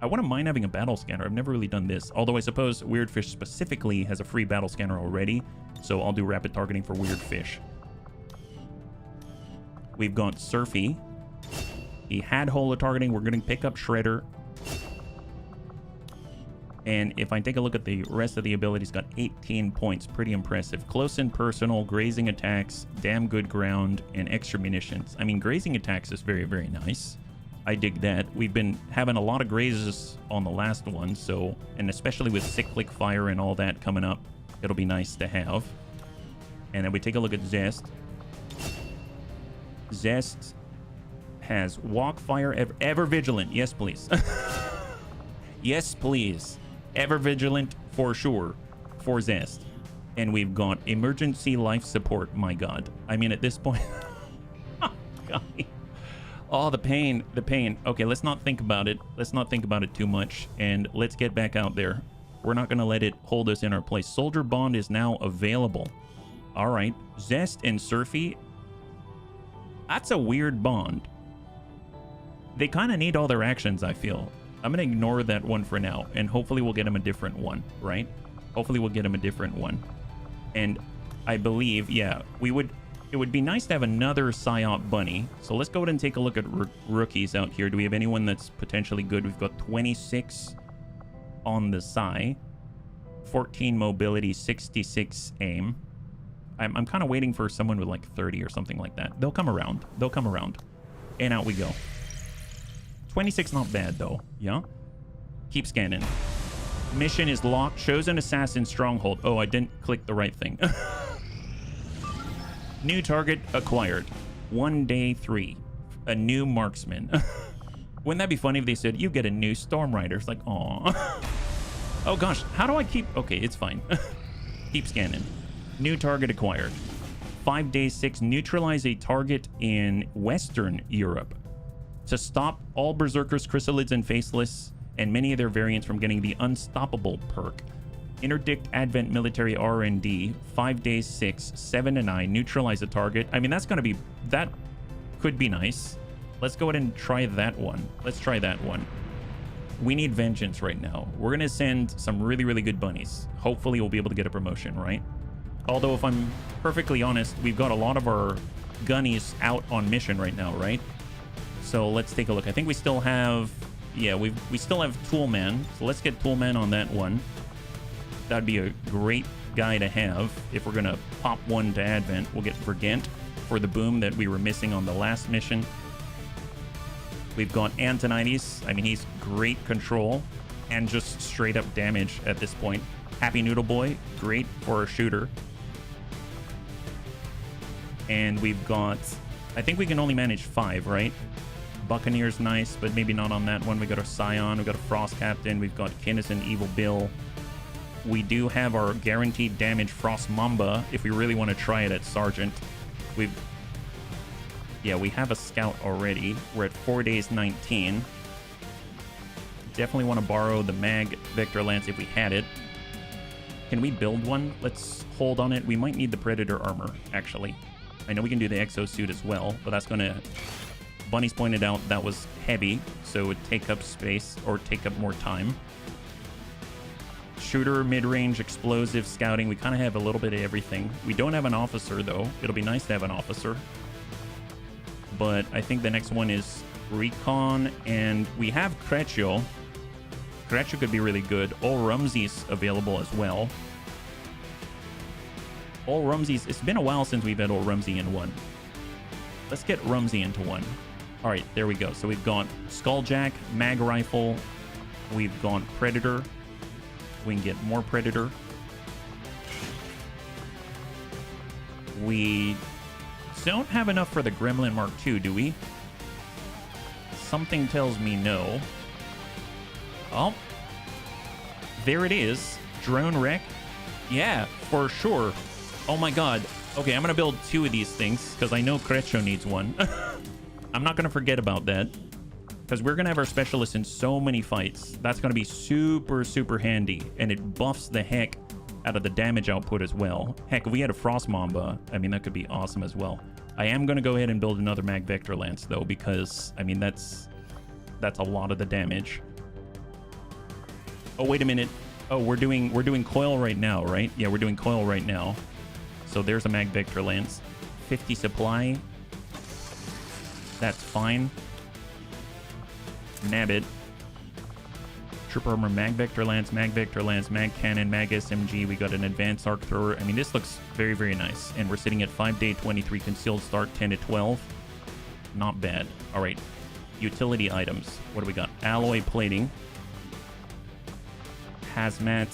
wouldn't mind having a battle scanner. I've never really done this. Although I suppose Weird Fish specifically has a free battle scanner already. So I'll do rapid targeting for Weird Fish. We've got Surfy. He had Holo targeting. We're going to pick up Shredder. And if I take a look at the rest of the abilities, got 18 points. Pretty impressive. Close and personal, grazing attacks, damn good ground, and extra munitions. I mean, grazing attacks is very, very nice. I dig that. We've been having a lot of grazes on the last one, so, and especially with cyclic fire and all that coming up, it'll be nice to have. And then we take a look at Zest. Zest has walk, fire, ever vigilant. Yes, please. Yes, please. Ever vigilant for sure for Zest. And we've got emergency life support. My God. I mean, at this point, God. Oh, the pain, the pain. Okay, let's not think about it. Let's not think about it too much, and let's get back out there. We're not going to let it hold us in our place. Soldier Bond is now available. All right, Zest and Surfy. That's a weird bond. They kind of need all their actions, I feel. I'm going to ignore that one for now, and hopefully we'll get him a different one, right? Hopefully we'll get him a different one. And I believe, yeah, it would be nice to have another PSYOP bunny. So let's go ahead and take a look at rookies out here. Do we have anyone that's potentially good? We've got 26 on the Psy, 14 mobility, 66 aim. I'm kind of waiting for someone with like 30 or something like that. They'll come around. They'll come around. And out we go. 26, not bad though. Yeah. Keep scanning. Mission is locked. Chosen assassin stronghold. Oh, I didn't click the right thing. New target acquired. 1 day 3. A new marksman. Wouldn't that be funny if they said, you get a new storm rider? It's like, aw. Oh gosh, how do I keep... Okay, it's fine. Keep scanning. New target acquired. 5 days 6. Neutralize a target in Western Europe. To stop all berserkers, chrysalids, and faceless, and many of their variants from getting the unstoppable perk. Interdict Advent Military R&D. 5 days 6. 7 to 9. Neutralize a target. I mean, that's going to be... That could be nice. Let's go ahead and try that one. Let's try that one. We need vengeance right now. We're going to send some really, really good bunnies. Hopefully we'll be able to get a promotion, right? Although if I'm perfectly honest, we've got a lot of our gunnies out on mission right now, right? So let's take a look. I think we still have... Yeah, we still have Toolman. So let's get Toolman on that one. That'd be a great guy to have. If we're going to pop one to Advent, we'll get Vergent for the boom that we were missing on the last mission. We've got Antonides. I mean, he's great control and just straight up damage at this point. Happy Noodle Boy, great for a shooter. And we've got... I think we can only manage 5, right? Buccaneer's nice, but maybe not on that one. We got a Scion, we got a Frost Captain, we've got Kinnison, Evil Bill. We do have our guaranteed damage Frost Mamba if we really want to try it at Sergeant. Yeah, we have a Scout already. We're at 4 days 19. Definitely want to borrow the Mag Vector Lance if we had it. Can we build one? Let's hold on it. We might need the Predator armor, actually. I know we can do the exosuit as well, but that's going to... Bunny's pointed out that was heavy, so it would take up space or take up more time. Shooter, mid-range, explosive, scouting. We kind of have a little bit of everything. We don't have an officer, though. It'll be nice to have an officer. But I think the next one is Recon, and we have Creccio. Creccio could be really good. All Rumsey's available as well. All Rumsey's... It's been a while since we've had All Rumsey in one. Let's get Rumsey into one. All right, there we go. So we've got Skulljack, Mag Rifle. We've got Predator. We can get more Predator. We don't have enough for the Gremlin Mark II, do we? Something tells me no. Oh. There it is. Drone Wreck. Yeah, for sure. Oh my god. Okay, I'm going to build 2 of these things because I know Creccio needs one. I'm not going to forget about that because we're going to have our specialists in so many fights. That's going to be super, super handy, and it buffs the heck out of the damage output as well. Heck, if we had a Frost Mamba, I mean, that could be awesome as well. I am going to go ahead and build another Mag Vector Lance, though, because, I mean, that's a lot of the damage. Oh, wait a minute. Oh, we're doing coil right now, right? Yeah, we're doing coil right now. So there's a Mag Vector Lance. 50 supply. That's fine. Nab it. Trooper Armor, Mag Vector Lance, Mag Vector Lance, Mag Cannon, Mag SMG. We got an Advanced Arc Thrower. I mean, this looks very, very nice. And we're sitting at 5 day 23. Concealed Start 10 to 12. Not bad. All right. Utility items. What do we got? Alloy Plating. Hazmat.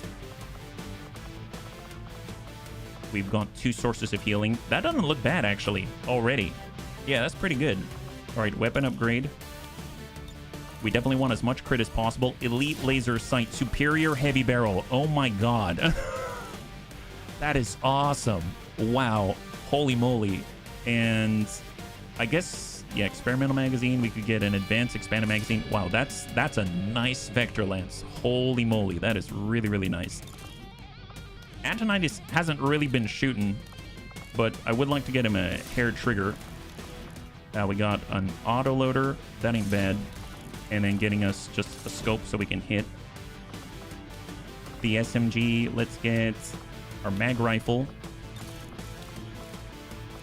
We've got 2 sources of healing. That doesn't look bad, actually, already. Yeah, that's pretty good. All right, weapon upgrade. We definitely want as much crit as possible. Elite laser sight. Superior heavy barrel. Oh my god. That is awesome. Wow. Holy moly. And I guess, yeah, experimental magazine. We could get an advanced expanded magazine. Wow, that's a nice Vector Lance. Holy moly. That is really, really nice. Antonides hasn't really been shooting, but I would like to get him a hair trigger. We got an autoloader. That ain't bad. And then getting us just a scope so we can hit. The SMG. Let's get our mag rifle.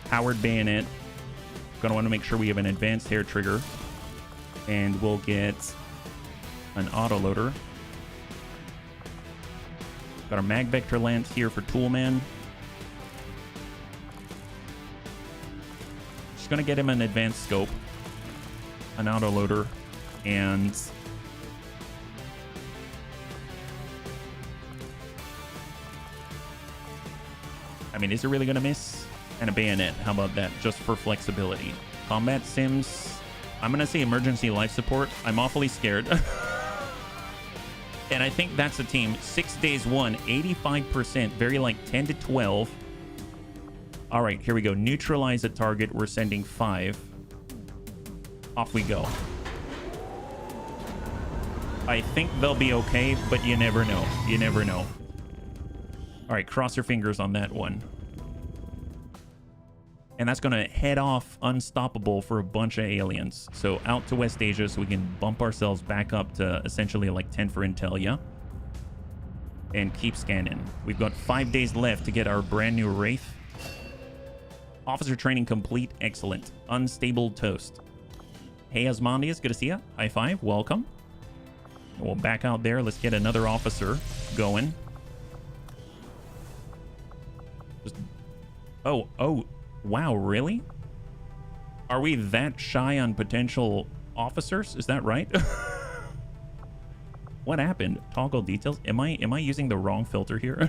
Powered bayonet. Gonna want to make sure we have an advanced hair trigger. And we'll get an autoloader. Got our Mag Vector Lance here for Toolman. Just gonna get him an advanced scope, an autoloader, And I mean, is it really going to miss? And a bayonet. How about that? Just for flexibility. Combat sims. I'm going to say emergency life support. I'm awfully scared. And I think that's a team. 6 days, 85%. Very like 10 to 12. All right, here we go. Neutralize a target. We're sending 5. Off we go. I think they'll be okay, but you never know. You never know. All right, cross your fingers on that one. And that's going to head off unstoppable for a bunch of aliens. So out to West Asia so we can bump ourselves back up to essentially like 10 for intel, yeah? And keep scanning. We've got 5 days left to get our brand new Wraith. Officer training complete. Excellent. Unstable toast. Hey, Asmodeus, good to see ya. High five. Welcome. We'll back out there. Let's get another officer going. Just... Oh, wow, really? Are we that shy on potential officers? Is that right? What happened? Toggle details? Am I using the wrong filter here?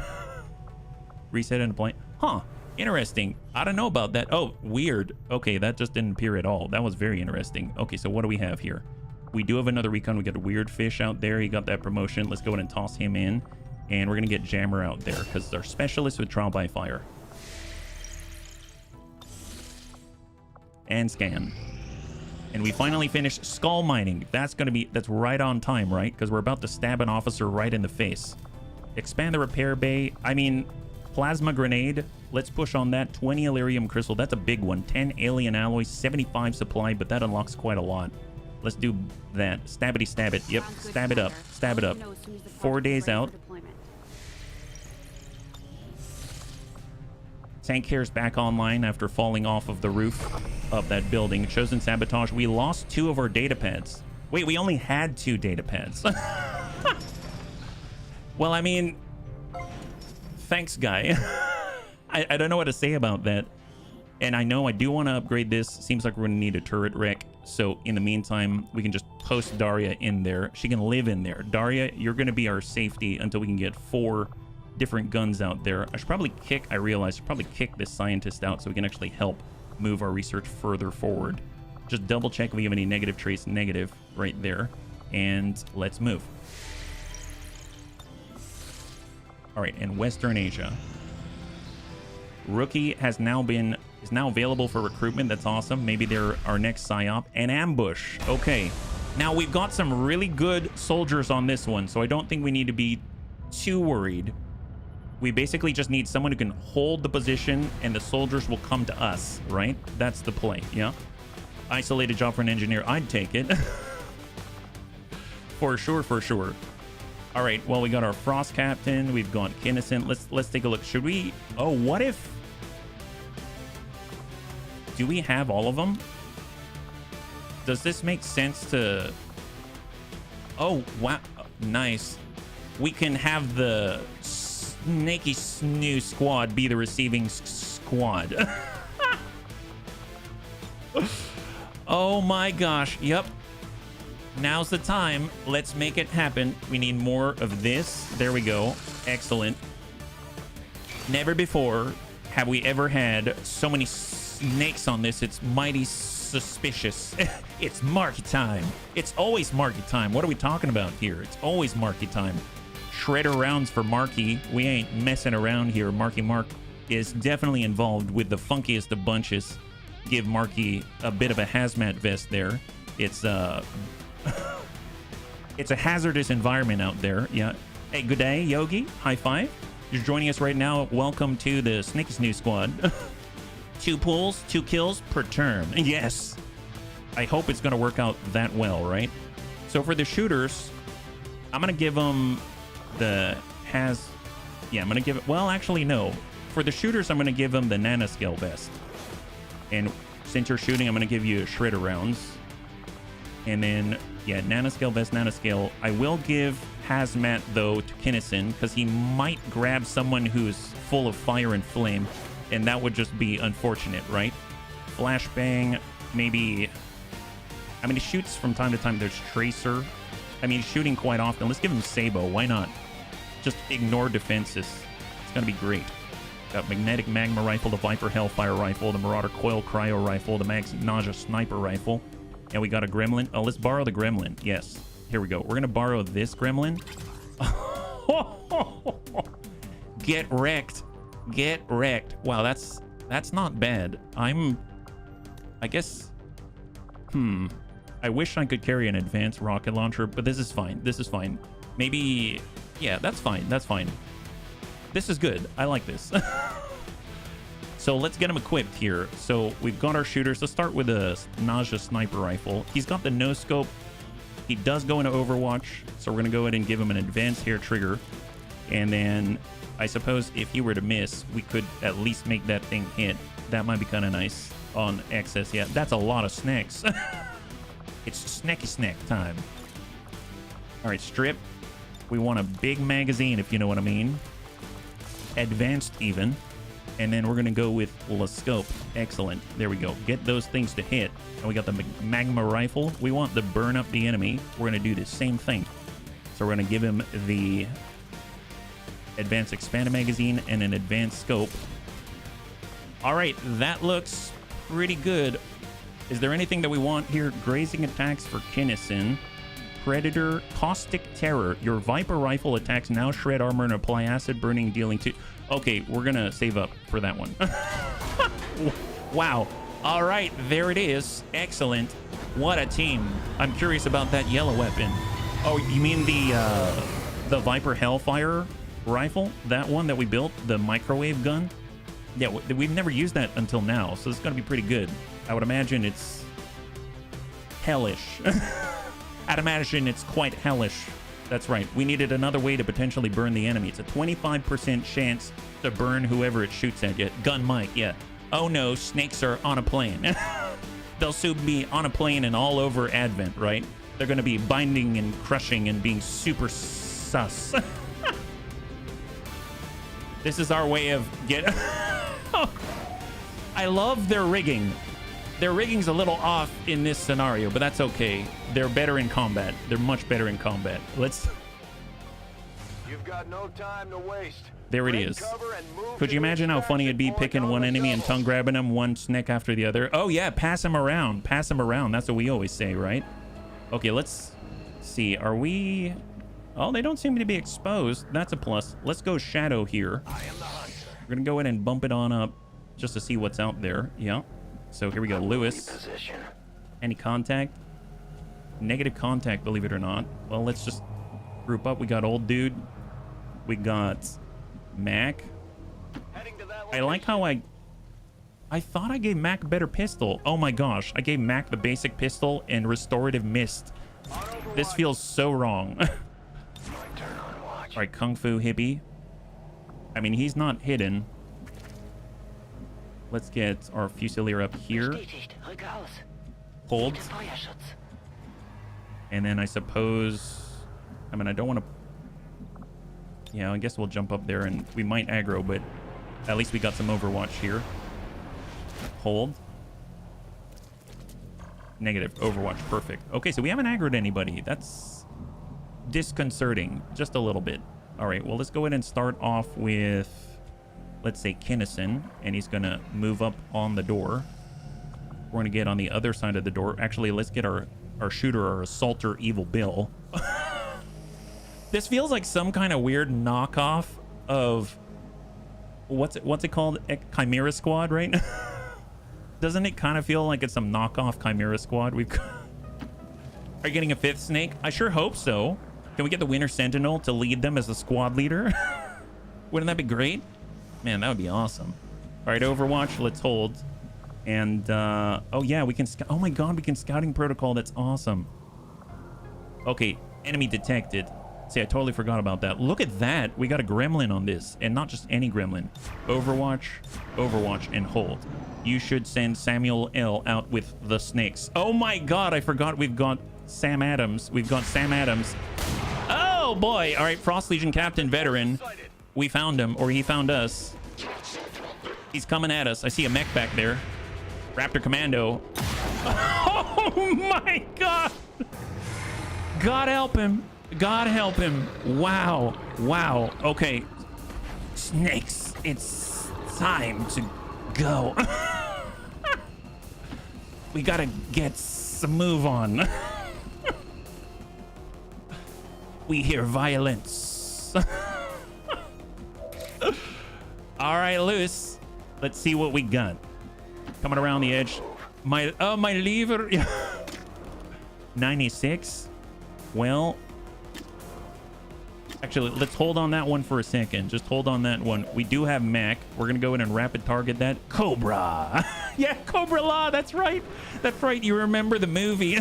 Reset and apply. Huh. Interesting. I don't know about that. Oh, weird. Okay, that just didn't appear at all. That was very interesting. Okay, so what do we have here? We do have another recon. We got a weird fish out there. He got that promotion. Let's go ahead and toss him in. And we're going to get Jammer out there because our specialist with trial by fire. And scan. And we finally finished skull mining. That's right on time, right? Because we're about to stab an officer right in the face. Expand the repair bay. I mean, plasma grenade. Let's push on that. 20 Illyrium crystal. That's a big one. 10 alien alloys. 75 supply, but that unlocks quite a lot. Let's do that. Stabbity stab it. Yep. Stab it up. Stab it up. 4 days out. Tank Care's back online after falling off of the roof of that building. Chosen sabotage. We lost 2 of our data pads. Wait, we only had 2 data pads. Well, I mean, thanks, guy. I don't know what to say about that. And I know I do want to upgrade this. Seems like we're going to need a turret wreck. So in the meantime, we can just post Daria in there. She can live in there. Daria, you're going to be our safety until we can get 4 different guns out there. I should probably kick this scientist out so we can actually help move our research further forward. Just double check if we have any negative trace. Negative right there. And let's move. All right, and Western Asia. Rookie is now available for recruitment. That's awesome. Maybe they're our next psyop. And ambush. Okay. Now we've got some really good soldiers on this one, so I don't think we need to be too worried. We basically just need someone who can hold the position and the soldiers will come to us, right? That's the play, yeah? Isolated job for an engineer. I'd take it. For sure, for sure. All right, well, we got our Frost Captain. We've got Kinnison. Let's take a look. Should we... Oh, what if... Do we have all of them? Does this make sense to... Oh, wow. Nice. We can have the Snaky Snoo squad be the receiving squad. Oh my gosh. Yep. Now's the time. Let's make it happen. We need more of this. There we go. Excellent. Never before have we ever had so many snakes on this. It's mighty suspicious. It's market time. It's always market time. What are we talking about here? It's always market time. Shredder rounds for Marky. We ain't messing around here. Marky Mark is definitely involved with the funkiest of bunches. Give Marky a bit of a hazmat vest there. It's it's a hazardous environment out there. Yeah. Hey, good day, Yogi. High five. You're joining us right now. Welcome to the Snaky Snoo squad. 2 pulls, 2 kills per turn. Yes. I hope it's going to work out that well, right? So for the shooters, I'm going to give them the I'm going to give it... Well, actually, no. For the shooters, I'm going to give them the nanoscale vest. And since you're shooting, I'm going to give you shredder rounds. And then, yeah, nanoscale vest, nanoscale. I will give hazmat, though, to Kinnison, because he might grab someone who's full of fire and flame. And that would just be unfortunate, right? Flashbang, maybe... I mean, he shoots from time to time. There's Tracer. I mean, he's shooting quite often. Let's give him Sabo. Why not? Just ignore defenses. It's going to be great. Got Magnetic Magma Rifle, the Viper Hellfire Rifle, the Marauder Coil Cryo Rifle, the Mag's Nausea Sniper Rifle. And we got a Gremlin. Oh, let's borrow the Gremlin. Yes. Here we go. We're going to borrow this Gremlin. Get wrecked. Get wrecked. Wow, that's not bad. I guess... I wish I could carry an advanced rocket launcher, but this is fine. This is fine. Maybe... Yeah, that's fine. That's fine. This is good. I like this. So let's get him equipped here. So we've got our shooters. Let's start with a Nausea Sniper Rifle. He's got the no scope. He does go into Overwatch, so we're going to go ahead and give him an advanced hair trigger. And then I suppose if he were to miss, we could at least make that thing hit. That might be kind of nice on excess. Yeah, that's a lot of snacks. It's snacky snack time. All right, strip. We want a big magazine, if you know what I mean. Advanced even. And then we're going to go with La Scope. Excellent. There we go. Get those things to hit. And we got the Magma Rifle. We want to burn up the enemy. We're going to do the same thing. So we're going to give him the Advanced Expanded Magazine and an Advanced Scope. All right, that looks pretty good. Is there anything that we want here? Grazing attacks for Kinnison. Predator, Caustic Terror. Your Viper Rifle attacks now shred armor and apply acid burning, dealing 2... Okay, we're gonna save up for that one. Wow. All right, there it is. Excellent. What a team. I'm curious about that yellow weapon. Oh, you mean the Viper Hellfire rifle? That one that we built? The microwave gun? Yeah, we've never used that until now, so it's gonna be pretty good. I would imagine it's hellish. I'd imagine it's quite hellish. That's right. We needed another way to potentially burn the enemy. It's a 25% chance to burn whoever it shoots at you. Gun might, yeah. Oh no, snakes are on a plane. They'll soon be on a plane and all over Advent, right? They're going to be binding and crushing and being super sus. This is our way of getting... I love their rigging. Their rigging's a little off in this scenario, but that's okay. They're better in combat. They're much better in combat. Let's... You've got no time to waste. There it is. Could you imagine how funny it'd be picking one enemy and tongue grabbing him one snack after the other? Oh yeah, pass him around. Pass him around. That's what we always say, right? Okay, let's see. Are we... Oh, they don't seem to be exposed. That's a plus. Let's go Shadow here. We're going to go ahead and bump it on up just to see what's out there. Yeah. So here we go, Lewis. Any contact? Negative contact, believe it or not. Well, let's just group up. We got Old Dude. We got Mac. I like how I thought I gave Mac a better pistol. Oh my gosh, I gave Mac the basic pistol and restorative mist. This feels so wrong. All right, Kung Fu Hippie. I mean, he's not hidden. Let's get our Fusilier up here. Hold. And then I suppose... I mean, I don't want to... Yeah, I guess we'll jump up there and we might aggro, but at least we got some Overwatch here. Hold. Negative. Overwatch. Perfect. Okay, so we haven't aggroed anybody. That's disconcerting. Just a little bit. All right, well, let's go ahead and start off with... Let's say Kinnison, and he's going to move up on the door. We're going to get on the other side of the door. Actually, let's get our shooter, our assaulter, Evil Bill. This feels like some kind of weird knockoff of... What's it called? Chimera Squad, right? Doesn't it kind of feel like it's some knockoff Chimera Squad? Are you getting a fifth snake? I sure hope so. Can we get the Winter Sentinel to lead them as the squad leader? Wouldn't that be great? Man, that would be awesome. All right, Overwatch, let's hold. And, oh yeah, we can, oh my God, we can scouting protocol. That's awesome. Okay, enemy detected. See, I totally forgot about that. Look at that. We got a gremlin on this, and not just any gremlin. Overwatch, Overwatch, and hold. You should send Samuel L. out with the snakes. Oh my God, I forgot we've got Sam Adams. We've got Sam Adams. Oh boy. All right, Frost Legion Captain Veteran. We found him, or he found us. He's coming at us. I see a mech back there. Raptor Commando. Oh my God. God help him. God help him. Wow. Wow. Okay. Snakes, it's time to go. We gotta get some move on. We hear violence. All right, Lewis. Let's see what we got. Coming around the edge. My lever. 96. Well, actually, let's hold on that one for a second. Just hold on that one. We do have Mac. We're gonna go in and rapid target that. Cobra. Yeah, Cobra Law. That's right. That's right. You remember the movie.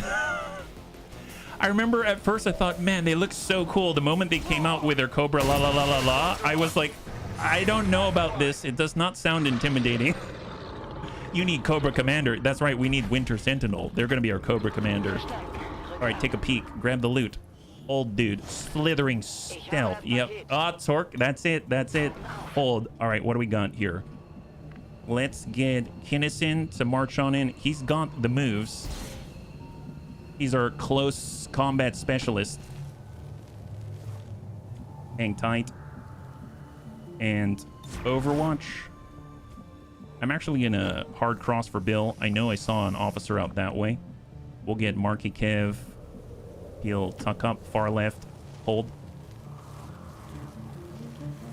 I remember at first I thought, man, they look so cool. The moment they came out with their Cobra La La La La La, I was like, I don't know about this. It does not sound intimidating. You need Cobra Commander. That's right. We need Winter Sentinel. They're going to be our Cobra Commander. All right, take a peek. Grab the loot. Old dude. Slithering stealth. Yep. Ah, Torque. That's it. That's it. Hold. All right, what do we got here? Let's get Kinnison to march on in. He's got the moves. He's our close combat specialist. Hang tight. And Overwatch. I'm actually in a hard cross for Bill. I know I saw an officer out that way. We'll get Marky Kev. He'll tuck up far left. Hold.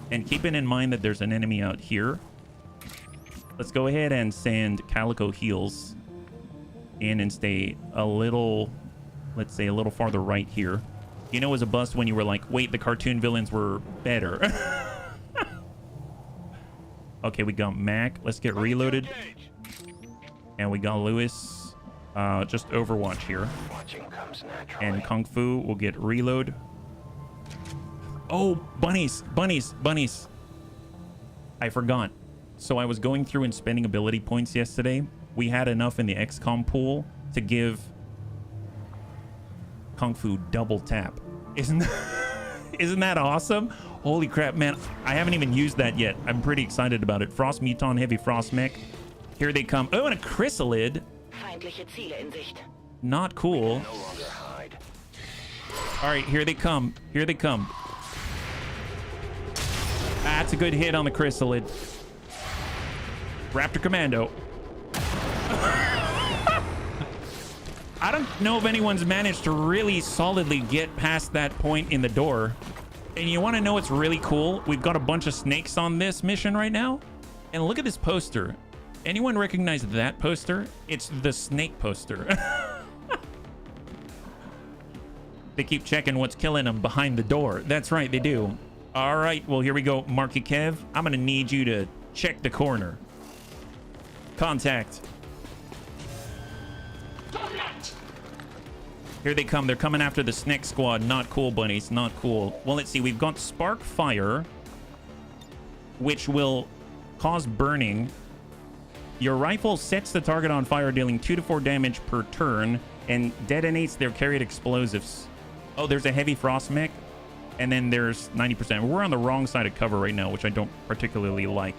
And keeping in mind that there's an enemy out here, let's go ahead and send Calico Heals in and stay a little, let's say a little farther right here. You know, it was a bust when you were like, wait, the cartoon villains were better. Okay, we got Mac. Let's get reloaded. And we got Lewis. Just Overwatch here. And Kung Fu will get reload. Oh, bunnies, bunnies, bunnies. I forgot. So I was going through and spending ability points yesterday. We had enough in the XCOM pool to give Kung Fu double tap. Isn't that awesome? Holy crap, man. I haven't even used that yet. I'm pretty excited about it. Frost Muton, Heavy Frost Mech. Here they come. Oh, and a Chrysalid. Not cool. All right, here they come. Here they come. That's a good hit on the Chrysalid. Raptor Commando. I don't know if anyone's managed to really solidly get past that point in the door. And you want to know what's really cool? We've got a bunch of snakes on this mission right now. And look at this poster. Anyone recognize that poster? It's the snake poster. They keep checking what's killing them behind the door. That's right, they do. All right, well, here we go. Marky Kev, I'm going to need you to check the corner. Contact. Here they come. They're coming after the snake squad. Not cool, bunnies. Not cool. Well, let's see. We've got Spark Fire, which will cause burning. Your rifle sets the target on fire, dealing 2 to 4 damage per turn, and detonates their carried explosives. Oh, there's a Heavy Frost Mech, and then there's 90%. We're on the wrong side of cover right now, which I don't particularly like.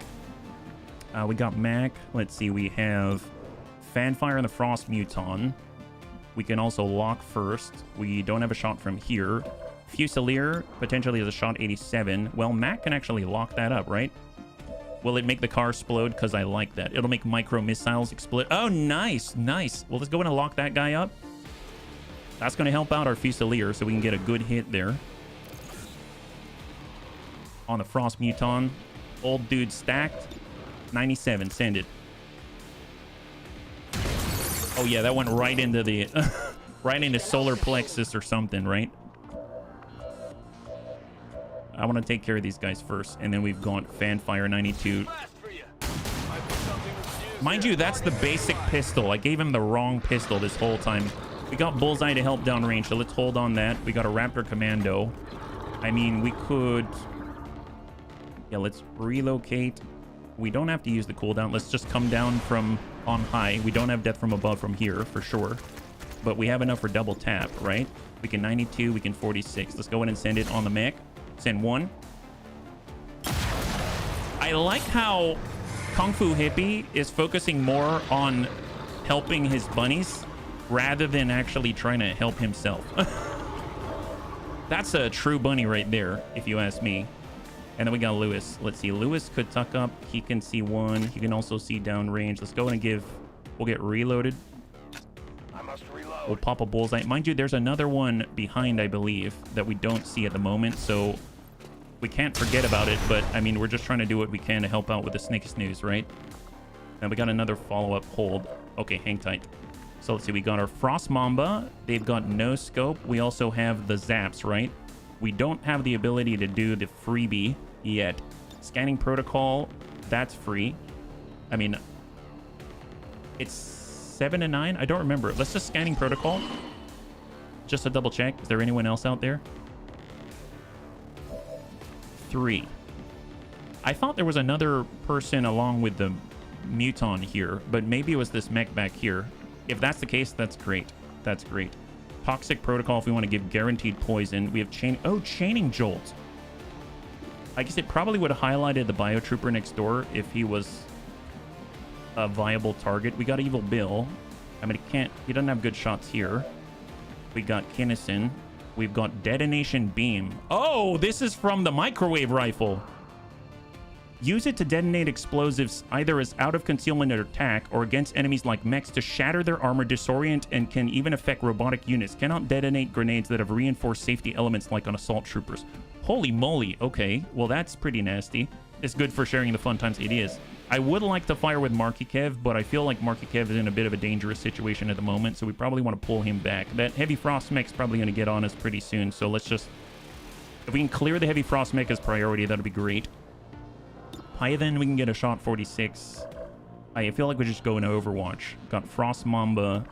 We got Mac. Let's see. We have Fanfire and the Frost Muton. We can also lock first. We don't have a shot from here. Fusilier potentially has a shot 87. Well, Mac can actually lock that up, right? Will it make the car explode? Because I like that. It'll make micro missiles explode. Oh, nice. Nice. Well, let's go in and lock that guy up. That's going to help out our Fusilier so we can get a good hit there. On the Frost Muton. Old dude stacked. 97. Send it. Oh yeah, that went right into the right into solar plexus or something, right? I want to take care of these guys first, and then we've gone Fanfire 92. Mind you, that's the basic pistol. I gave him the wrong pistol this whole time. We got Bullseye to help downrange, so let's hold on that. We got a Raptor Commando. I mean, we could... Yeah, let's relocate. We don't have to use the cooldown. Let's just come down from on high. We don't have death from above from here, for sure. But we have enough for double tap, right? We can 92, we can 46. Let's go ahead and send it on the mech. Send one. I like how Kung Fu Hippie is focusing more on helping his bunnies rather than actually trying to help himself. That's a true bunny right there, if you ask me. And then we got Lewis. Let's see. Lewis could tuck up. He can see one. He can also see downrange. Let's go and we'll get reloaded. I must reload. We'll pop a bullseye. Mind you, there's another one behind, I believe, that we don't see at the moment. So we can't forget about it. But, I mean, we're just trying to do what we can to help out with the snake snooze, right? And we got another follow-up hold. Okay, hang tight. So let's see, we got our Frost Mamba. They've got no scope. We also have the Zaps, right? We don't have the ability to do the freebie yet. Scanning protocol, that's free. I mean, it's 7 to 9. I don't remember. Let's just scanning protocol. Just to double check. Is there anyone else out there? 3. I thought there was another person along with the Muton here, but maybe it was this mech back here. If that's the case, that's great. That's great. Toxic protocol if we want to give guaranteed poison. We have chaining jolt. I guess it probably would have highlighted the biotrooper next door if he was a viable target. We got Evil Bill. I mean, he doesn't have good shots here. We got Kinnison. We've got detonation beam. Oh, this is from the microwave rifle. Use it to detonate explosives either as out of concealment or attack or against enemies like mechs to shatter their armor, disorient, and can even affect robotic units. Cannot detonate grenades that have reinforced safety elements like on assault troopers. Holy moly. Okay, well that's pretty nasty. It's good for sharing the fun times. It is. I would like to fire with Marky Kev, but I feel like Marky Kev is in a bit of a dangerous situation at the moment, so we probably want to pull him back. That Heavy Frost mech's probably going to get on us pretty soon, so let's just... If we can clear the Heavy Frost mech as priority, that'll be great. Python, we can get a shot 46. I feel like we just go into Overwatch. Got Frost Mamba.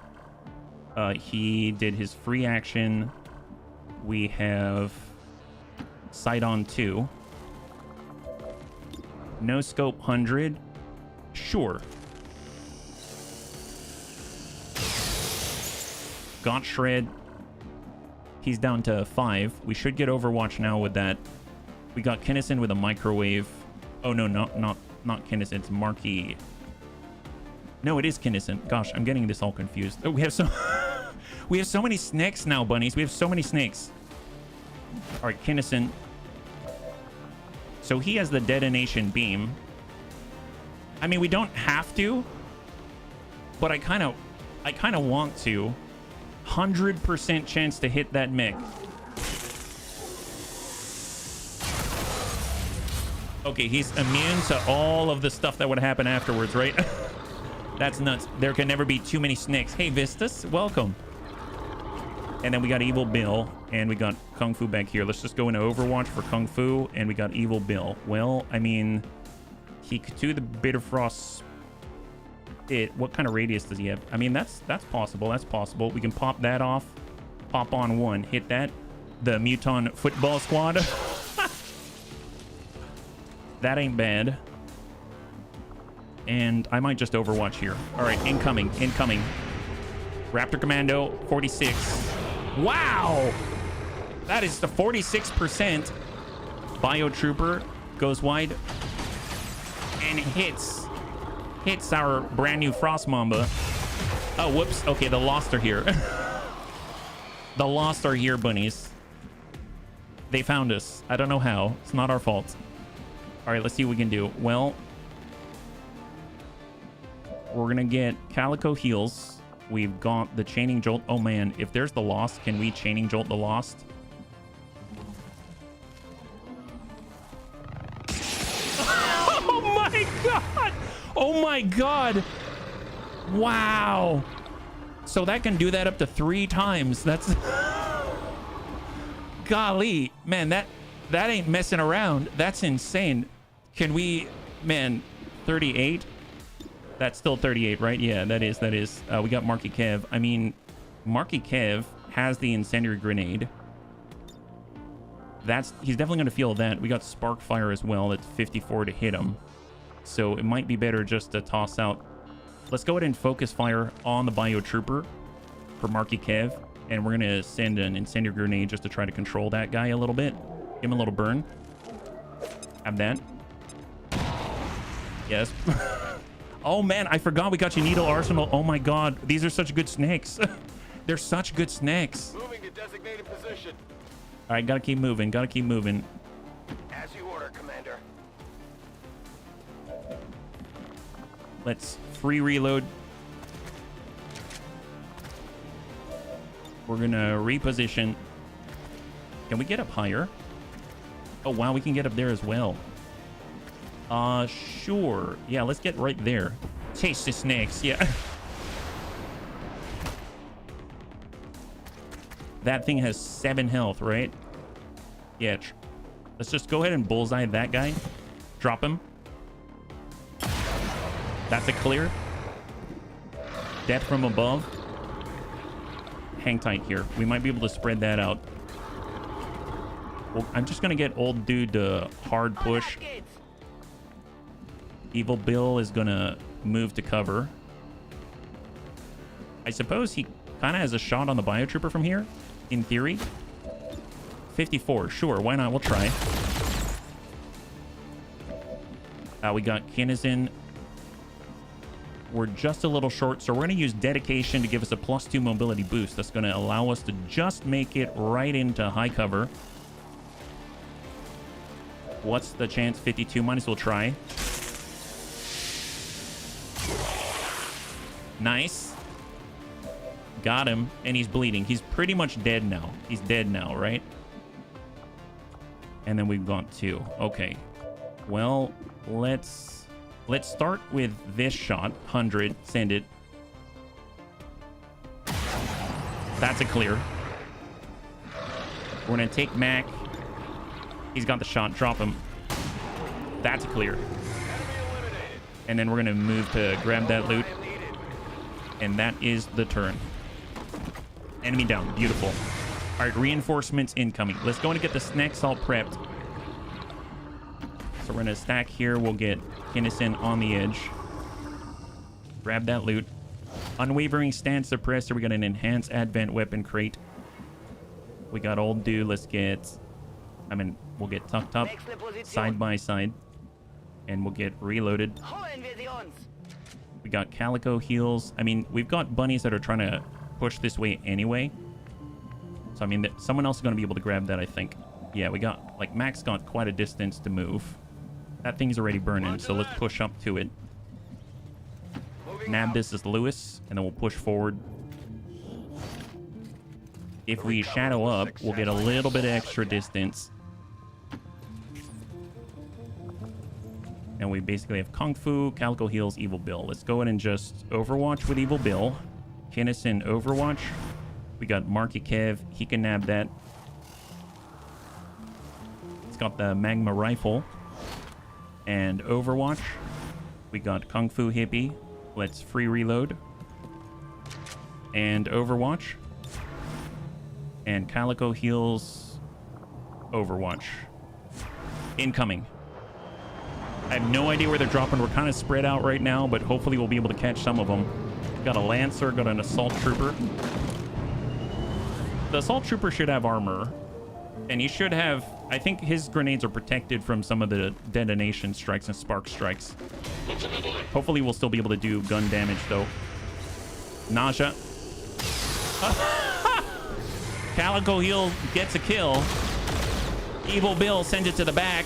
He did his free action. We have Sight on 2. No scope 100. Sure. Got Shred. He's down to 5. We should get Overwatch now with that. We got Kinnison with a microwave. Oh, no, not Kinnison. It's Marky. No, it is Kinnison. Gosh, I'm getting this all confused. Oh, we have so many snakes now, bunnies. We have so many snakes. All right, Kinnison. So he has the detonation beam. I mean, we don't have to, but I kind of want to. 100% chance to hit that mech. Okay, he's immune to all of the stuff that would happen afterwards, right? That's nuts. There can never be too many snakes. Hey, Vistus, welcome. And then we got Evil Bill, and we got Kung Fu back here. Let's just go into Overwatch for Kung Fu, and we got Evil Bill. Well, I mean, he could do the Bitter Frost. What kind of radius does he have? I mean, that's possible. That's possible. We can pop that off. Pop on 1. Hit that. The Muton Football Squad. That ain't bad. And I might just Overwatch here. All right, incoming. Raptor Commando, 46. Wow! That is the 46%. Biotrooper goes wide and hits our brand new Frost Mamba. Oh, whoops. Okay, the Lost are here. The Lost are here, bunnies. They found us. I don't know how. It's not our fault. All right, let's see what we can do. Well, we're going to get Calico heals. We've got the Chaining Jolt. Oh, man. If there's the Lost, can we Chaining Jolt the Lost? Oh, my God. Oh, my God. Wow. So that can do that up to 3 times. That's... Golly. Man, that ain't messing around. That's insane. Can we... Man, 38? That's still 38, right? Yeah, that is. We got Marky Kev. I mean, Marky Kev has the incendiary grenade. He's definitely going to feel that. We got Sparkfire as well. That's 54 to hit him. So it might be better just to toss out. Let's go ahead and focus fire on the Biotrooper for Marky Kev. And we're going to send an incendiary grenade just to try to control that guy a little bit. Give him a little burn. Have that. Yes. Oh man, I forgot we got you Needle Arsenal. Oh my god, these are such good snakes. They're such good snakes. Moving to designated position. All right, gotta keep moving. Gotta keep moving. As you order, Commander. Let's free reload. We're gonna reposition. Can we get up higher? Oh wow, we can get up there as well. Sure. Yeah, let's get right there. Chase the snakes. Yeah. That thing has 7 health, right? Yeah. Let's just go ahead and bullseye that guy. Drop him. That's a clear. Death from above. Hang tight here. We might be able to spread that out. Well, I'm just going to get old dude to hard push. Evil Bill is going to move to cover. I suppose he kind of has a shot on the Biotrooper from here, in theory. 54, sure, why not? We'll try. We got Kinnison. We're just a little short, so we're going to use Dedication to give us a +2 mobility boost. That's going to allow us to just make it right into high cover. What's the chance? 52. Might as well try. Nice. Got him, and he's bleeding. He's pretty much dead now. He's dead now, right? And then we've got 2. Okay. Well, let's start with this shot. 100. Send it. That's a clear. We're going to take Mac. He's got the shot. Drop him. That's a clear. And then we're going to move to grab that loot. And that is the turn. Enemy down. Beautiful. All right, reinforcements incoming. Let's go and get the snacks all prepped. So we're going to stack here. We'll get Kinnison on the edge. Grab that loot. Unwavering Stance Suppressor. We got an Enhanced Advent Weapon Crate. We got old dude. Let's get... we'll get tucked up side by side. And we'll get reloaded. We got Calico heals. We've got bunnies that are trying to push this way anyway. So, someone else is going to be able to grab that, I think. Yeah, we got... Max got quite a distance to move. That thing's already burning, so let's push up to it. Nab this as Lewis, and then we'll push forward. If we shadow up, we'll get a little bit of extra distance. And we basically have Kung Fu, Calico heals, Evil Bill. Let's go ahead and just Overwatch with Evil Bill. Kinnison Overwatch. We got Marky Kev. He can nab that. It's got the Magma Rifle. And Overwatch. We got Kung Fu Hippie. Let's free reload. And Overwatch. And Calico heals. Overwatch. Incoming. I have no idea where they're dropping. We're kind of spread out right now, but hopefully we'll be able to catch some of them. Got a Lancer, got an Assault Trooper. The Assault Trooper should have armor. And he should have... I think his grenades are protected from some of the detonation strikes and spark strikes. Hopefully we'll still be able to do gun damage, though. Nausea. Calico heal gets a kill. Evil Bill sends it to the back.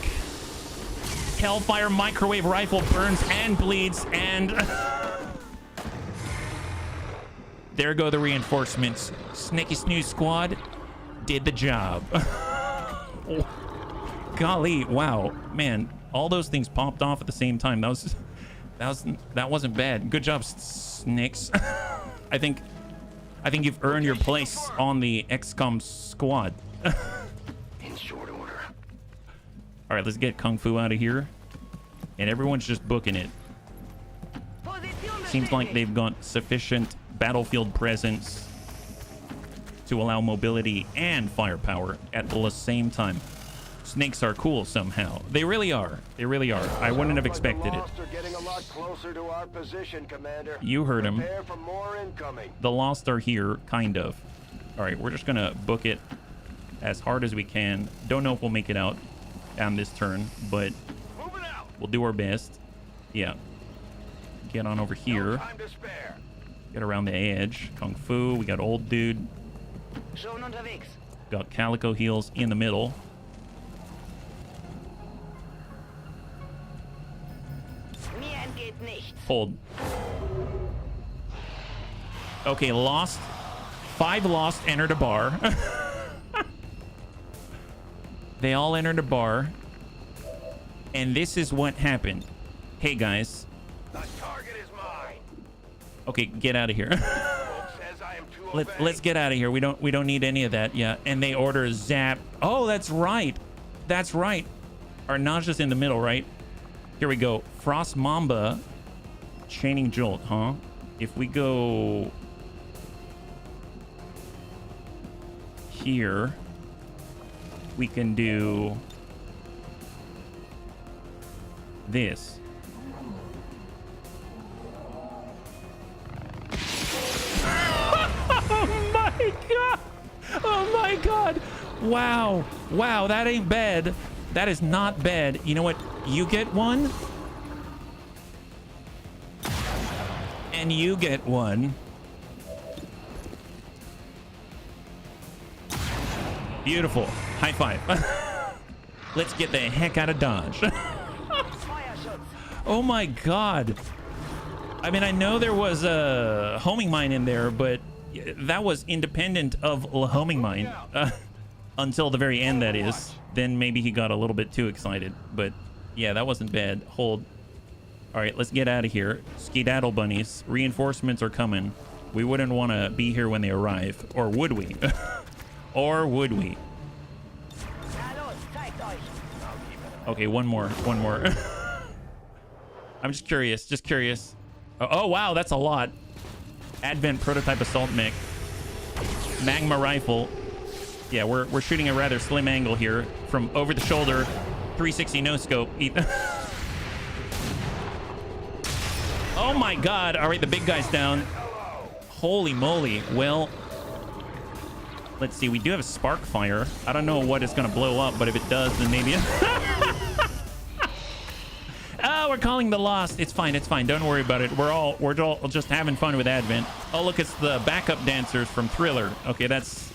Hellfire microwave rifle burns and bleeds, and there go the reinforcements. Snaky Snooze Squad did the job. Golly, wow, man, all those things popped off at the same time. That wasn't bad. Good job, Snakes. I think you've earned your place on the XCOM squad. In short order. All right, let's get Kung Fu out of here. And everyone's just booking it. Seems like they've got sufficient battlefield presence to allow mobility and firepower at the same time. Snakes are cool somehow. They really are. They really are. I wouldn't have expected it. You heard him. The Lost are here, kind of. All right, we're just going to book it as hard as we can. Don't know if we'll make it out on this turn, but we'll do our best. Yeah. get on over here. Time to spare. Get around the edge. Kung Fu. We got Old Dude. Schon unterwegs. Got Calico Heels in the middle. Mir entgeht nichts. Hold. Okay, lost. 5 lost entered a bar. They all entered a bar. And this is what happened. Hey, guys. The target is mine. Okay, get out of here. Book says I am to obey. Let's get out of here. We don't need any of that. Yeah. And they order Zap. Oh, that's right. That's right. Our Naja's in the middle, right? Here we go. Frost Mamba. Chaining Jolt, huh? If we go here, we can do this. Oh my god! Oh my god! Wow. Wow, that ain't bad. That is not bad. You know what? You get one. And you get one. Beautiful. High five. Let's get the heck out of Dodge. Oh my god. I mean, I know there was a homing mine in there, but that was independent of a homing mine. Until the very end, that is. Then maybe he got a little bit too excited. But yeah, that wasn't bad. Hold. All right, let's get out of here. Skedaddle bunnies. Reinforcements are coming. We wouldn't want to be here when they arrive. Or would we? Or would we? Okay, one more. One more. I'm just curious. Just curious. Oh, wow, that's a lot. Advent prototype assault mech. Magma rifle. Yeah, we're shooting a rather slim angle here from over the shoulder. 360 no scope. Oh my god. All right, the big guy's down. Holy moly. Well, let's see. We do have a spark fire. I don't know what is going to blow up, but if it does, then maybe... Oh, we're calling the lost. It's fine. It's fine. Don't worry about it. We're all just having fun with Advent. Oh, look, it's the backup dancers from Thriller. Okay, that's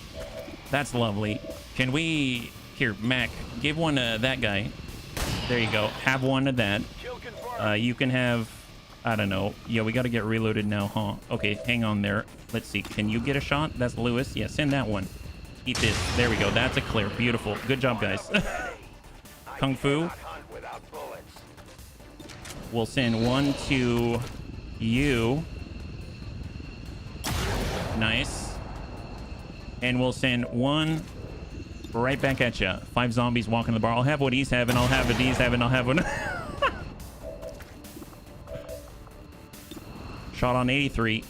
lovely. Can we... Here, Mac, give one to that guy. There you go. Have one of that. You can have... I don't know. Yeah, we got to get reloaded now, huh? Okay, hang on there. Let's see. Can you get a shot? That's Lewis. Yeah, send that one. Eat this. There we go. That's a clear. Beautiful. Good job, guys. Kung Fu. We'll send one to you. Nice. And we'll send one right back at you. 5 zombies walking the bar. I'll have what he's having. I'll have what he's having. I'll have one. Shot on 83.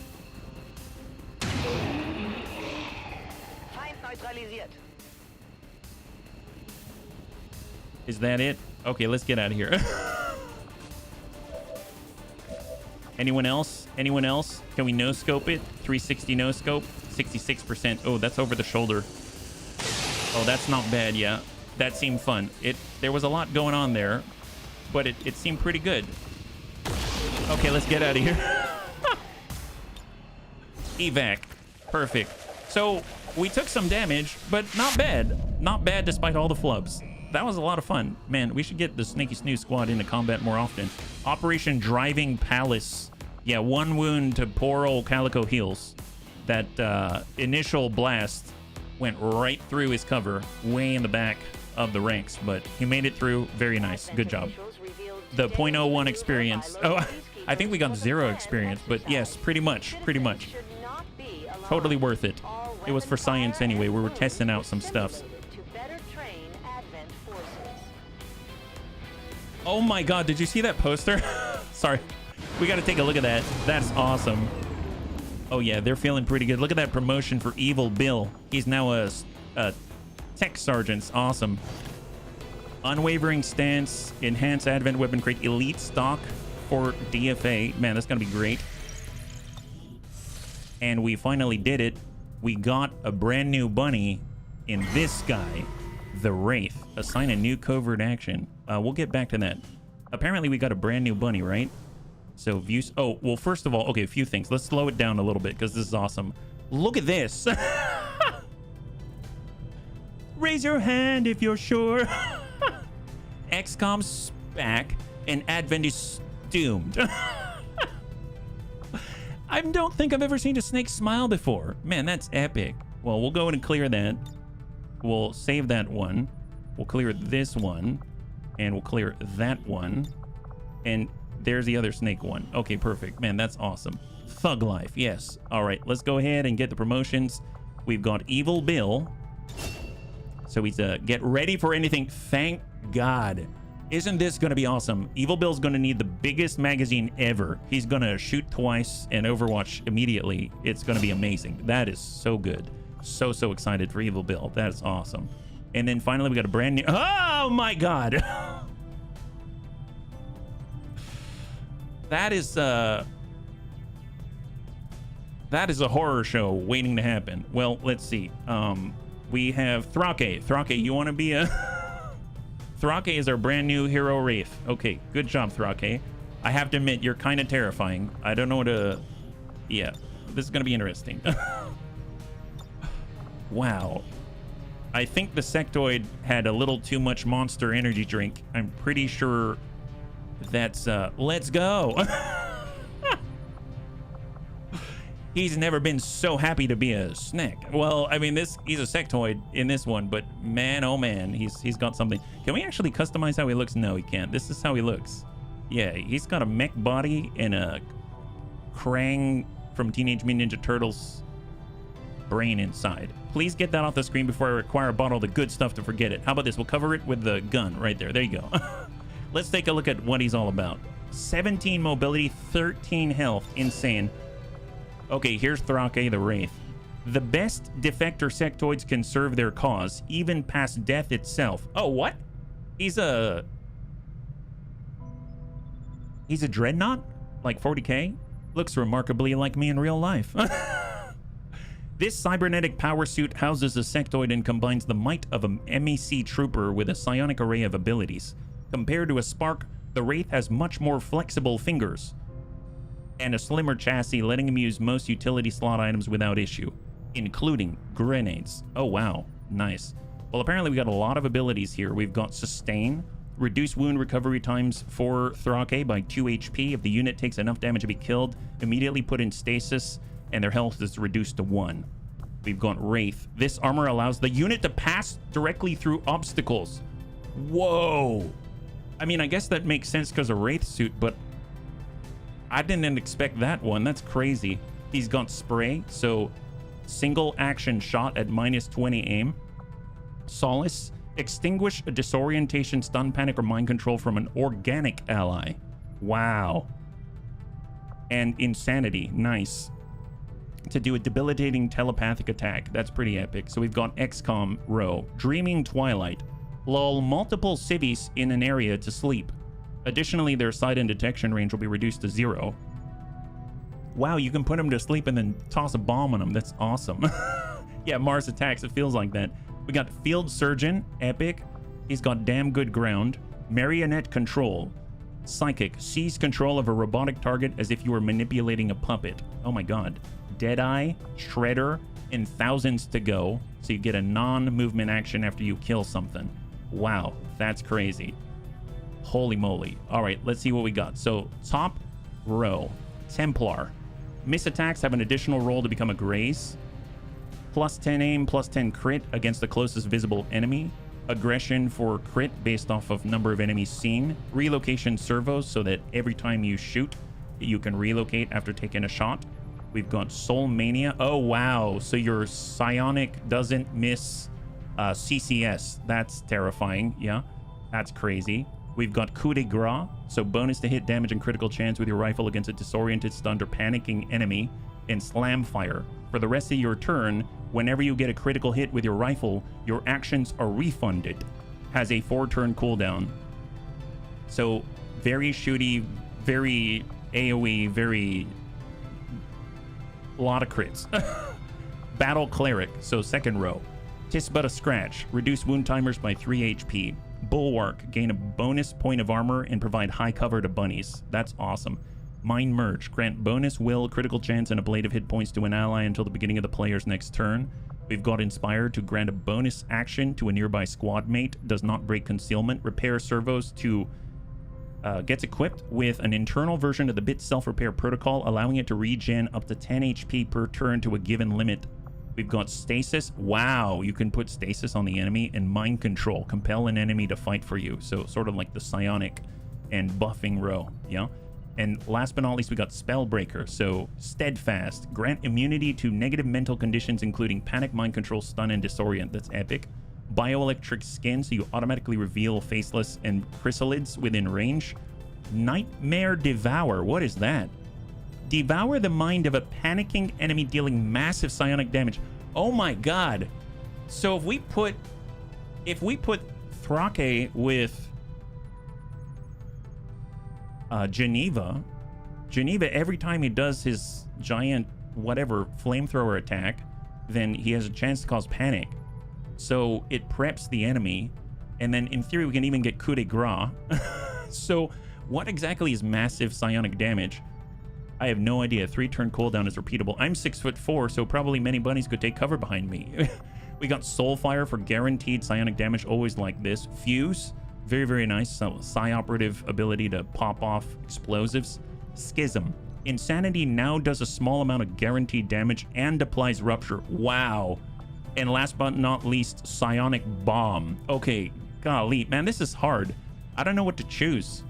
Is that it? Okay, let's get out of here. Anyone else? Anyone else? Can we no scope it? 360 no scope. 66%. Oh, that's over the shoulder. Oh, that's not bad. Yeah, that seemed fun. There was a lot going on there, but it seemed pretty good. Okay, let's get out of here. Evac. Perfect. So we took some damage, but not bad. Not bad despite all the flubs. That was a lot of fun. Man, we should get the Snaky Snoo squad into combat more often. Operation Driving Palace. Yeah, 1 wound to poor old Calico Heels. That initial blast went right through his cover, way in the back of the ranks, but he made it through. Very nice. Good job. The .01 experience. Oh, I think we got 0 experience, but yes, pretty much. Pretty much. Totally worth it. It was for science anyway. We were testing out some stuff. Oh my god, did you see that poster? Sorry. We got to take a look at that. That's awesome. Oh yeah, they're feeling pretty good. Look at that promotion for Evil Bill. He's now a tech sergeant. Awesome. Unwavering stance, enhanced Advent weapon crate, elite stock for DFA. Man, that's going to be great. And we finally did it. We got a brand new bunny in this guy, the Wraith. Assign a new covert action. We'll get back to that. Apparently we got a brand new bunny, right? So views. Oh, well, first of all, okay, a few things. Let's slow it down a little bit because this is awesome. Look at this. Raise your hand if you're sure. XCOM's back and Advent is doomed. I don't think I've ever seen a snake smile before. Man, that's epic. Well, we'll go in and clear that. We'll save that one. We'll clear this one. And we'll clear that one. And there's the other snake one. Okay, perfect. Man, that's awesome. Thug life, yes. All right, let's go ahead and get the promotions. We've got Evil Bill. So he's get ready for anything. Thank God. Isn't this going to be awesome? Evil Bill's going to need the biggest magazine ever. He's going to shoot twice and Overwatch immediately. It's going to be amazing. That is so good. So excited for Evil Bill. That is awesome. And then finally we got a brand new... Oh my God. That is a horror show waiting to happen. Well, let's see. We have Thrake. Thrake, you want to be a... Thrake is our brand new hero wraith. Okay, good job, Thrake. I have to admit, you're kind of terrifying. I don't know what to... Yeah, this is going to be interesting. Wow. I think the sectoid had a little too much Monster energy drink. I'm pretty sure that's... Let's go! He's never been so happy to be a snack. Well, I mean, he's a sectoid in this one, but man, oh man, he's got something. Can we actually customize how he looks? No, he can't. This is how he looks. Yeah, he's got a mech body and a Krang from Teenage Mutant Ninja Turtles brain inside. Please get that off the screen before I require a bottle of the good stuff to forget it. How about this? We'll cover it with the gun right there. There you go. Let's take a look at what he's all about. 17 mobility, 13 health. Insane. Okay, here's Thrake the Wraith. The best defector sectoids can serve their cause, even past death itself. Oh, what? He's a dreadnought? Like 40k? Looks remarkably like me in real life. This cybernetic power suit houses a sectoid and combines the might of an MEC trooper with a psionic array of abilities. Compared to a Spark, the Wraith has much more flexible fingers and a slimmer chassis, letting him use most utility slot items without issue, including grenades. Oh, wow. Nice. Well, apparently we got a lot of abilities here. We've got Sustain, reduce wound recovery times for Thrake by 2 HP. If the unit takes enough damage to be killed, immediately put in stasis, and their health is reduced to 1. We've got Wraith. This armor allows the unit to pass directly through obstacles. Whoa. I mean, I guess that makes sense because of Wraith suit, but I didn't expect that one. That's crazy. He's got spray, so single action shot at -20 aim. Solace, extinguish a disorientation, stun, panic, or mind control from an organic ally. Wow. And Insanity, nice. To do a debilitating telepathic attack. That's pretty epic. So we've got XCOM row. Dreaming Twilight. Lull multiple civvies in an area to sleep. Additionally, their sight and detection range will be reduced to 0. Wow, you can put them to sleep and then toss a bomb on them. That's awesome. Yeah, Mars attacks. It feels like that. We got Field Surgeon, epic. He's got damn good ground. Marionette Control. Psychic, seize control of a robotic target as if you were manipulating a puppet. Oh my god. Deadeye, Shredder, and thousands to go. So you get a non-movement action after you kill something. Wow, that's crazy. Holy moly. All right, let's see what we got. So top row, Templar. Miss attacks have an additional roll to become a graze. +10 aim, +10 crit against the closest visible enemy. Aggression for crit based off of number of enemies seen. Relocation servos so that every time you shoot, you can relocate after taking a shot. We've got Soul Mania. Oh, wow. So your psionic doesn't miss CCS. That's terrifying. Yeah, that's crazy. We've got Coup de Grace. So bonus to hit damage and critical chance with your rifle against a disoriented, stunned, or panicking enemy. And Slam Fire. For the rest of your turn, whenever you get a critical hit with your rifle, your actions are refunded. Has a 4-turn cooldown. So very shooty, very AoE, very... a lot of crits. Battle Cleric, so second row. Tis but a scratch. Reduce wound timers by 3 HP. Bulwark, gain a bonus point of armor and provide high cover to bunnies. That's awesome. Mind Merge. Grant bonus will, critical chance, and ablative hit points to an ally until the beginning of the player's next turn. We've got Inspire to grant a bonus action to a nearby squad mate. Does not break concealment. Repair servos to gets equipped with an internal version of the bit self-repair protocol, allowing it to regen up to 10 HP per turn to a given limit. We've got Stasis. Wow, you can put Stasis on the enemy. And Mind Control. Compel an enemy to fight for you. So sort of like the Psionic and buffing row. Yeah. And last but not least, we got Spellbreaker. So Steadfast. Grant immunity to negative mental conditions, including Panic, Mind Control, Stun, and Disorient. That's epic. Bioelectric Skin, so you automatically reveal faceless and chrysalids within range. Nightmare Devour. What is that? Devour the mind of a panicking enemy, dealing massive psionic damage. Oh my god. So if we put Thrake with Geneva, every time he does his giant whatever flamethrower attack, then he has a chance to cause panic. So it preps the enemy, and then in theory we can even get coup de grace. So what exactly is massive psionic damage? I have no idea. 3-turn cooldown is repeatable. I'm 6'4", so probably many bunnies could take cover behind me. We got Soulfire for guaranteed psionic damage, always like this. Fuse, very, very nice. So psi-operative ability to pop off explosives. Schism. Insanity now does a small amount of guaranteed damage and applies Rupture. Wow. And last but not least, Psionic Bomb. Okay, golly, man, this is hard. I don't know what to choose.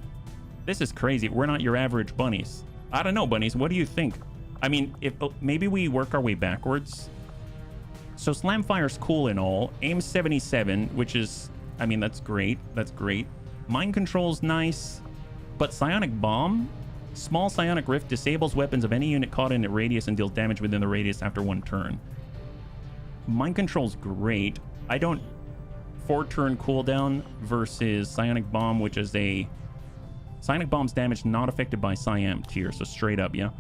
This is crazy. We're not your average bunnies. I don't know, bunnies. What do you think? I mean, if maybe we work our way backwards. So Slamfire's cool and all. Aim 77, which is, I mean, that's great. That's great. Mind Control's nice. But Psionic Bomb? Small Psionic Rift disables weapons of any unit caught in a radius and deals damage within the radius after 1 turn. Mind Control's great. I don't... 4-turn cooldown versus Psionic Bomb, which is a... Psionic Bomb's damage not affected by Psi-Amp tier, so straight up, yeah?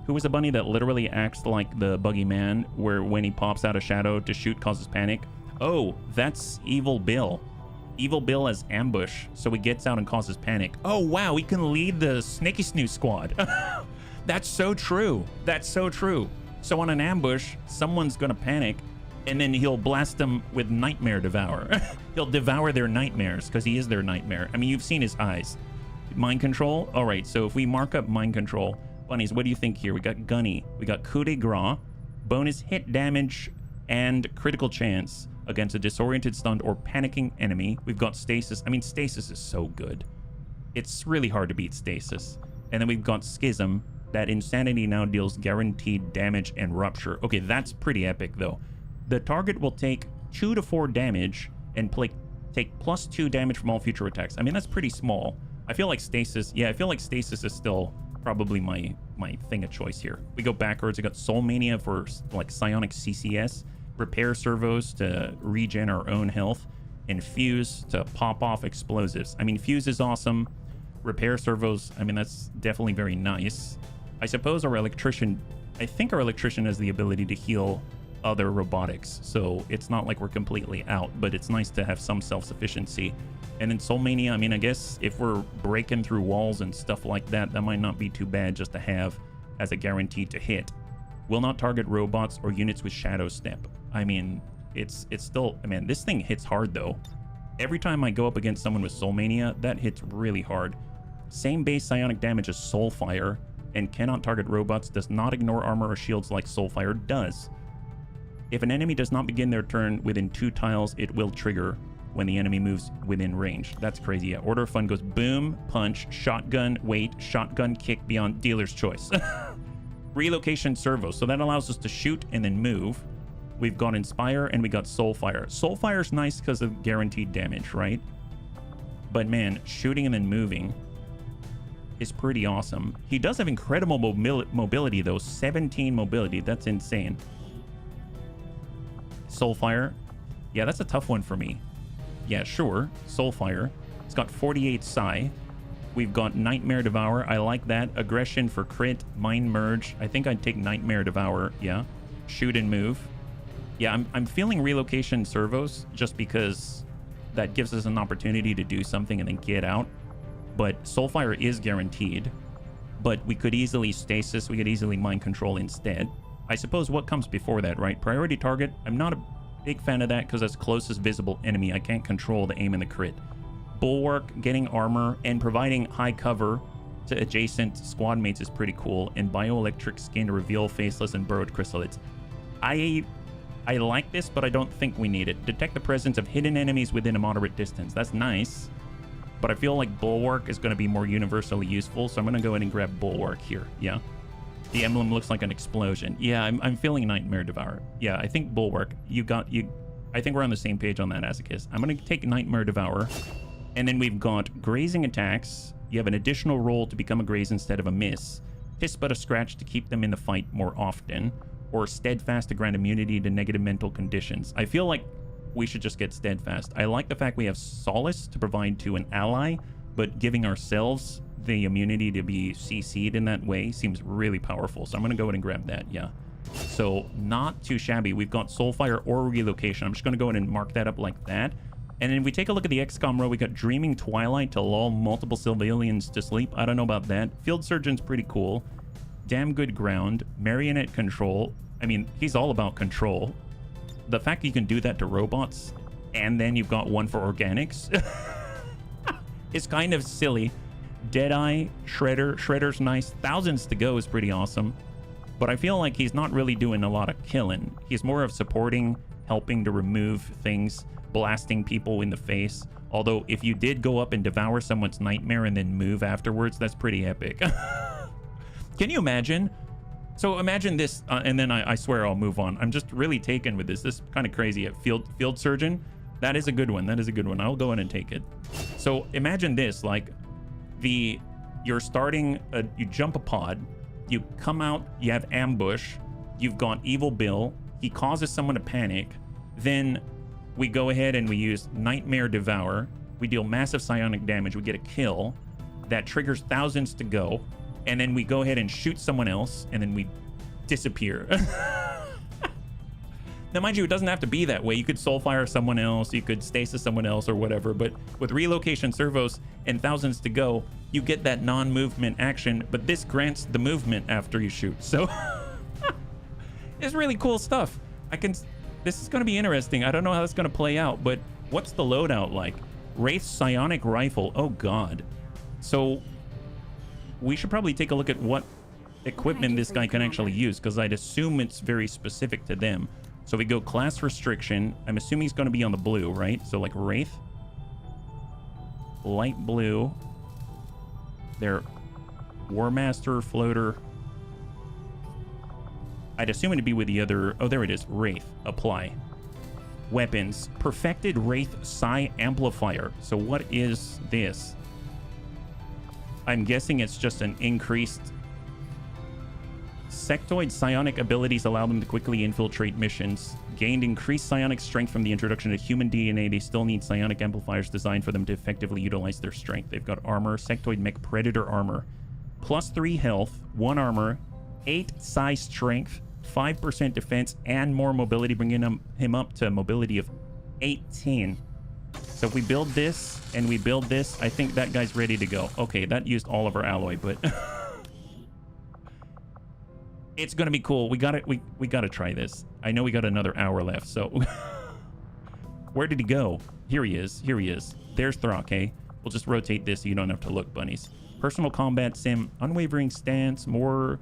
Who is a bunny that literally acts like the Buggy Man, where when he pops out a shadow to shoot causes panic? Oh, that's Evil Bill. Evil Bill as ambush, so he gets out and causes panic. Oh, wow, he can lead the Snicky Snoo squad. That's so true. That's so true. So on an ambush, someone's gonna panic, and then he'll blast them with Nightmare Devour. He'll devour their nightmares, because he is their nightmare. I mean, you've seen his eyes. Mind Control? All right, so if we mark up Mind Control, bunnies, what do you think here? We got Gunny, we got Coup de Grace, bonus hit damage, and critical chance against a disoriented, stunned, or panicking enemy. We've got Stasis. I mean, Stasis is so good. It's really hard to beat Stasis. And then we've got Schism. That Insanity now deals guaranteed damage and Rupture. Okay, that's pretty epic, though. The target will take 2 to 4 damage and take +2 damage from all future attacks. I mean, that's pretty small. I feel like Stasis... Yeah, I feel like Stasis is still probably my thing of choice here. We go backwards. We got Soul Mania for, like, Psionic CCS. Repair servos to regen our own health, and Fuse to pop off explosives. I mean, Fuse is awesome. Repair servos, I mean, that's definitely very nice. I suppose our electrician, I think our electrician has the ability to heal other robotics, so it's not like we're completely out, but it's nice to have some self-sufficiency. And in Soul Mania, I mean, I guess if we're breaking through walls and stuff like that, that might not be too bad just to have as a guarantee to hit. Will not target robots or units with Shadow Step. I mean, it's still... I mean, this thing hits hard, though. Every time I go up against someone with Soul Mania, that hits really hard. Same base psionic damage as Soulfire, and cannot target robots, does not ignore armor or shields like Soulfire does. If an enemy does not begin their turn within 2 tiles, it will trigger when the enemy moves within range. That's crazy. Yeah. Order of Fun goes boom, punch, shotgun, wait, shotgun, kick beyond dealer's choice. Relocation servo. So that allows us to shoot and then move. We've got Inspire and we got Soulfire. Soulfire's nice because of guaranteed damage, right? But man, shooting and then moving is pretty awesome. He does have incredible mobility though. 17 mobility. That's insane. Soulfire. Yeah, that's a tough one for me. Yeah, sure. Soulfire. It's got 48 psi. We've got Nightmare Devour. I like that. Aggression for crit. Mind Merge. I think I'd take Nightmare Devour. Yeah. Shoot and move. Yeah, I'm feeling Relocation servos just because that gives us an opportunity to do something and then get out. But Soulfire is guaranteed. but we could easily stasis, we could easily mind control instead. I suppose what comes before that, right? Priority target, I'm not a big fan of that because that's closest visible enemy. I can't control the aim and the crit. Bulwark, getting armor, and providing high cover to adjacent squad mates is pretty cool. And bioelectric skin to reveal faceless and burrowed chrysalids. I like this, but I don't think we need it. Detect the presence of hidden enemies within a moderate distance. That's nice. But I feel like Bulwark is going to be more universally useful, so I'm going to go ahead and grab Bulwark here. Yeah. The emblem looks like an explosion. Yeah, I'm feeling Nightmare Devourer. Yeah, I think Bulwark. I think we're on the same page on that, Azakis. I'm going to take Nightmare Devourer. And then we've got grazing attacks. You have an additional roll to become a graze instead of a miss. Piss but a scratch to keep them in the fight more often. Or steadfast to grant immunity to negative mental conditions. I feel like we should just get steadfast. I like the fact we have solace to provide to an ally, but giving ourselves the immunity to be CC'd in that way seems really powerful. So I'm going to go ahead and grab that. Yeah. So not too shabby. We've got Soulfire or Relocation. I'm just going to go ahead and mark that up like that. And then if we take a look at the XCOM row, we got Dreaming Twilight to lull multiple civilians to sleep. I don't know about that. Field Surgeon's pretty cool. Damn Good Ground. Marionette Control. I mean, he's all about control. The fact you can do that to robots, and then you've got one for organics, is kind of silly. Deadeye, Shredder. Shredder's nice. Thousands to Go is pretty awesome. But I feel like he's not really doing a lot of killing. He's more of supporting, helping to remove things, blasting people in the face. Although, if you did go up and devour someone's nightmare and then move afterwards, that's pretty epic. Can you imagine? So imagine this, and then I swear I'll move on. I'm just really taken with this. This is kind of crazy. Field Surgeon, that is a good one. That is a good one. I'll go in and take it. So imagine this, like you're starting, you jump a pod, you come out, you have ambush, you've got Evil Bill, he causes someone to panic, then we go ahead and we use Nightmare Devour, we deal massive psionic damage, we get a kill, that triggers thousands to go, and then we go ahead and shoot someone else, and then we disappear. Now, mind you, it doesn't have to be that way. You could Soulfire someone else, you could stasis someone else or whatever, but with Relocation Servos and thousands to go, you get that non-movement action, but this grants the movement after you shoot. So it's really cool stuff. This is going to be interesting. I don't know how it's going to play out, but what's the loadout like? Wraith's Psionic Rifle. Oh, God. So we should probably take a look at what equipment this guy can actually use, because I'd assume it's very specific to them. So we go class restriction. I'm assuming he's going to be on the blue, right? So like Wraith. Light blue. They're War Master, Floater. I'd assume it'd be with the other... Oh, there it is. Wraith. Apply. Weapons. Perfected Wraith Psi Amplifier. So what is this? I'm guessing it's just an increased... Sectoid psionic abilities allow them to quickly infiltrate missions. Gained increased psionic strength from the introduction of human DNA. They still need psionic amplifiers designed for them to effectively utilize their strength. They've got armor, Sectoid Mech Predator armor. +3 health, 1 armor, 8 psi strength, 5% defense, and more mobility, bringing him up to a mobility of 18. So if we build this and we build this, I think that guy's ready to go. Okay, that used all of our alloy, but... It's gonna be cool. We gotta try this. I know we got another hour left, so where did he go? Here he is. Here he is. There's Throck, eh? We'll just rotate this so you don't have to look, bunnies. Personal combat sim, unwavering stance, more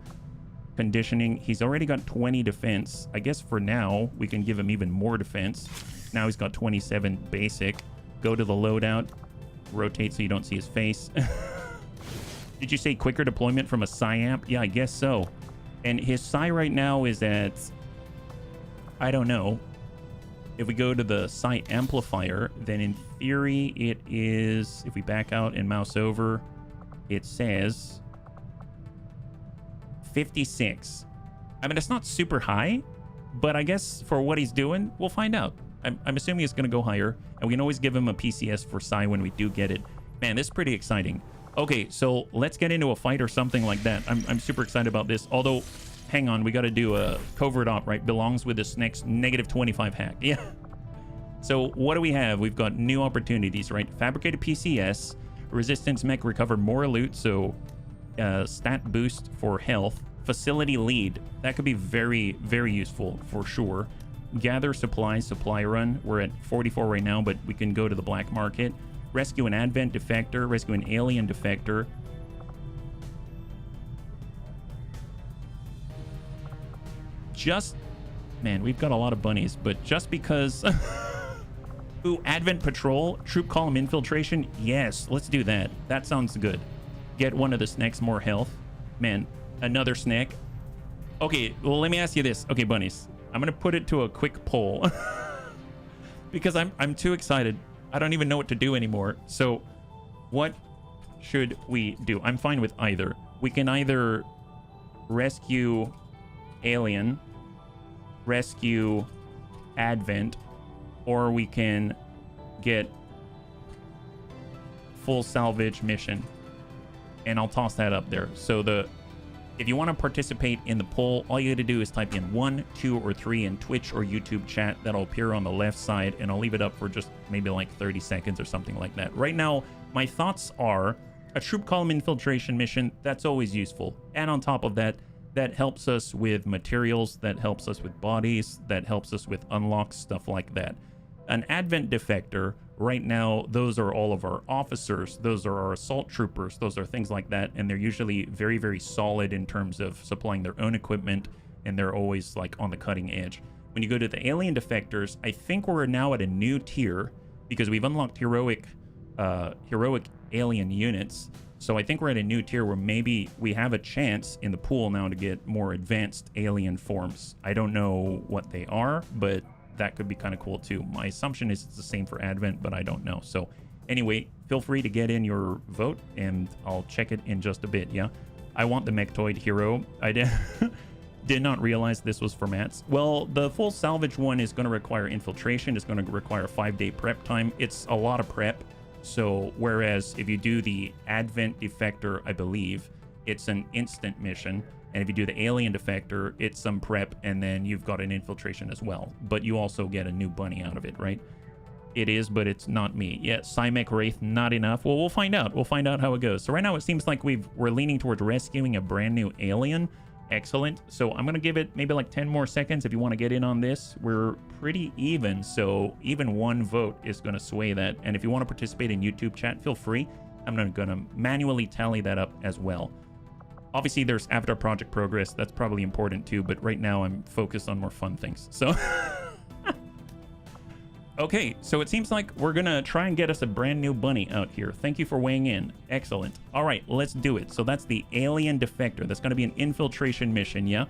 conditioning. He's already got 20 defense. I guess for now we can give him even more defense. Now he's got 27 basic. Go to the loadout. Rotate so you don't see his face. Did you say quicker deployment from a Psi-Amp? Yeah, I guess so. And his Psi right now is at, I don't know. If we go to the Psi amplifier, then in theory it is, if we back out and mouse over, it says 56. I mean, it's not super high, but I guess for what he's doing, we'll find out. I'm assuming it's going to go higher, and we can always give him a PCS for Psi when we do get it. Man, this is pretty exciting. Okay, so let's get into a fight or something like that. I'm super excited about this. Although, hang on, we got to do a covert op, right? Belongs with this next -25 hack. Yeah. So what do we have? We've got new opportunities, right? Fabricated PCS, resistance mech, recover more loot. So stat boost for health. Facility lead. That could be very, very useful for sure. Gather supplies, supply run. We're at 44 right now, but we can go to the black market. Rescue an advent defector. Rescue an alien defector. Just... Man, we've got a lot of bunnies, but just because... Ooh, Advent Patrol, Troop Column Infiltration. Yes, let's do that. That sounds good. Get one of the snacks more health. Man, another snack. Okay, well, let me ask you this. Okay, bunnies, I'm going to put it to a quick poll. Because I'm too excited. I don't even know what to do anymore. So what should we do? I'm fine with either. We can either rescue Alien, rescue Advent, or we can get full salvage mission. And I'll toss that up there. So if you want to participate in the poll, all you got to do is type in 1, 2, or 3 in Twitch or YouTube chat. That'll appear on the left side, and I'll leave it up for just maybe like 30 seconds or something like that. Right now, my thoughts are a troop column infiltration mission. That's always useful. And on top of that, that helps us with materials, that helps us with bodies, that helps us with unlocks, stuff like that. An Advent defector, right now, those are all of our officers, those are our assault troopers, those are things like that, and they're usually very, very solid in terms of supplying their own equipment, and they're always like on the cutting edge. When you go to the alien defectors, I think we're now at a new tier because we've unlocked heroic alien units. So I think we're at a new tier where maybe we have a chance in the pool now to get more advanced alien forms. I don't know what they are, but that could be kind of cool too. My assumption is it's the same for Advent, but I don't know. So anyway, feel free to get in your vote and I'll check it in just a bit. Yeah, I want the Mechtoid hero. I did not realize this was for mats. Well, the full salvage one is going to require infiltration. It's going to require 5-day prep time. It's a lot of prep. So whereas if you do the Advent defector, I believe it's an instant mission. And if you do the alien defector, it's some prep, and then you've got an infiltration as well. But you also get a new bunny out of it, right? It is, but it's not me. Yeah, Cymech Wraith, not enough. Well, we'll find out. We'll find out how it goes. So right now it seems like we're leaning towards rescuing a brand new alien. Excellent. So I'm going to give it maybe like 10 more seconds if you want to get in on this. We're pretty even, so even one vote is going to sway that. And if you want to participate in YouTube chat, feel free. I'm going to manually tally that up as well. Obviously, there's Avatar Project Progress. That's probably important too, but right now I'm focused on more fun things. So, okay, so it seems like we're going to try and get us a brand new bunny out here. Thank you for weighing in. Excellent. All right, let's do it. So that's the Alien Defector. That's going to be an infiltration mission, yeah?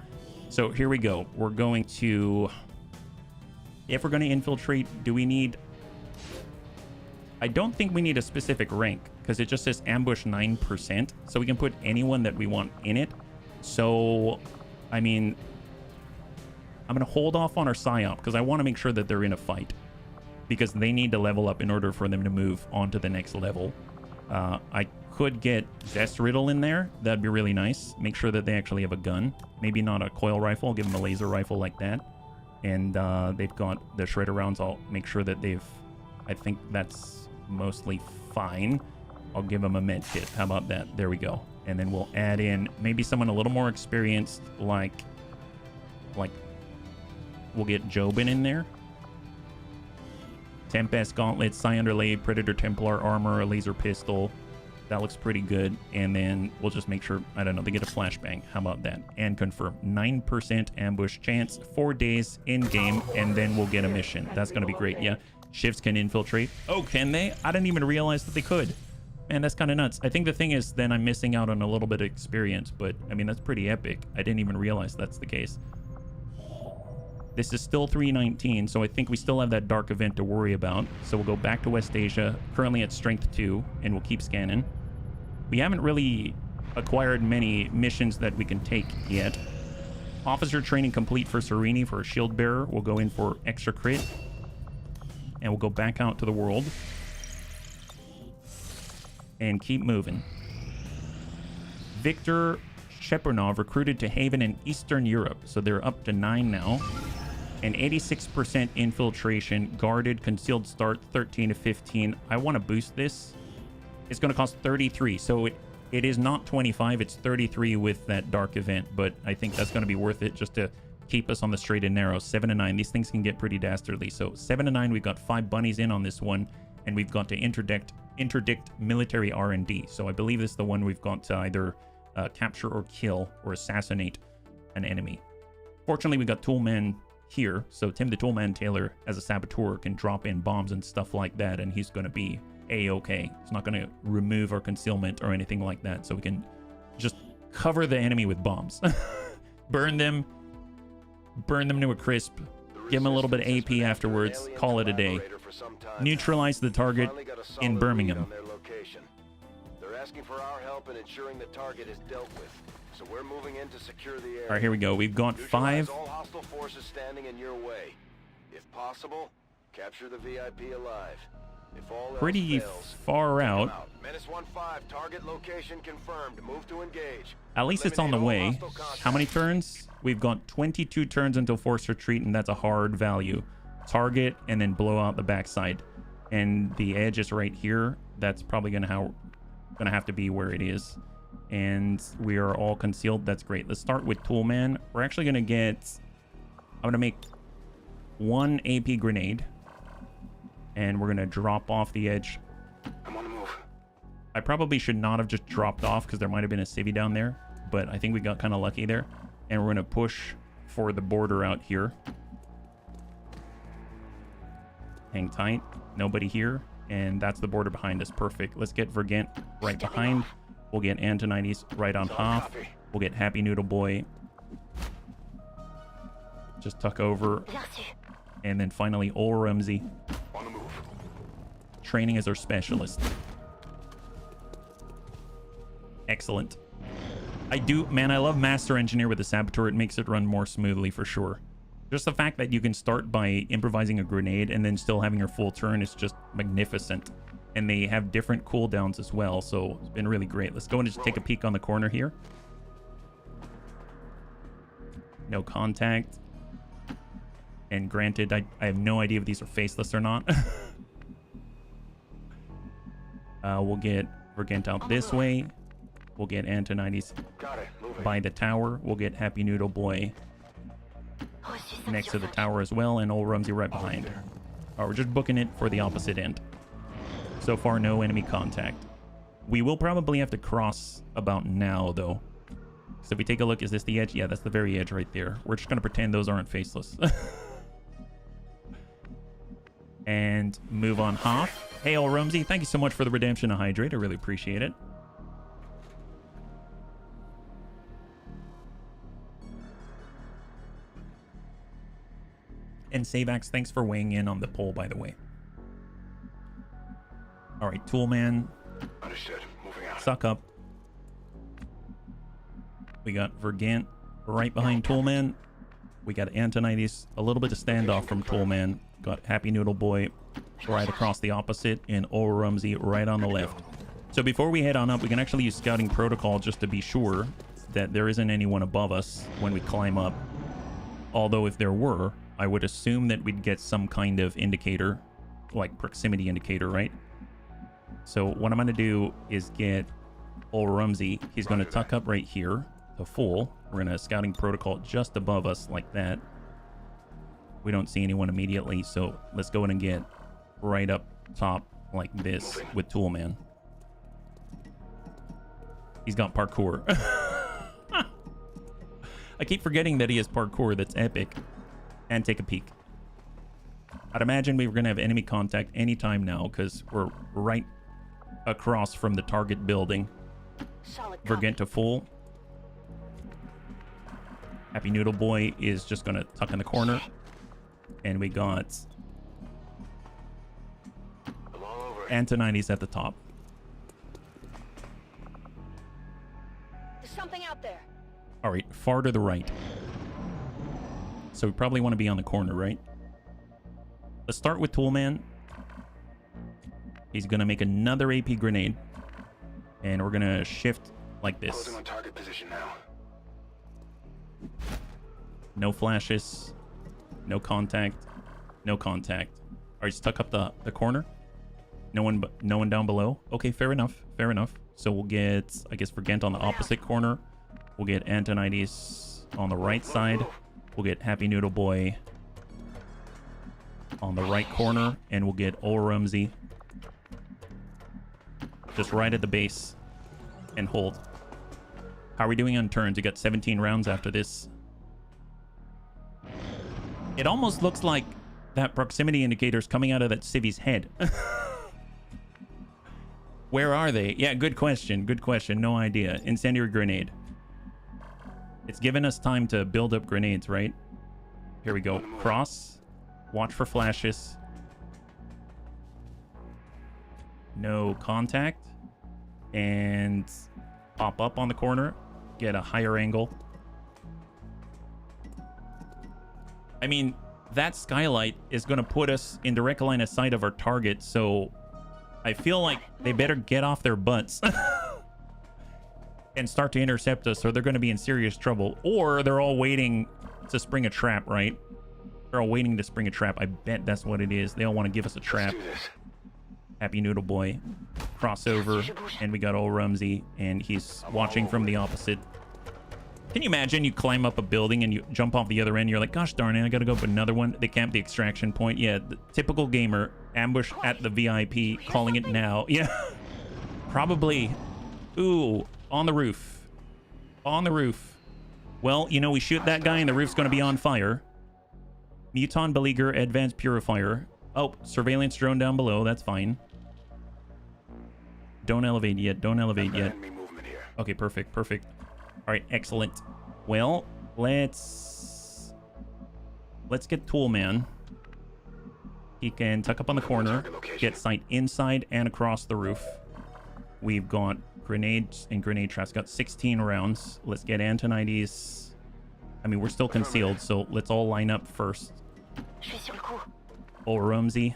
So here we go. We're going to... If we're going to infiltrate, do we need... I don't think we need a specific rank because it just says ambush 9%. So we can put anyone that we want in it. So, I mean, I'm going to hold off on our PSYOP because I want to make sure that they're in a fight because they need to level up in order for them to move on to the next level. I could get Zest Riddle in there. That'd be really nice. Make sure that they actually have a gun. Maybe not a coil rifle. Give them a laser rifle like that. And they've got the shredder rounds. I'll make sure that they've... I think that's mostly fine. I'll give them a med kit. How about that? There we go. And then we'll add in maybe someone a little more experienced, like we'll get Jobin in there. Tempest Gauntlet, Psi Underlay, Predator Templar armor, a laser pistol. That looks pretty good. And then we'll just make sure, I don't know, they get a flashbang. How about that? And confirm 9% ambush chance, 4 days in game, and then we'll get a mission. That's going to be great. Yeah. Shifts can infiltrate. Oh, can they? I didn't even realize that they could. Man, that's kind of nuts. I think the thing is then I'm missing out on a little bit of experience, but I mean, that's pretty epic. I didn't even realize that's the case. This is still 319, so I think we still have that dark event to worry about. So we'll go back to West Asia, currently at strength 2, and we'll keep scanning. We haven't really acquired many missions that we can take yet. Officer training complete for Serini for a shield bearer. We'll go in for extra crit. And we'll go back out to the world. And keep moving. Victor Shepernov recruited to Haven in Eastern Europe. So they're up to 9 now. And 86% infiltration. Guarded, concealed start, 13 to 15. I want to boost this. It's going to cost 33. So It is not 25, it's 33 with that dark event, but I think that's going to be worth it just to keep us on the straight and narrow. 7 and 9, these things can get pretty dastardly. So 7 and 9, we've got 5 bunnies in on this one, and we've got to interdict military R&D. So I believe this is the one we've got to either capture or kill or assassinate an enemy. Fortunately, we got Toolman here, so Tim the Toolman Taylor as a saboteur can drop in bombs and stuff like that, and he's going to be a-okay. He's not going to remove our concealment or anything like that, so we can just cover the enemy with bombs. burn them to a crisp, give them a little bit of AP afterwards, call it a day. Neutralize the target in Birmingham. They're asking for our help in ensuring the target is dealt with. So we're moving in to secure the area. All right, here we go. We've got 5. All hostile forces standing in your way. If possible, capture the VIP alive. If all pretty else fails, far out. Menace 1-5, target location confirmed. Move to engage. At least it's on the way. How many turns? We've got 22 turns until forced retreat, and that's a hard value. Target and then blow out the backside. And the edge is right here. That's probably gonna have to be where it is. And we are all concealed. That's great. Let's start with Toolman. We're actually gonna get... I'm gonna make 1 AP grenade. And we're gonna drop off the edge. I'm on the move. I probably should not have just dropped off because there might have been a civvy down there, but I think we got kind of lucky there. And we're gonna push for the border out here. Hang tight. Nobody here. And that's the border behind us. Perfect. Let's get Vergent right behind. We'll get Antonides right on half. We'll get Happy Noodle Boy. Just tuck over. And then finally, Ol Rumsey. On the move. Training as our specialist. Excellent. I love Master Engineer with the Saboteur. It makes it run more smoothly for sure. Just the fact that you can start by improvising a grenade and then still having your full turn is just magnificent. And they have different cooldowns as well, so it's been really great. Let's go and just take a peek on the corner here. No contact. And granted, I have no idea if these are faceless or not. We'll get Vergent out this way. We'll get Antonides by the tower. We'll get Happy Noodle Boy next to the tower as well, and Ol Rumsey right behind. All right, we're just booking it for the opposite end. So far, no enemy contact. We will probably have to cross about now, though. So if we take a look, is this the edge? Yeah, that's the very edge right there. We're just going to pretend those aren't faceless. And move on half. Hey, Ol Rumsey, thank you so much for the redemption of Hydrate. I really appreciate it. And Savax, thanks for weighing in on the poll, by the way. All right, Toolman. Understood. Moving out. Suck up. We got Vergant right behind Toolman. We got Antonides, a little bit of standoff from Toolman. Got Happy Noodle Boy right across the opposite, and Ol Rumsey right on the left. So before we head on up, we can actually use Scouting Protocol just to be sure that there isn't anyone above us when we climb up. Although if there were, I would assume that we'd get some kind of indicator, like proximity indicator, right? So what I'm going to do is get Ol Rumsey. He's going to tuck up right here to full. We're going to Scouting Protocol just above us like that. We don't see anyone immediately, so let's go in and get right up top like this with Toolman. He's got parkour. I keep forgetting that he has parkour. That's epic. And take a peek. I'd imagine we were going to have enemy contact anytime now because we're right across from the target building. Vergent to full. Happy Noodle Boy is just going to tuck in the corner. And we got Antonides at the top. There's something out there. All right, far to the right. So we probably want to be on the corner, right? Let's start with Toolman. He's going to make another AP grenade. And we're going to shift like this. Closing on target position now. No flashes. No contact. No contact. All right, stuck up the corner. No one down below. Okay, fair enough. Fair enough. So we'll get, I guess, Vergant on the opposite corner. We'll get Antonides on the right side. We'll get Happy Noodle Boy on the right corner, and we'll get Rumsey just right at the base and hold. How are we doing on turns? We got 17 rounds after this. It almost looks like that proximity indicator's coming out of that civvy's head. Where are they? Yeah, good question. Good question. No idea. Incendiary grenade. It's given us time to build up grenades, right? Here we go. Cross. Watch for flashes. No contact. And pop up on the corner. Get a higher angle. I mean, that skylight is going to put us in direct line of sight of our target, so I feel like they better get off their butts and start to intercept us, or they're going to be in serious trouble. Or they're all waiting to spring a trap, right? They're all waiting to spring a trap. I bet that's what it is. They all want to give us a trap. Happy Noodle Boy. Crossover. And we got old Rumsey, and he's watching from the opposite. Can you imagine you climb up a building and you jump off the other end? You're like, gosh darn it, I gotta go up another one. They camp the extraction point. Yeah, the typical gamer. Ambush at the VIP. Calling it now. Yeah. Probably. Ooh, on the roof. On the roof. Well, you know, we shoot that guy and the roof's gonna be on fire. Muton Beleaguer, Advanced Purifier. Oh, surveillance drone down below. That's fine. Don't elevate yet. Don't elevate yet. Okay, perfect. Perfect. All right, excellent. Well, let's get Toolman. He can tuck up on the corner, get sight inside and across the roof. We've got grenades and grenade traps. Got 16 rounds. Let's get Antonides. I mean, we're still concealed, so let's all line up first. Old Rumsey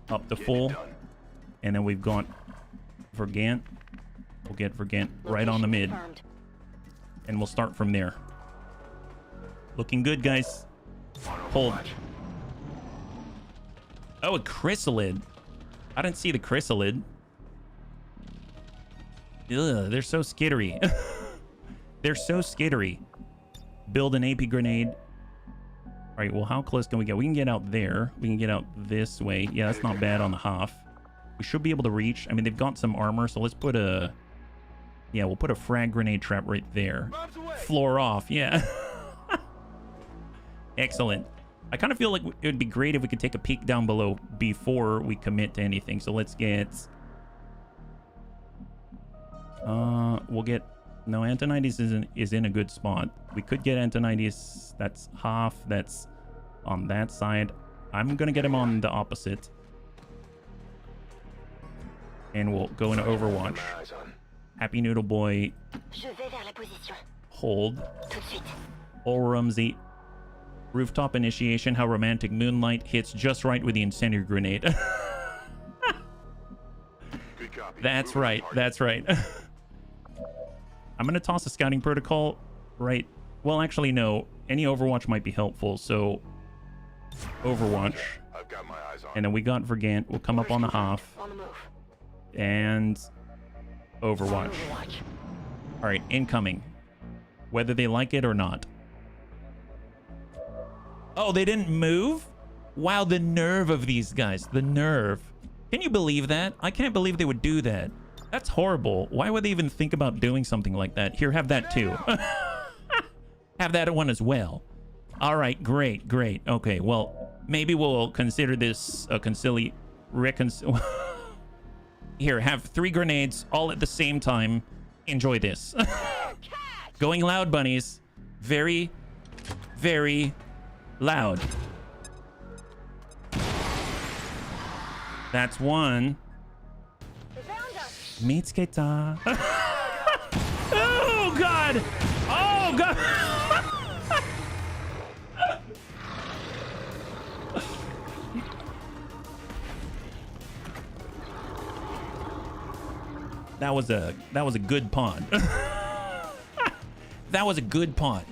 up to full. And then we've got Vergant. We'll get Vergant right on the mid. And we'll start from there. Looking good, guys. Hold. Oh, a chrysalid. I didn't see the chrysalid. Ugh, they're so skittery. They're so skittery. Build an AP grenade. All right, well, how close can we get? We can get out there. We can get out this way. Yeah, that's not bad on the half. We should be able to reach. I mean, they've got some armor, so let's put a... Yeah, we'll put a frag grenade trap right there. Floor off, yeah. Excellent. I kind of feel like it would be great if we could take a peek down below before we commit to anything. So let's get... we'll get... No, Antonides is in a good spot. We could get Antonides. That's half. That's on that side. I'm going to get him on the opposite. And we'll go into Overwatch. Happy Noodle Boy. Hold. Old Rumsey. Rooftop initiation. How romantic. Moonlight hits just right with the incendiary grenade. That's right. That's right. I'm going to toss a scouting protocol right. Well, actually, no. Any Overwatch might be helpful. So, Overwatch. I've got my eyes on. And then we got Vergant. We'll come up on the half. And Overwatch. All right, incoming. Whether they like it or not. Oh, they didn't move? Wow, the nerve of these guys. The nerve. Can you believe that? I can't believe they would do that. That's horrible. Why would they even think about doing something like that? Here, have that too. Have that one as well. All right, great, great. Okay, well, maybe we'll consider this a Here, have 3 grenades all at the same time. Enjoy this. Going loud, bunnies. Very, very loud. That's one. Mitsketa. Oh, God. Oh, God. That was a good pawn. That was a good pawn.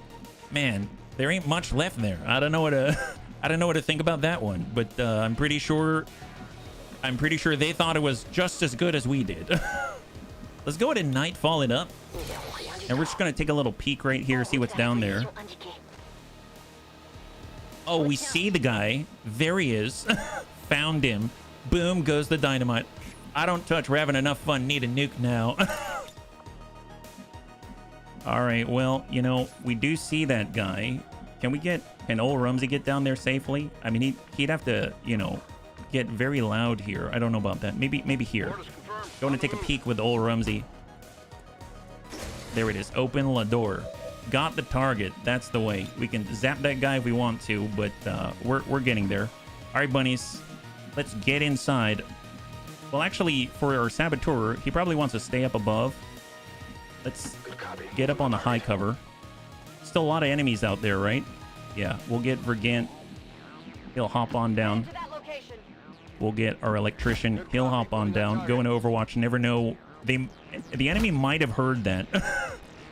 Man, there ain't much left there. I don't know what to think about that one, but I'm pretty sure I'm pretty sure they thought it was just as good as we did. Let's go ahead and nightfall it up. And we're just going to take a little peek right here, see what's down there. Oh, we see the guy. There he is. Found him. Boom goes the dynamite. I don't touch. We're having enough fun. Need a nuke now. All right. Well, you know, we do see that guy. Can old Rumsey get down there safely? I mean, he'd have to, you know, get very loud here. I don't know about that. Maybe here. Going to take a peek with old Rumsey. There it is. Open the door. Got the target. That's the way. We can zap that guy if we want to, but we're getting there. All right, bunnies. Let's get inside. Well, actually, for our saboteur, he probably wants to stay up above. Let's get up on the high cover. Still a lot of enemies out there, right? Yeah, we'll get Vergant. He'll hop on down. We'll get our electrician. He'll hop on down. Go into Overwatch. Never know. The enemy might have heard that.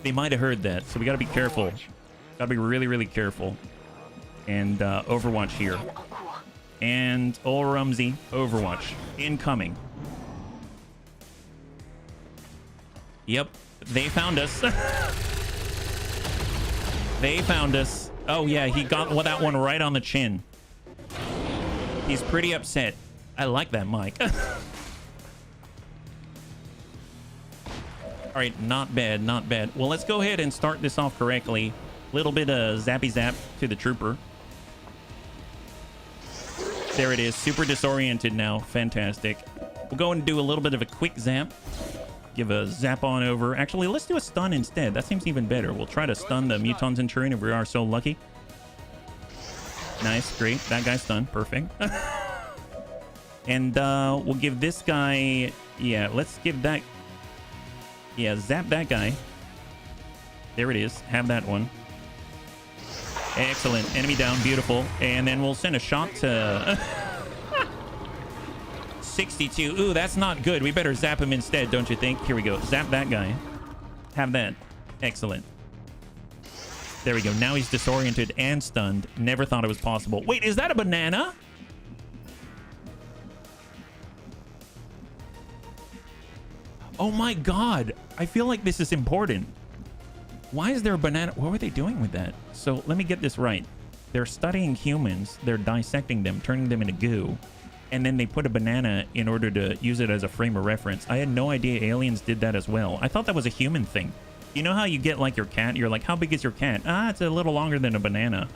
They might have heard that. So we got to be careful. Got to be really, really careful. And Overwatch here. And old Rumsey. Overwatch. Incoming. Yep. They found us. They found us. Oh, yeah. He got that one right on the chin. He's pretty upset. I like that mic. All right. Not bad. Not bad. Well, let's go ahead and start this off correctly. Little bit of zappy zap to the trooper. There it is. Super disoriented now. Fantastic. We'll go and do a little bit of a quick zap. Give a zap on over. Actually, let's do a stun instead. That seems even better. We'll try to stun the Muton Centurion if we are so lucky. Nice. Great. That guy's stunned. Perfect. And we'll give this guy... Yeah, let's give that... Yeah, zap that guy. There it is. Have that one. Excellent. Enemy down. Beautiful. And then we'll send a shot to... 62. Ooh, that's not good. We better zap him instead, don't you think? Here we go. Zap that guy. Have that. Excellent. There we go. Now he's disoriented and stunned. Never thought it was possible. Wait, is that a banana? Oh my god. I feel like this is important. Why is there a banana? What were they doing with that? So let me get this right. They're studying humans. They're dissecting them, turning them into goo. And then they put a banana in order to use it as a frame of reference. I had no idea aliens did that as well. I thought that was a human thing. You know how you get like your cat? You're like, how big is your cat? Ah, it's a little longer than a banana.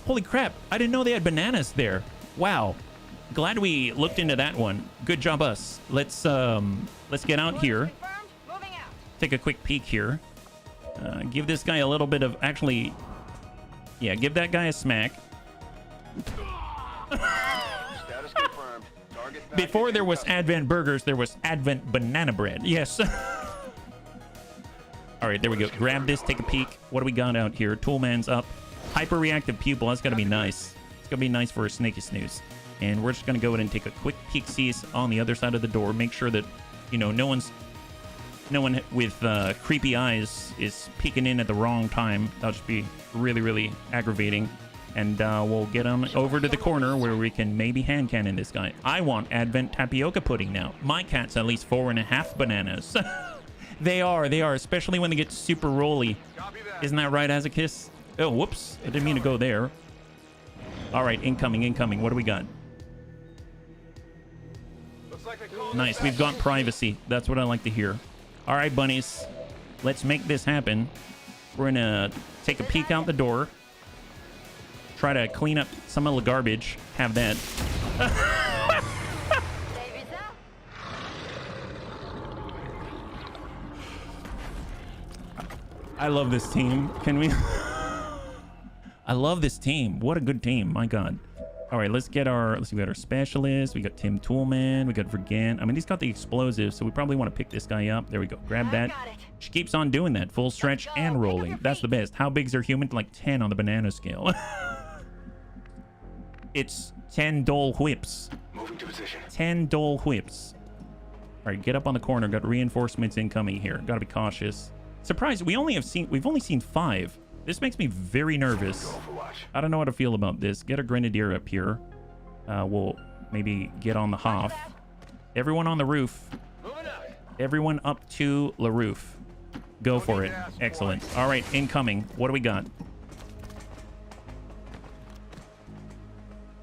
Holy crap. I didn't know they had bananas there. Wow. Glad we looked into that one. Good job us. Let's get out here. Take a quick peek here. Give this guy a little bit of... Actually, yeah, give that guy a smack. Status confirmed. Target back Before in there was custody. Advent Burgers, there was Advent Banana Bread. Yes. All right, there we go. Grab this, take a peek. What do we got out here? Toolman's up. Hyper-reactive pupil. That's got to be nice. It's going to be nice for a snaky snooze. And we're just going to go ahead and take a quick peek-sees on the other side of the door. Make sure that, you know, no one with creepy eyes is peeking in at the wrong time. That'll just be really, really aggravating. And we'll get him over to the corner where we can maybe hand cannon this guy. I want Advent tapioca pudding now. My cat's at least 4.5 bananas. They are, especially when they get super rolly. Isn't that right, Azakis? Oh, whoops. I didn't mean to go there. All right, incoming. What do we got? Nice, we've got privacy. That's what I like to hear. All right, bunnies. Let's make this happen. We're going to take a peek out the door. Try to clean up some of the garbage. Have that. I love this team. Can we? I love this team. What a good team. My God. All right, let's see. We got our specialist. We got Tim Toolman. We got Vergant. I mean, he's got the explosives, so we probably want to pick this guy up. There we go. Grab that. She keeps on doing that. Full stretch and rolling. That's the best. How big's their human? Like 10 on the banana scale. It's 10 dole whips. Moving to position. 10 dole whips. All right, get up on the corner. Got reinforcements incoming here. Got to be cautious. Surprised, we've only seen 5. This makes me very nervous. I don't know how to feel about this. Get a grenadier up here. We'll maybe get on the Hoff. Everyone on the roof. Everyone up to the roof. Go for it. Excellent. All right, incoming. What do we got?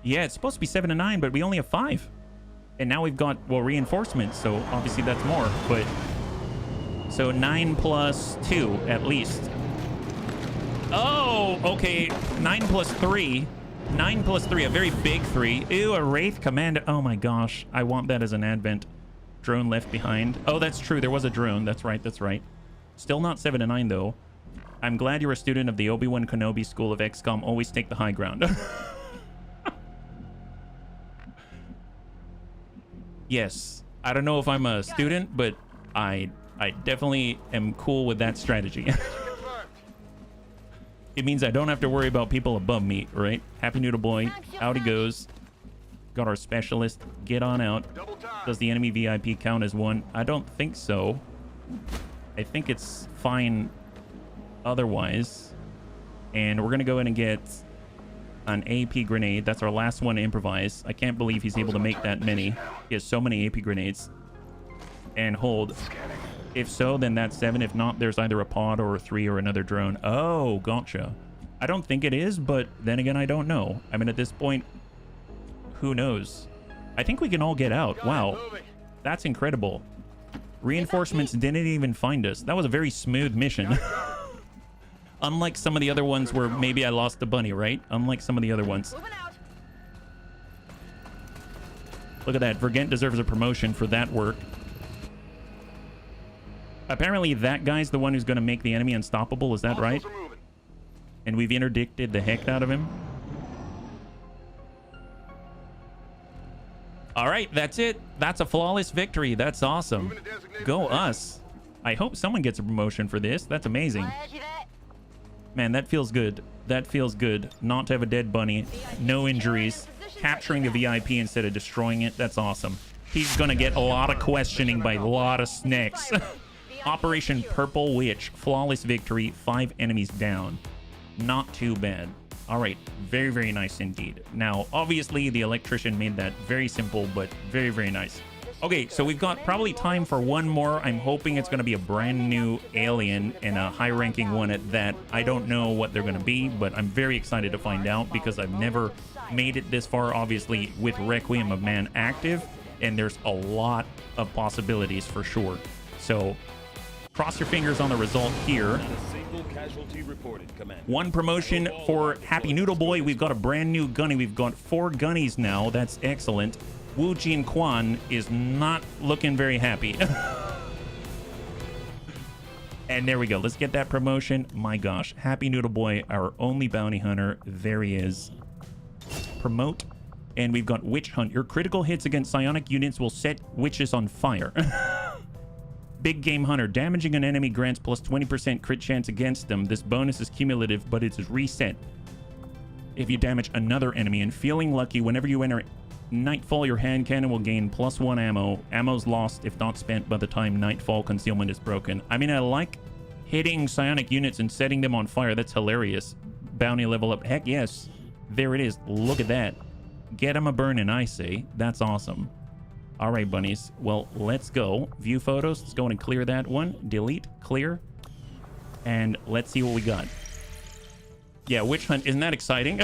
Yeah, it's supposed to be 7 to 9, but we only have 5. And now we've got, well, reinforcements, so obviously that's more, but... So 9 plus 2, at least. Oh, okay. 9 plus 3. 9 plus 3, a very big 3. Ew, a Wraith Commander. Oh my gosh, I want that as an advent. Drone left behind. Oh, that's true. There was a drone. That's right, that's right. Still not 7 to 9, though. I'm glad you're a student of the Obi-Wan Kenobi School of XCOM. Always take the high ground. Yes, I don't know if I'm a student, but I definitely am cool with that strategy. It means I don't have to worry about people above me, right? Happy Noodle Boy, out he goes. Got our specialist, get on out. Does the enemy VIP count as 1? I don't think so. I think it's fine otherwise. And we're gonna go in and get an AP grenade. That's our last one to improvise. I can't believe he's able to make that many. He has so many AP grenades. And hold. If so, then that's 7. If not, there's either a pod or a 3 or another drone. Oh, gotcha. I don't think it is, but then again, I don't know. I mean, at this point, who knows? I think we can all get out. Wow. That's incredible. Reinforcements didn't even find us. That was a very smooth mission. Unlike some of the other ones where maybe I lost the bunny, right? Unlike some of the other ones. Look at that. Vergent deserves a promotion for that work. Apparently that guy's the one who's going to make the enemy unstoppable. Is that right? And we've interdicted the heck out of him. All right, that's it. That's a flawless victory. That's awesome. Go us. I hope someone gets a promotion for this. That's amazing. Man, that feels good. That feels good. Not to have a dead bunny. No injuries. Capturing a VIP instead of destroying it. That's awesome. He's going to get a lot of questioning by a lot of snakes. Operation Purple Witch. Flawless victory. 5 enemies down. Not too bad. All right. Very, very nice indeed. Now, obviously, the electrician made that very simple, but very, very nice. Okay, so we've got probably time for one more. I'm hoping it's going to be a brand new alien and a high-ranking one at that. I don't know what they're going to be, but I'm very excited to find out because I've never made it this far, obviously, with Requiem of Man active, and there's a lot of possibilities for sure. So cross your fingers on the result here. One promotion for Happy Noodle Boy. We've got a brand new gunny. We've got 4 gunnies now. That's excellent. Wu Jin Quan is not looking very happy. And there we go. Let's get that promotion. My gosh. Happy Noodle Boy, our only bounty hunter. There he is. Promote. And we've got Witch Hunt. Your critical hits against psionic units will set witches on fire. Big Game Hunter. Damaging an enemy grants plus 20% crit chance against them. This bonus is cumulative, but it's reset if you damage another enemy. And feeling lucky, whenever you enter Nightfall, your hand cannon will gain +1 ammo. Ammo's lost if not spent by the time Nightfall concealment is broken. I mean, I like hitting psionic units and setting them on fire. That's hilarious. Bounty level up. Heck yes. There it is. Look at that. Get them a burning, I say. That's awesome. All right, bunnies. Well, let's go. View photos. Let's go in and clear that one. Delete. Clear. And let's see what we got. Yeah, Witch Hunt. Isn't that exciting?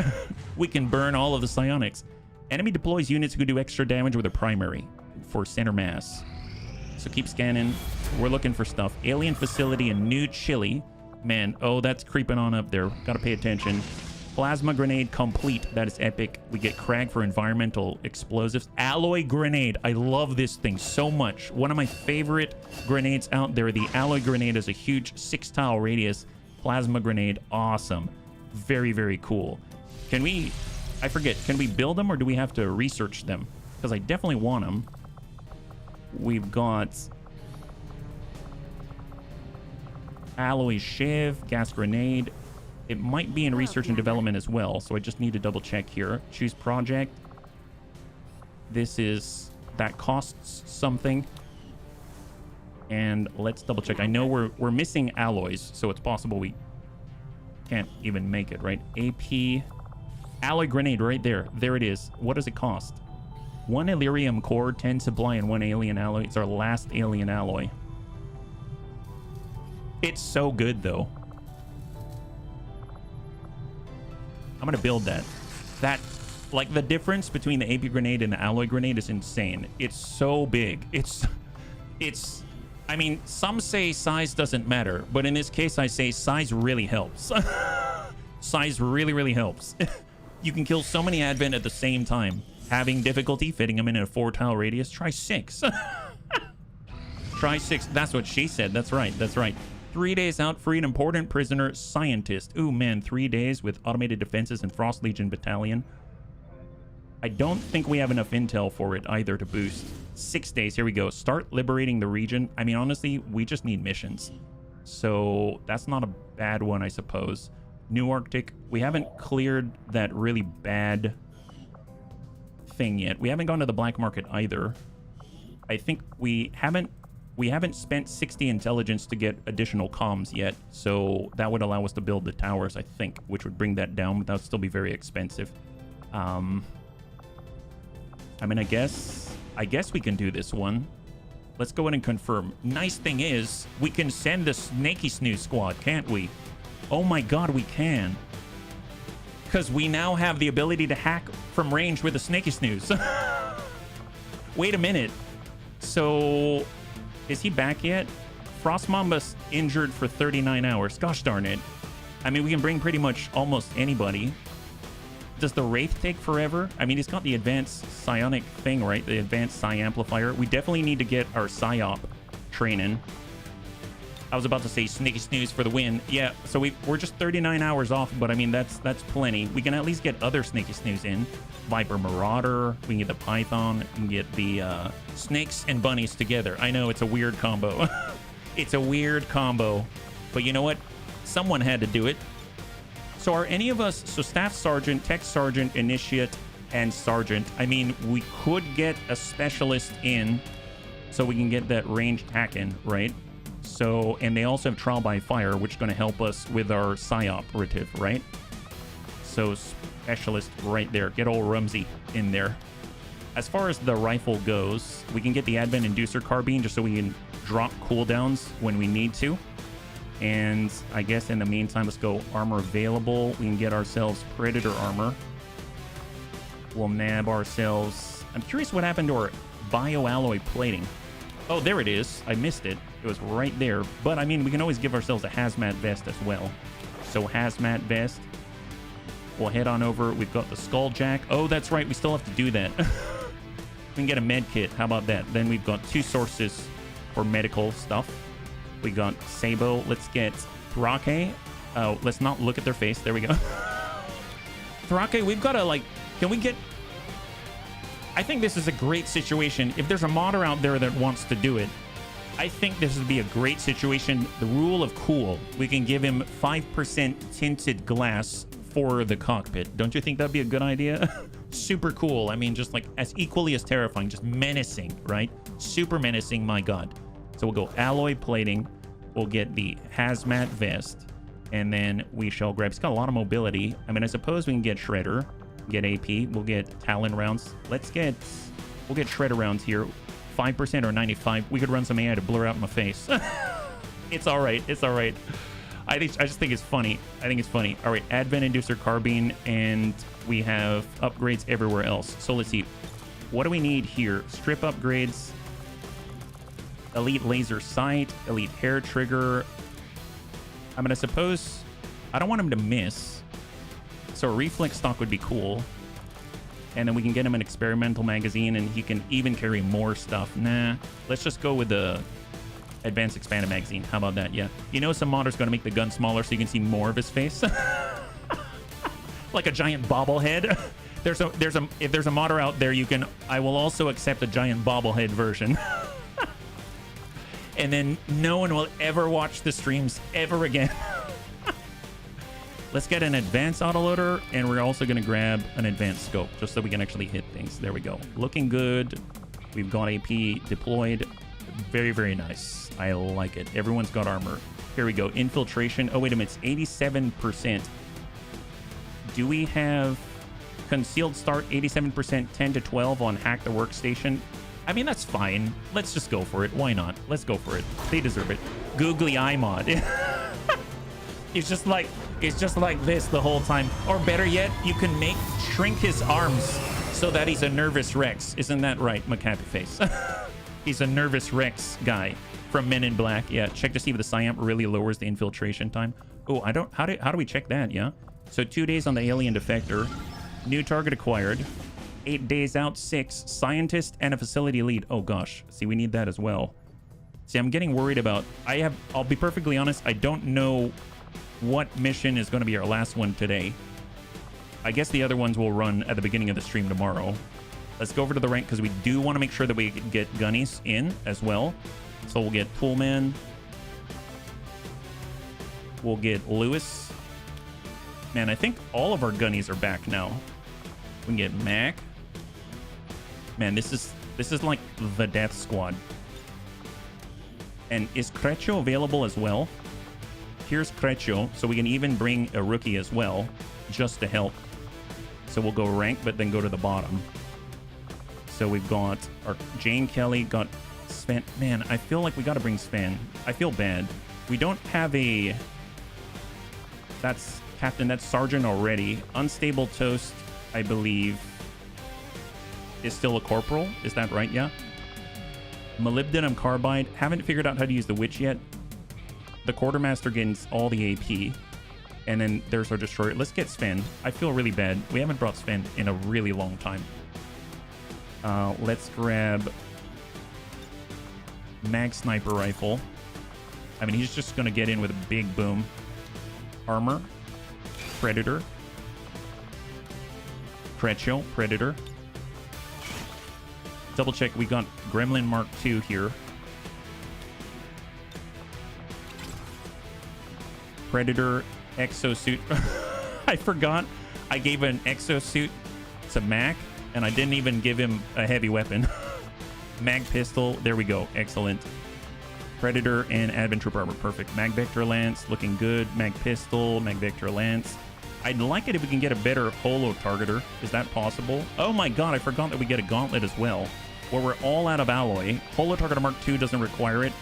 We can burn all of the psionics. Enemy deploys units who do extra damage with a primary for center mass. So keep scanning. We're looking for stuff. Alien facility in New Chile. Man, oh, that's creeping on up there. Gotta pay attention. Plasma grenade complete. That is epic. We get Crag for environmental explosives. Alloy grenade. I love this thing so much. One of my favorite grenades out there. The alloy grenade has a huge 6-tile radius. Plasma grenade. Awesome. Very, very cool. Can we... I forget, can we build them or do we have to research them? Because I definitely want them. We've got alloy shiv, gas grenade. It might be in research and development as well, so I just need to double check here. Choose project. This is, that costs something. And let's double check. I know we're missing alloys, so it's possible we can't even make it, right? AP... Alloy grenade right there. There it is. What does it cost? 1 Illyrium core, 10 supply, and 1 alien alloy. It's our last alien alloy. It's so good, though. I'm gonna build that. That, like, the difference between the AP grenade and the alloy grenade is insane. It's so big. It's, I mean, some say size doesn't matter, but in this case, I say size really helps. Size really, really helps. You can kill so many Advent at the same time. Having difficulty fitting them in a 4-tile radius, try 6. Try 6. That's what she said. That's right. That's right. 3 days out, free an important prisoner scientist. Ooh, man, 3 days with automated defenses and Frost Legion Battalion. I don't think we have enough intel for it either to boost. 6 days. Here we go. Start liberating the region. I mean, honestly, we just need missions. So that's not a bad one, I suppose. New Arctic. We haven't cleared that really bad thing yet. We haven't gone to the black market either. I think we haven't spent 60 intelligence to get additional comms yet, so that would allow us to build the towers, I think, which would bring that down, but that would still be very expensive. I mean, I guess we can do this one. Let's go ahead and confirm. Nice thing is, we can send the Snaky Snooze squad, can't we? Oh my god, we can. Because we now have the ability to hack from range with the Snaky Snooze. Wait a minute. So, is he back yet? Frost Mamba's injured for 39 hours. Gosh darn it. I mean, we can bring pretty much almost anybody. Does the Wraith take forever? I mean, he's got the advanced psionic thing, right? The advanced psi amplifier. We definitely need to get our psyop training. I was about to say Snaky Snooze for the win. Yeah, so we're just 39 hours off, but I mean, that's plenty. We can at least get other Snaky Snooze in. Viper Marauder, we can get the Python, we can get the snakes and bunnies together. I know, it's a weird combo. It's a weird combo. But you know what? Someone had to do it. So are any of us, so Staff Sergeant, Tech Sergeant, Initiate, and Sergeant. I mean, we could get a Specialist in so we can get that ranged hack in, right? So, and they also have Trial by Fire, which is going to help us with our Psi Operative, right? So, Specialist right there. Get old Rumsey in there. As far as the rifle goes, we can get the Advent Inducer Carbine just so we can drop cooldowns when we need to. And I guess in the meantime, let's go armor available. We can get ourselves Predator armor. We'll nab ourselves... I'm curious what happened to our bioalloy plating. Oh, there it is. I missed it. It was right there. But, I mean, we can always give ourselves a hazmat vest as well. So, hazmat vest. We'll head on over. We've got the Skulljack. Oh, that's right. We still have to do that. We can get a med kit. How about that? Then we've got 2 sources for medical stuff. We got Sabo. Let's get Thrake. Oh, let's not look at their face. There we go. Thrake, we've got to, like... Can we get... I think this is a great situation. If there's a modder out there that wants to do it, I think this would be a great situation. The rule of cool. We can give him 5% tinted glass for the cockpit. Don't you think that'd be a good idea? Super cool. I mean, just like as equally as terrifying, just menacing, right? Super menacing, my god. So we'll go alloy plating. We'll get the hazmat vest. And then we shall grab... It's got a lot of mobility. I mean, I suppose we can get Shredder. Get AP. We'll get Talon rounds. We'll get Shredder rounds here. 5% or 95. We could run some AI to blur out my face. It's all right. It's all right. I just think it's funny. I think it's funny. All right, Advent Inducer Carbine, and we have upgrades everywhere else. So let's see. What do we need here? Strip upgrades. Elite Laser Sight. Elite Hair Trigger. I mean, I suppose... I don't want him to miss. So a reflex stock would be cool. And then we can get him an experimental magazine, and he can even carry more stuff. Nah, let's just go with the advanced expanded magazine. How about that? Yeah. You know, some modder's going to make the gun smaller so you can see more of his face. Like a giant bobblehead. If there's a modder out there, I will also accept a giant bobblehead version. And then no one will ever watch the streams ever again. Let's get an advanced autoloader, and we're also going to grab an advanced scope just so we can actually hit things. There we go. Looking good. We've got AP deployed. Very, very nice. I like it. Everyone's got armor. Here we go. Infiltration. Oh, wait a minute. It's 87%. Do we have... Concealed start 87%, 10 to 12 on hack the workstation. I mean, that's fine. Let's just go for it. Why not? Let's go for it. They deserve it. Googly eye mod. It's just like this the whole time. Or better yet, you can shrink his arms so that he's a nervous Rex. Isn't that right, Macappy Face? He's a nervous Rex guy from Men in Black. Yeah, check to see if the SciAmp really lowers the infiltration time. Oh, I don't. How do we check that? Yeah. So 2 days on the alien defector. New target acquired. 8 days out, 6. Scientist and a facility lead. Oh gosh. See, we need that as well. See, I'm getting worried about... I'll be perfectly honest, I don't know what mission is going to be our last one today. I guess the other ones will run at the beginning of the stream tomorrow. Let's go over to the rank because we do want to make sure that we get gunnies in as well. So we'll get Toolman. We'll get Lewis. Man, I think all of our gunnies are back now. We can get Mac. Man, this is like the death squad. And is Crecho available as well? Here's Crecho, so we can even bring a rookie as well, just to help. So we'll go rank, but then go to the bottom. So we've got our Jane Kelly, got Sven. Man, I feel like we got to bring Sven. I feel bad. We don't have a... That's Captain, that's Sergeant already. Unstable Toast, I believe, is still a corporal. Is that right? Yeah. Molybdenum Carbide. Haven't figured out how to use the Witch yet. The Quartermaster gets all the AP. And then there's our Destroyer. Let's get Sven. I feel really bad. We haven't brought Sven in a really long time. Let's grab Mag Sniper Rifle. I mean, he's just going to get in with a big boom. Armor. Predator. Crecho. Predator. Double check. We got Gremlin Mark II here. Predator. Exosuit. I forgot I gave an exosuit to Mac, and I didn't even give him a heavy weapon. Mag pistol. There we go. Excellent. Predator and Advent Troop armor. Perfect. Mag Vector Lance. Looking good. Mag pistol. Mag Vector Lance. I'd like it if we can get a better holo targeter. Is that possible? Oh my god, I forgot that we get a gauntlet as well, where we're all out of alloy. Holo targeter Mark II doesn't require it.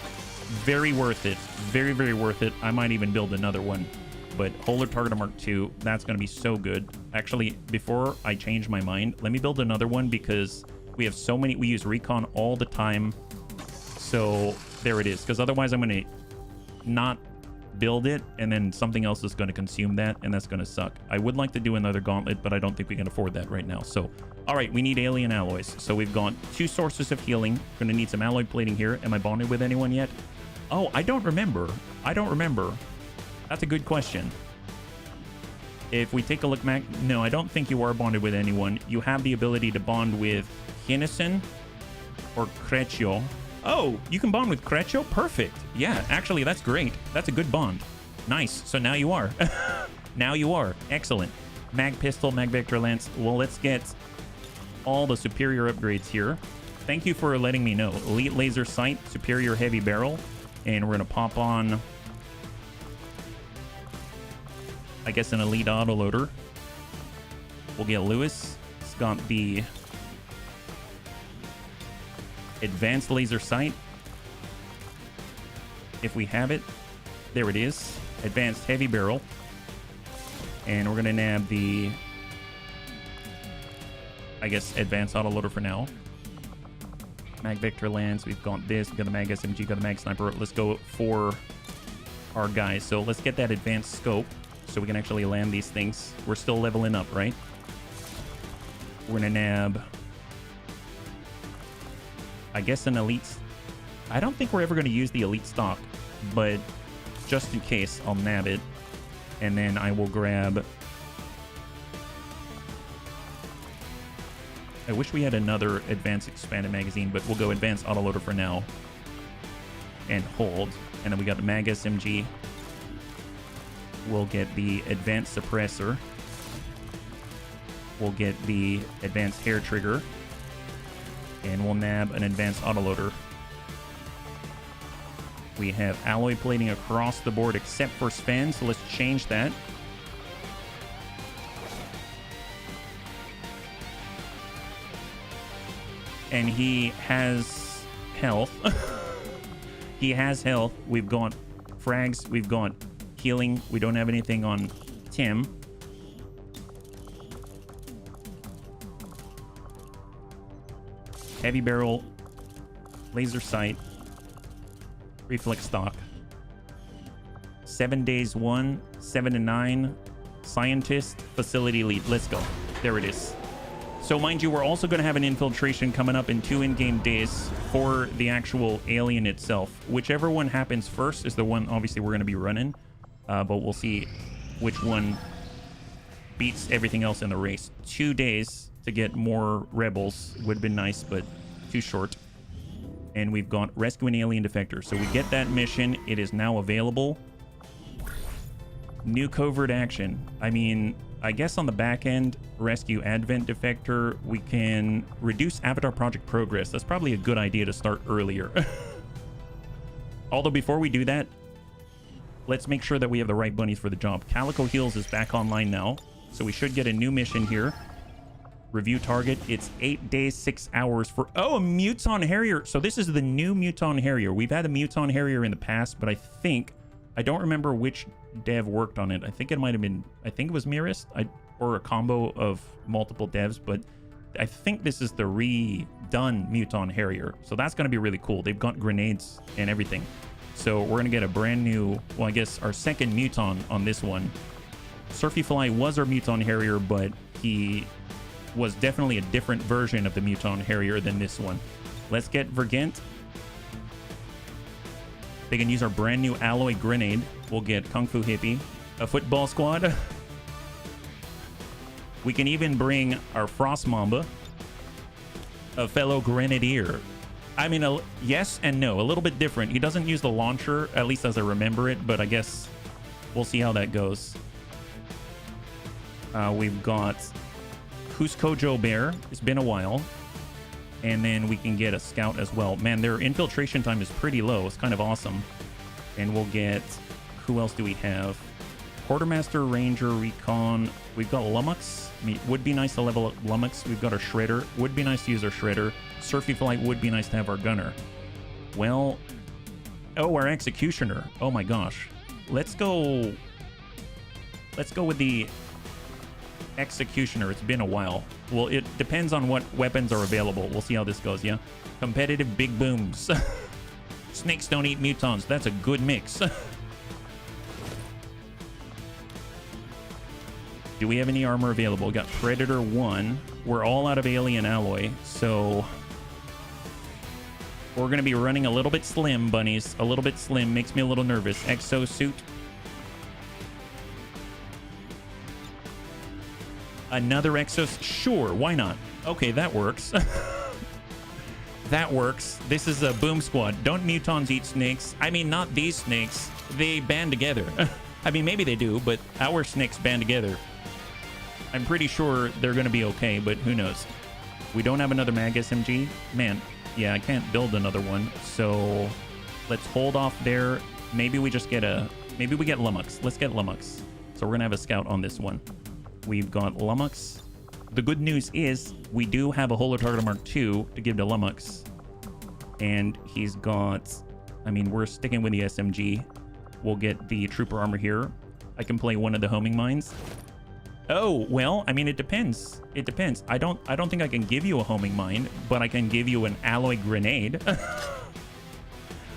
Very worth it. Very, very worth it. I might even build another one. But Holo targeter Mark II, that's going to be so good. Actually, before I change my mind, let me build another one because we have so many. We use recon all the time. So there it is. Because otherwise I'm going to not build it, and then something else is going to consume that, and that's going to suck. I would like to do another gauntlet, but I don't think we can afford that right now. So, all right, we need alien alloys. So we've got 2 sources of healing. Going to need some alloy plating here. Am I bonded with anyone yet? Oh, I don't remember. I don't remember. That's a good question. If we take a look back, no, I don't think you are bonded with anyone. You have the ability to bond with Kinnison or Crecho. Oh, you can bond with Crecho? Perfect. Yeah, actually, that's great. That's a good bond. Nice. So now you are. Now you are. Excellent. Mag pistol, Mag Vector Lance. Well, let's get all the superior upgrades here. Thank you for letting me know. Elite Laser Sight, Superior Heavy Barrel. And we're going to pop on, I guess, an Elite Autoloader. We'll get Lewis. It's got the Advanced Laser Sight. If we have it. There it is. Advanced Heavy Barrel. And we're going to nab the, I guess, Advanced Autoloader for now. Mag Vector Lance. We've got this. We've got the Mag SMG. Got the Mag Sniper. Let's go for our guys. So let's get that Advanced Scope so we can actually land these things. We're still leveling up, right? We're going to nab, I guess, an Elite. I don't think we're ever going to use the Elite stock, but just in case, I'll nab it. And then I will grab, I wish we had another Advanced Expanded Magazine, but we'll go Advanced Autoloader for now. And hold. And then we got the Mag SMG. We'll get the Advanced Suppressor. We'll get the Advanced Hair Trigger. And we'll nab an Advanced Autoloader. We have alloy plating across the board except for Sven, so let's change that. and he has health. He has health. We've got frags. We've got healing. We don't have anything on Tim. Heavy barrel, laser sight, reflex stock. 7 days 1, 7 to 9, scientist, facility lead. Let's go. There it is. So mind you, we're also going to have an infiltration coming up in 2 in-game days for the actual alien itself. Whichever one happens first is the one obviously we're going to be running, but we'll see which one beats everything else in the race. 2 days to get more rebels would have been nice, but too short. And we've got rescue an alien defector. So we get that mission. It is now available. New covert action. I mean, I guess on the back end, rescue advent defector, we can reduce Avatar project progress. That's probably a good idea to start earlier. Although before we do that, let's make sure that we have the right bunnies for the job. Calico Heals is back online now, so we should get a new mission here. Review target. It's 8 days, 6 hours for... Oh, a Muton Harrier. So this is the new Muton Harrier. We've had a Muton Harrier in the past, but I don't remember which dev worked on it. I think it might have been... I think it was Mirist, or a combo of multiple devs, but I think this is the redone Muton Harrier. So that's going to be really cool. They've got grenades and everything. So we're going to get a brand new... Well, I guess our second Muton on this one. Surfy Fly was our Muton Harrier, but he... was definitely a different version of the Muton Harrier than this one. Let's get Vergent. They can use our brand new alloy grenade. We'll get Kung Fu Hippie, a football squad. We can even bring our Frost Mamba, a fellow grenadier. I mean, yes and no, a little bit different. He doesn't use the launcher, at least as I remember it, but I guess we'll see how that goes. We've got Cusco Joe Bear. It's been a while. And then we can get a scout as well. Man, their infiltration time is pretty low. It's kind of awesome. And we'll get... Who else do we have? Quartermaster, Ranger, Recon. We've got Lummox. I mean, would be nice to level up Lummox. We've got a Shredder. Would be nice to use our Shredder. Surfy Flight would be nice to have our Gunner. Well... Oh, our Executioner. Oh my gosh. Let's go with the... Executioner. It's been a while. Well, it depends on what weapons are available. We'll see how this goes, yeah? Competitive big booms. Snakes don't eat mutons. That's a good mix. Do we have any armor available? We got Predator 1. We're all out of alien alloy, so we're going to be running a little bit slim, bunnies. A little bit slim. Makes me a little nervous. Exosuit. Another Exos? Sure, why not? Okay, that works. That works. This is a boom squad. Don't mutons eat snakes? I mean, not these snakes. They band together. I mean, maybe they do, but our snakes band together. I'm pretty sure they're going to be okay, but who knows? We don't have another mag SMG. Man, yeah, I can't build another one. So let's hold off there. Maybe we just get a... Maybe we get Lummox. Let's get Lummox. So we're going to have a scout on this one. We've got Lummox. The good news is we do have a Holo Target Mark II to give to Lummox. And he's got... I mean, we're sticking with the SMG. We'll get the Trooper Armor here. I can play one of the homing mines. Oh, well, I mean, it depends. It depends. I don't think I can give you a homing mine, but I can give you an alloy grenade.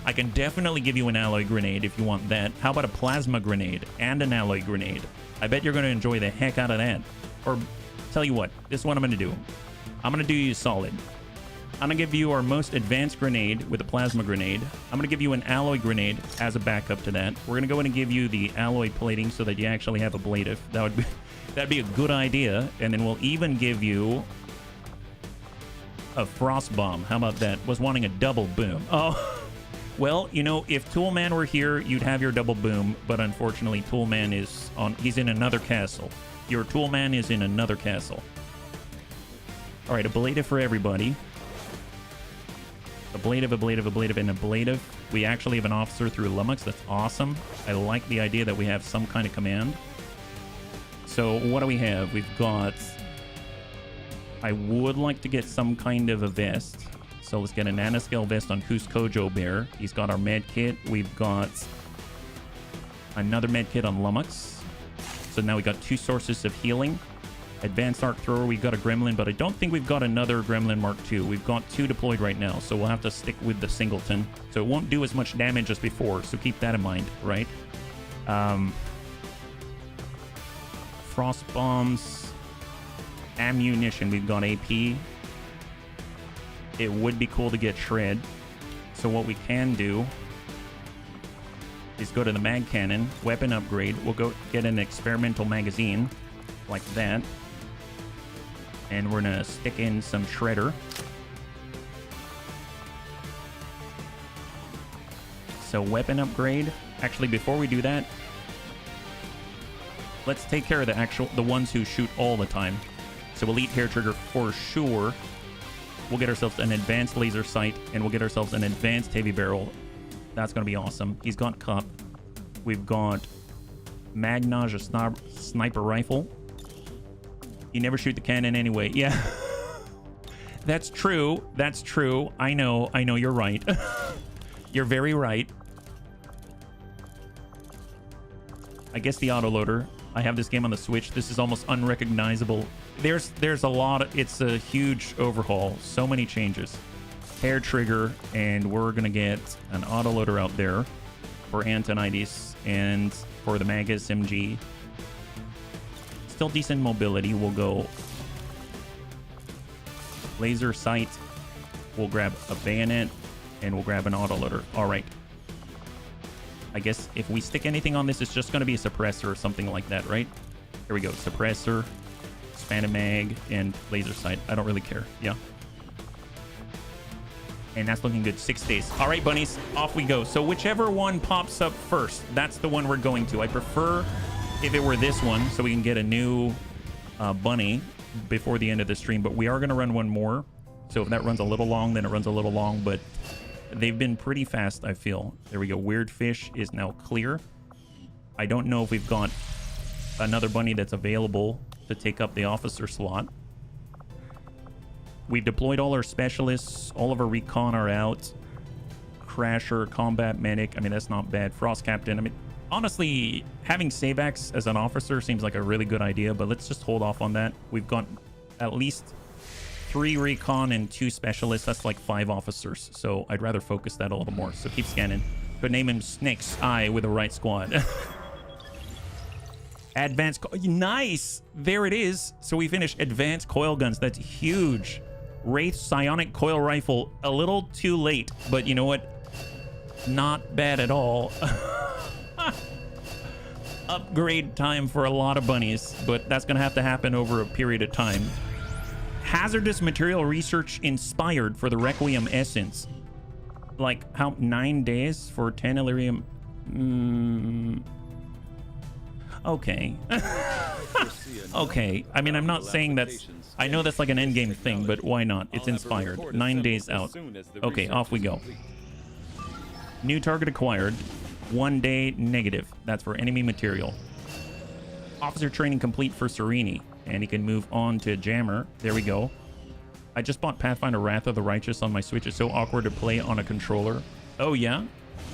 I can definitely give you an alloy grenade if you want that. How about a plasma grenade and an alloy grenade? I bet you're going to enjoy the heck out of that. Or, tell you what, this is what I'm going to do. I'm going to do you solid. I'm going to give you our most advanced grenade with a plasma grenade. I'm going to give you an alloy grenade as a backup to that. We're going to go in and give you the alloy plating so that you actually have ablative. That'd be a good idea. And then we'll even give you a frost bomb. How about that? Was wanting a double boom. Oh... Well, you know, if Toolman were here, you'd have your double boom, but unfortunately, Toolman is on... He's in another castle. Your Toolman is in another castle. All right, ablative for everybody. Ablative, and ablative. We actually have an officer through Lummox. That's awesome. I like the idea that we have some kind of command. So, what do we have? We've got... I would like to get some kind of a vest. So let's get a nanoscale vest on Who's Kojo Bear. He's got our med kit. We've got another med kit on Lummox. So now we got 2 sources of healing. Advanced Arc Thrower, we've got a Gremlin, but I don't think we've got another Gremlin Mark II. We've got 2 deployed right now, so we'll have to stick with the Singleton. So it won't do as much damage as before, so keep that in mind, right? Frost Bombs, ammunition, we've got AP. It would be cool to get Shred. So what we can do is go to the mag cannon, weapon upgrade. We'll go get an experimental magazine like that. And we're gonna stick in some Shredder. So weapon upgrade. Actually, before we do that, let's take care of the ones who shoot all the time. So elite hair trigger for sure. We'll get ourselves an advanced laser sight, and we'll get ourselves an advanced heavy barrel. That's going to be awesome. He's got Cup. We've got Magnage, a sniper rifle. You never shoot the cannon anyway. Yeah. That's true. That's true. I know. You're right. You're very right. I guess the autoloader. I have this game on the Switch. This is almost unrecognizable. There's a lot. It's a huge overhaul. So many changes. Hair trigger, and we're gonna get an autoloader out there for Antonides and for the Mag SMG. Still decent mobility. We'll go laser sight. We'll grab a bayonet, and we'll grab an autoloader. All right. I guess if we stick anything on this, it's just going to be a suppressor or something like that, right? Here we go. Suppressor, expanded mag, and laser sight. I don't really care. Yeah. And that's looking good. 6 days. All right, bunnies. Off we go. So whichever one pops up first, that's the one we're going to. I prefer if it were this one so we can get a new bunny before the end of the stream. But we are going to run one more. So if that runs a little long, then it runs a little long. But they've been pretty fast, I feel. There we go. Weird Fish is now clear. I don't know if we've got another bunny that's available to take up the officer slot. We've deployed all our specialists. All of our recon are out. Crasher, Combat Medic. I mean, that's not bad. Frost Captain. I mean, honestly, having Savax as an officer seems like a really good idea, but let's just hold off on that. We've got at least 3 recon and 2 specialists. That's like 5 officers. So I'd rather focus that a little more. So keep scanning. Could name him Snake's Eye with the right squad. Advanced. Nice. There it is. So we finished advanced coil guns. That's huge. Wraith Psionic Coil Rifle. A little too late, but you know what? Not bad at all. Upgrade time for a lot of bunnies, but that's going to have to happen over a period of time. Hazardous material research inspired for the Requiem essence. Like, how 9 days for 10 Illyrium? Okay. Okay. I mean, I'm not saying that's... I know that's like an endgame thing, but why not? It's inspired. 9 days out. Okay, off we go. New target acquired. 1 day negative. That's for enemy material. Officer training complete for Serini. And he can move on to Jammer. There we go. I just bought Pathfinder Wrath of the Righteous on my Switch. It's so awkward to play on a controller. Oh, yeah?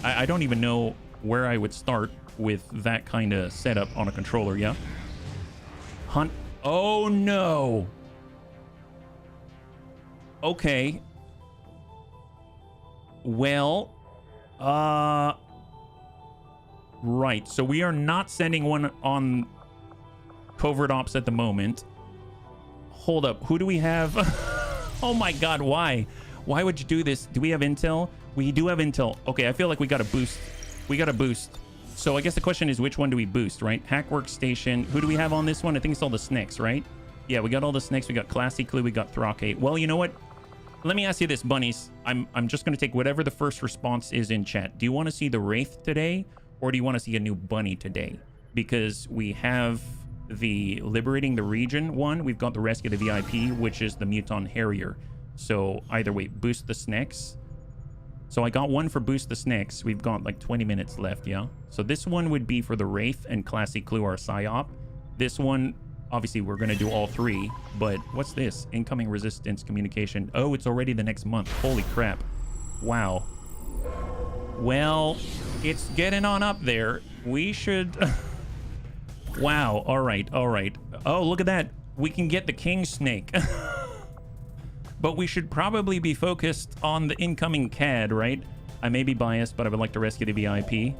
I don't even know where I would start with that kind of setup on a controller, yeah? Hunt. Oh, no. Okay. Well, right. So we are not sending one on covert ops at the moment. Hold up. Who do we have? Oh my god, why? Why would you do this? Do we have intel? We do have intel. Okay, I feel like we got a boost. We got a boost. So I guess the question is, which one do we boost, right? Hack Workstation. Who do we have on this one? I think it's all the snakes, right? Yeah, we got all the snakes. We got Classy Clue. We got Throcate. Well, you know what? Let me ask you this, bunnies. I'm just going to take whatever the first response is in chat. Do you want to see the Wraith today, or do you want to see a new bunny today? Because we have the Liberating the Region one. We've got the Rescue the VIP, which is the Muton Harrier. So either way, boost the snakes. So I got one for boost the snakes. We've got like 20 minutes left, yeah? So this one would be for the Wraith and Classy Clue, our PsyOp. This one Obviously, we're going to do all 3, but what's this? Incoming resistance communication. Oh, it's already the next month. Holy crap. Wow. Well, it's getting on up there. We should... Wow. All right. All right. Oh, look at that. We can get the king snake. But we should probably be focused on the incoming CAD, right? I may be biased, but I would like to rescue the VIP.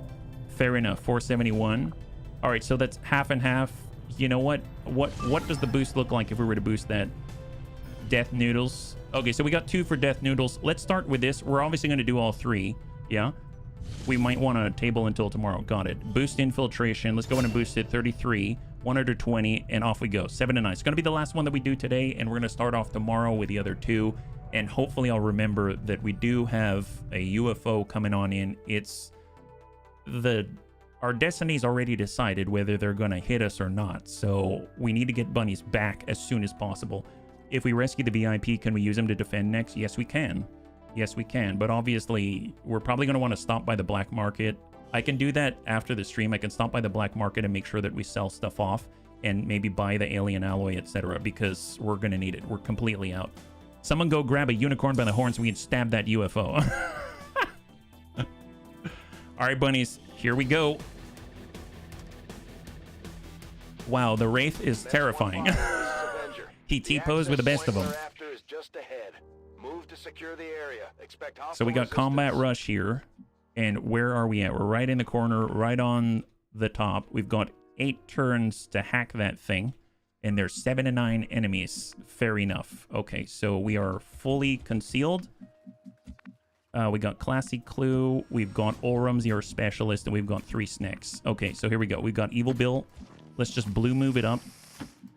Fair enough. 471. All right, so that's half and half. You know what? What does the boost look like if we were to boost that? Death noodles. Okay, so we got 2 for death noodles. Let's start with this. We're obviously going to do all 3. Yeah. We might want to table until tomorrow. Got it. Boost infiltration. Let's go in and boost it. 33, 120, and off we go. 7 and 9. It's going to be the last one that we do today, and we're going to start off tomorrow with the other 2. And hopefully I'll remember that we do have a UFO coming on in. It's our destiny's already decided whether they're going to hit us or not. So we need to get bunnies back as soon as possible. If we rescue the VIP, can we use them to defend next? Yes, we can. Yes, we can. But obviously, we're probably going to want to stop by the black market. I can do that after the stream. I can stop by the black market and make sure that we sell stuff off and maybe buy the alien alloy, etc. because we're going to need it. We're completely out. Someone go grab a unicorn by the horns so we can stab that UFO. All right, bunnies. Here we go. Wow, the Wraith is terrifying. He T-posed with the best of them. So we got combat rush here. And where are we at? We're right in the corner, right on the top. We've got 8 turns to hack that thing. And there's 7 to 9 enemies. Fair enough. Okay, so we are fully concealed. We got Classy Clue. We've got Olrum's your specialist. And we've got 3 snacks. Okay, so here we go. We've got Evil Bill. Let's just blue move it up.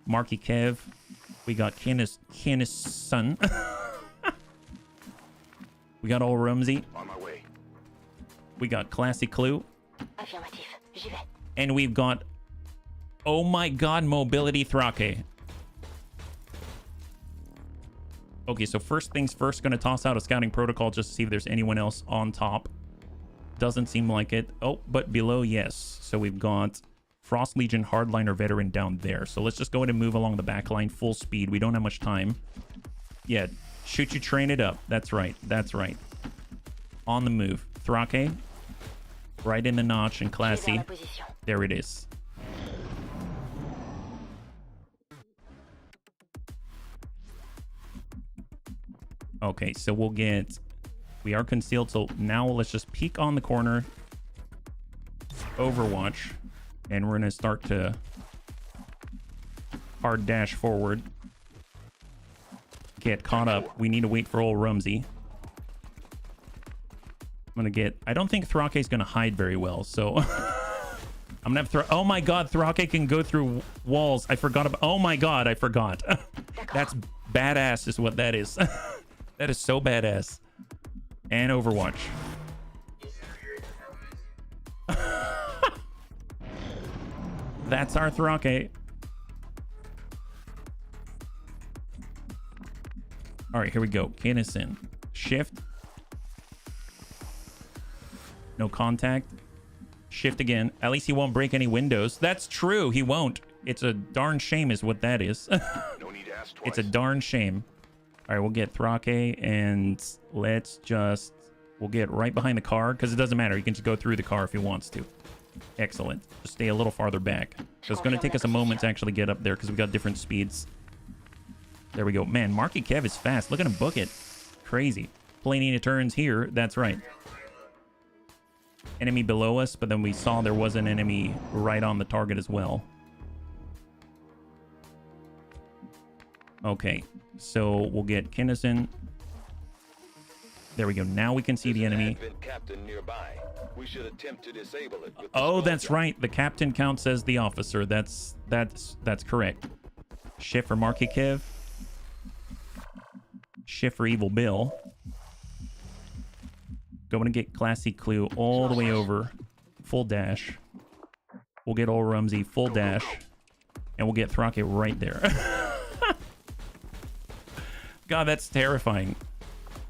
Marky Kev. We got Kenneth's son. We got Old Rumsey. On my way. We got Classy Clue. Affirmative. J'y vais. And we've got, oh my god, Mobility Thrake. Okay, so first things first, gonna toss out a scouting protocol just to see if there's anyone else on top. Doesn't seem like it. Oh, but below, yes. So we've got Frost Legion Hardliner Veteran down there. So let's just go ahead and move along the back line full speed. We don't have much time. Yeah, shoot you, train it up. That's right. That's right. On the move. Thrake. Right in the notch and Classy. There it is. Okay, so we'll get... We are concealed, so now let's just peek on the corner. Overwatch. And we're going to start to hard dash forward. Get caught up. We need to wait for old Rumsey. I'm going to get... I don't think Thrake is going to hide very well, so... I'm going to have oh my god, Thrake can go through walls. I forgot about... Oh my god, I forgot. That's badass is what that is. That is so badass. And Overwatch. That's our Thrake. All right, here we go. Kinnison. Shift. No contact. Shift again. At least he won't break any windows. That's true. He won't. It's a darn shame is what that is. No need to ask twice. It's a darn shame. All right, we'll get Thrake and let's just... We'll get right behind the car because it doesn't matter. He can just go through the car if he wants to. Excellent. Just stay a little farther back. So it's going to take us a moment to actually get up there because we got different speeds. There we go. Man, Marky Kev is fast. Look at him book it. Crazy. Plenty of turns here. That's right. Enemy below us, but then we saw there was an enemy right on the target as well. Okay. So we'll get Kinnison. There we go. Now we can see the enemy. We should attempt to disable it with oh, that's right. The captain counts as the officer. That's correct. Shift for Marky Kev. Shift for Evil Bill. Going to get Classy Clue all the way over. Full dash. We'll get old Rumsey. Full dash. And we'll get Thrake right there. God, that's terrifying.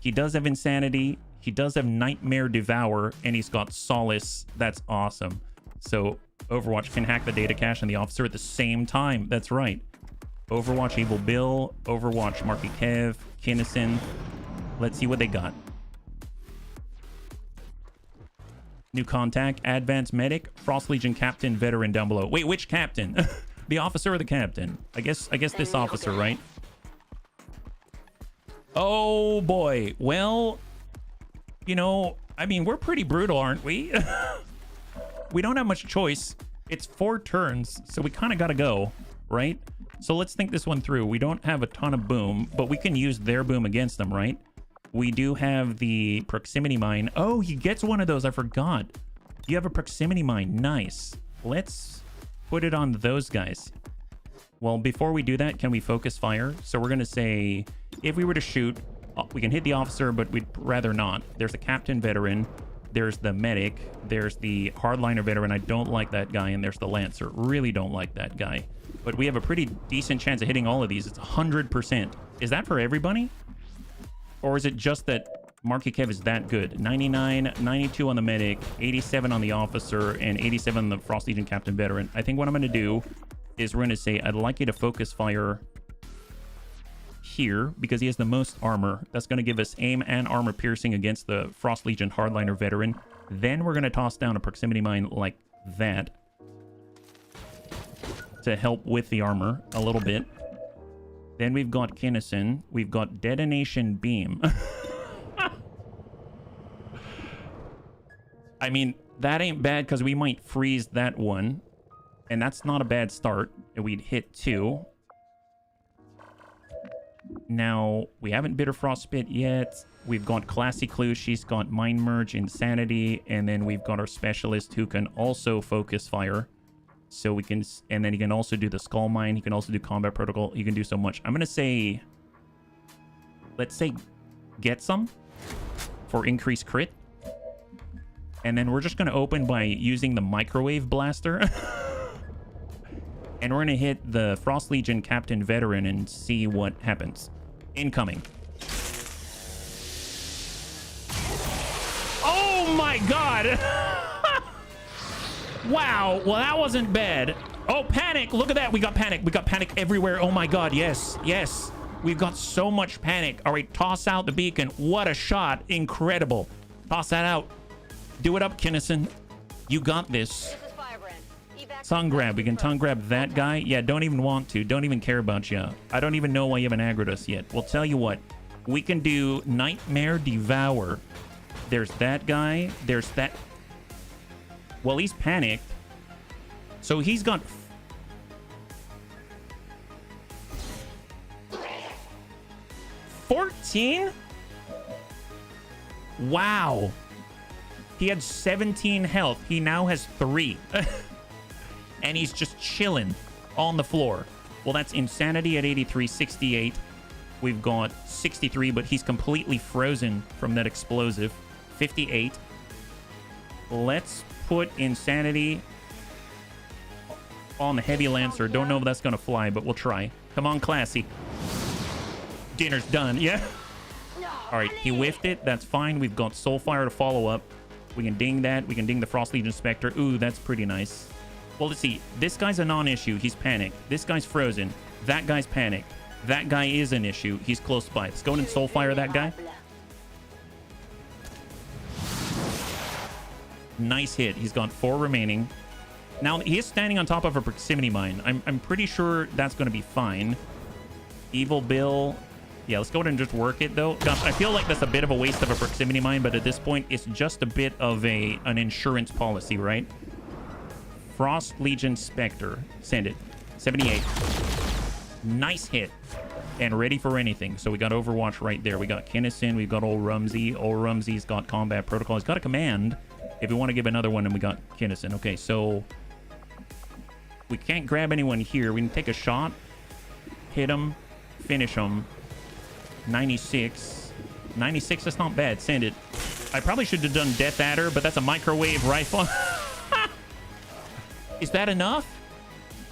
He does have Insanity. He does have Nightmare Devour. And he's got Solace. That's awesome. So Overwatch can hack the data cache and the officer at the same time. That's right. Overwatch Evil Bill, Overwatch Marky Kev, Kinnison. Let's see what they got. New contact, Advanced Medic, Frost Legion Captain, Veteran down below. Wait, which captain? The officer or the captain? I guess this officer, right? Oh boy. Well, you know, I mean, we're pretty brutal, aren't we? We don't have much choice. It's 4 turns, so we kind of got to go, right? So let's think this one through. We don't have a ton of boom, but we can use their boom against them, right? We do have the proximity mine. Oh, he gets one of those. I forgot. You have a proximity mine. Nice. Let's put it on those guys. Well, before we do that, can we focus fire? So we're going to say, if we were to shoot, we can hit the officer, but we'd rather not. There's the captain veteran. There's the medic. There's the hardliner veteran. I don't like that guy. And there's the lancer. Really don't like that guy. But we have a pretty decent chance of hitting all of these. It's 100%. Is that for everybody? Or is it just that Marky Kev is that good? 99, 92 on the medic, 87 on the officer, and 87 on the Frost Legion Captain Veteran. I think what I'm going to do is we're going to say, I'd like you to focus fire here because he has the most armor. That's going to give us aim and armor piercing against the Frost Legion Hardliner Veteran. Then we're going to toss down a proximity mine like that to help with the armor a little bit. Then we've got Kinnison. We've got Detonation Beam. I mean, that ain't bad because we might freeze that one. And that's not a bad start. And we'd hit 2. Now, we haven't Bitter Frostbit yet. We've got Classy Clue. She's got Mind Merge, Insanity. And then we've got our Specialist who can also focus fire. So we can, and then he can also do the Skull Mine. He can also do Combat Protocol. He can do so much. I'm going to say, let's say, get some for increased crit. And then we're just going to open by using the Microwave Blaster. And we're going to hit the Frost Legion Captain Veteran and see what happens. Incoming. Oh my god! Wow, well that wasn't bad. Oh, panic! Look at that, we got panic. We got panic everywhere. Oh my god, yes, yes. We've got so much panic. All right, toss out the beacon. What a shot, incredible. Toss that out. Do it up, Kinnison. You got this. Tongue grab, we can tongue grab that guy. Yeah, don't even want to. Don't even care about you. I don't even know why you haven't aggroed us yet. We'll tell you what. We can do Nightmare Devour. There's that guy. There's that. Well, he's panicked. So he's got 14? Wow. He had 17 health. He now has 3. And he's just chilling on the floor. Well, that's Insanity at 83, 68. We've got 63, but he's completely frozen from that explosive. 58. Let's put Insanity on the Heavy Lancer. Don't know if that's going to fly, but we'll try. Come on, Classy. Dinner's done. Yeah. All right, he whiffed it. That's fine. We've got Soulfire to follow up. We can ding that. We can ding the Frost Legion Spectre. Ooh, that's pretty nice. Well, let's see. This guy's a non-issue. He's panicked. This guy's frozen. That guy's panicked. That guy is an issue. He's close by. Let's go in and Soulfire that guy. Nice hit. He's got 4 remaining. Now, he is standing on top of a proximity mine. I'm pretty sure that's going to be fine. Evil Bill. Yeah, let's go ahead and just work it, though. Gosh, I feel like that's a bit of a waste of a proximity mine, but at this point, it's just a bit of an insurance policy, right? Frost Legion Spectre. Send it. 78. Nice hit. And ready for anything. So we got Overwatch right there. We got Kinnison. We've got old Rumsey. Old Rumsey's got Combat Protocol. He's got a command. If we want to give another one, then we got Kinnison. Okay, so we can't grab anyone here. We can take a shot. Hit him. Finish him. 96. 96, that's not bad. Send it. I probably should have done Death Adder, but that's a microwave rifle. Is that enough?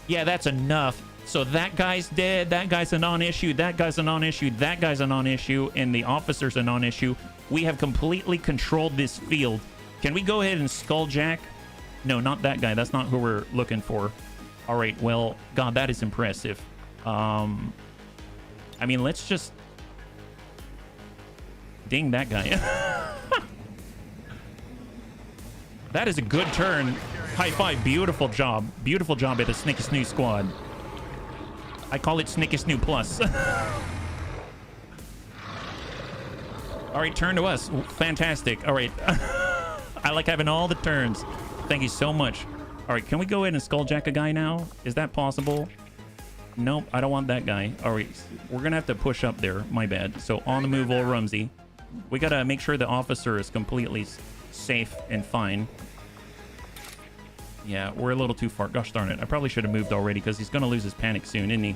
Yeah, that's enough. So that guy's dead. That guy's a non-issue. That guy's a non-issue. That guy's a non-issue. And the officer's a non-issue. We have completely controlled this field. Can we go ahead and Skulljack No, not that guy. That's not who we're looking for. All right, well, God, that is impressive. I mean, let's just ding that guy. That is a good turn. High five. Beautiful job. Beautiful job at the Snicky Snoo squad. I call it Snicky Snoo Plus. All right, turn to us. Fantastic. All right. I like having all the turns. Thank you so much. All right, can we go in and skulljack a guy now? Is that possible? Nope, I don't want that guy. All right, we're going to have to push up there. My bad. So on the move, old Rumsey. We got to make sure the officer is completely safe and fine. Yeah, we're a little too far. Gosh darn it. I probably should have moved already because he's going to lose his panic soon, isn't he?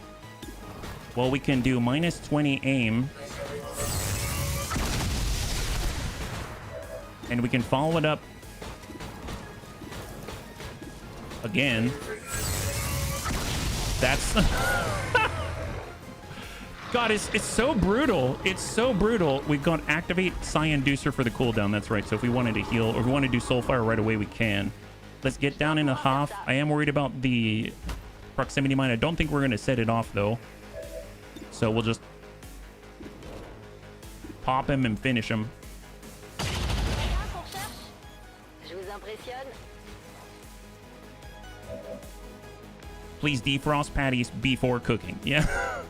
Well, we can do minus 20 aim. And we can follow it up again. That's... God, it's so brutal. It's so brutal. We've got activate Psi Inducer for the cooldown. That's right. So if we wanted to heal or if we want to do Soulfire right away, we can. Let's get down into Hoff. I am worried about the proximity mine. I don't think we're going to set it off, though. So we'll just pop him and finish him. Please defrost patties before cooking. Yeah.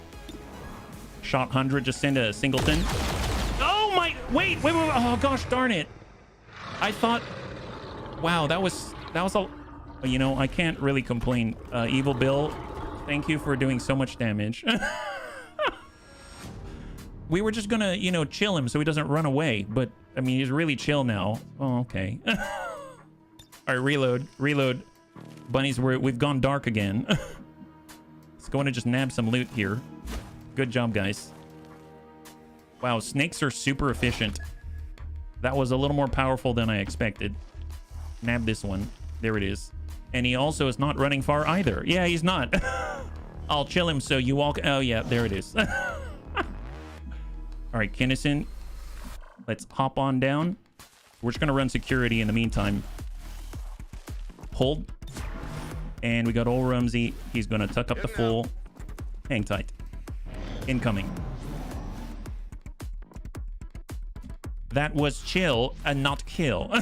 Shot 100. Just send a singleton. Oh my! Wait. Oh gosh, darn it! I thought. Wow, that was all. You know, I can't really complain. Evil Bill, thank you for doing so much damage. We were just gonna, you know, chill him so he doesn't run away. But I mean, he's really chill now. Oh, okay. All right, reload. Bunnies, we've gone dark again. Let's go in and just nab some loot here. Good job, guys. Wow, snakes are super efficient. That was a little more powerful than I expected. Nab this one. There it is. And he also is not running far either. Yeah, he's not. I'll chill him so you walk... Oh, yeah, there it is. All right, Kinnison. Let's hop on down. We're just going to run security in the meantime. Hold. And we got old Rumsey. He's going to tuck up the full. Hang tight. Incoming. That was chill and not kill.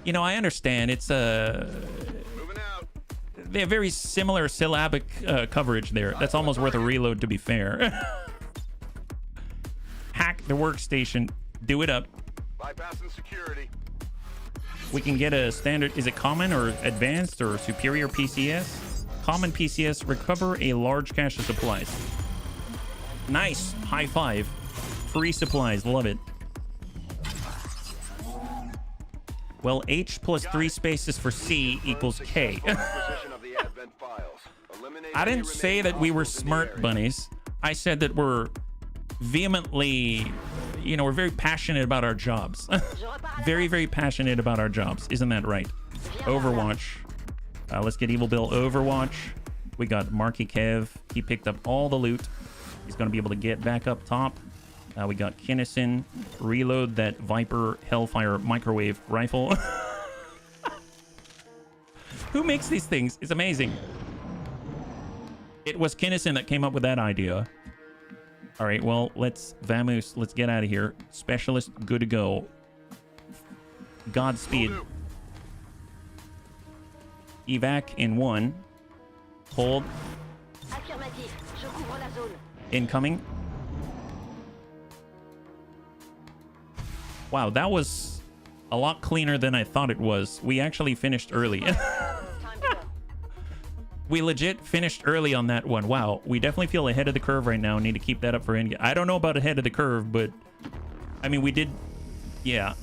You know, I understand. It's Moving out. they have very similar syllabic coverage there. That's almost worth a reload, to be fair. Hack the workstation. Do it up. Bypassing security. We can get a standard. Is it common or advanced or superior PCS? Common PCS. Recover a large cache of supplies. Nice. High five. Free supplies. Love it. Well, H plus 3 spaces for C equals K. I didn't say that we were smart bunnies. I said that we're vehemently, you know, we're very passionate about our jobs. Very, very passionate about our jobs. Isn't that right? Overwatch. Let's get Evil Bill Overwatch. We got Marky Kev. He picked up all the loot. He's going to be able to get back up top. We got Kinnison. Reload that Viper Hellfire microwave rifle. Who makes these things? It's amazing. It was Kinnison that came up with that idea. All right, well, let's Vamoose. Let's get out of here. Specialist, good to go. Godspeed. Evac in 1. Hold. Incoming. Wow, that was a lot cleaner than I thought it was. We actually finished early. We legit finished early on that one. Wow, we definitely feel ahead of the curve right now. Need to keep that up for end. I don't know about ahead of the curve, but I mean, we did. Yeah.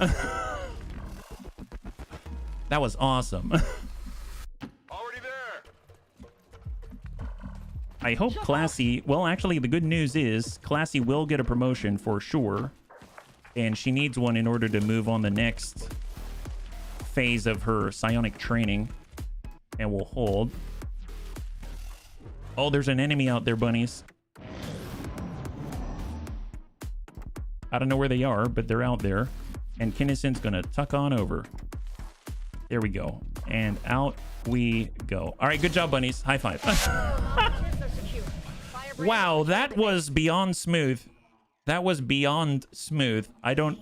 That was awesome. Already there. I hope Classy... Well, actually, the good news is Classy will get a promotion for sure. And she needs one in order to move on the next phase of her psionic training. And we'll hold. Oh, there's an enemy out there, bunnies. I don't know where they are, but they're out there. And Kinnison's going to tuck on over. There we go. And out we go. All right, good job, bunnies. High five. Wow, that was beyond smooth. That was beyond smooth. I don't...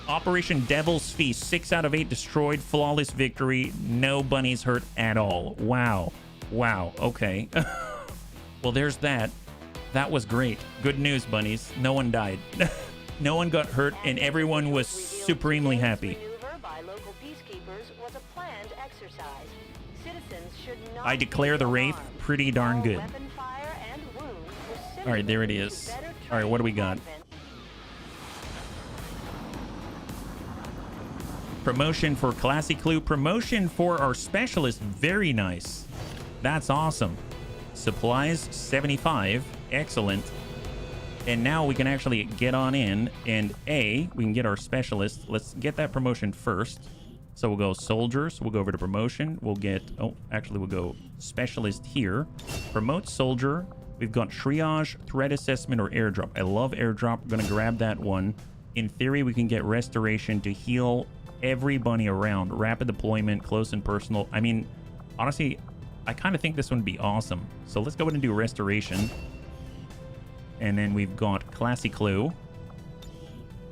Operation Devil's Feast, 6 out of 8 destroyed, flawless victory, no bunnies hurt at all. Wow. Wow, okay. Well, there's that. That was great. Good news, bunnies. No one died. No one got hurt, and everyone was supremely happy. I declare the Wraith pretty darn good. All right, there it is. All right, what do we got? Promotion for Classy Clue. Promotion for our specialist. Very nice. That's awesome. Supplies, 75. Excellent. And now we can actually get on in. And we can get our specialist. Let's get that promotion first. So we'll go soldiers. We'll go over to promotion. We'll get... Oh, actually, we'll go specialist here. Promote soldier. We've got triage, threat assessment, or airdrop. I love airdrop. We're going to grab that one. In theory, we can get restoration to heal every bunny around. Rapid deployment, close and personal. I mean, honestly, I kind of think this one would be awesome. So let's go ahead and do restoration. And then we've got Classy Clue.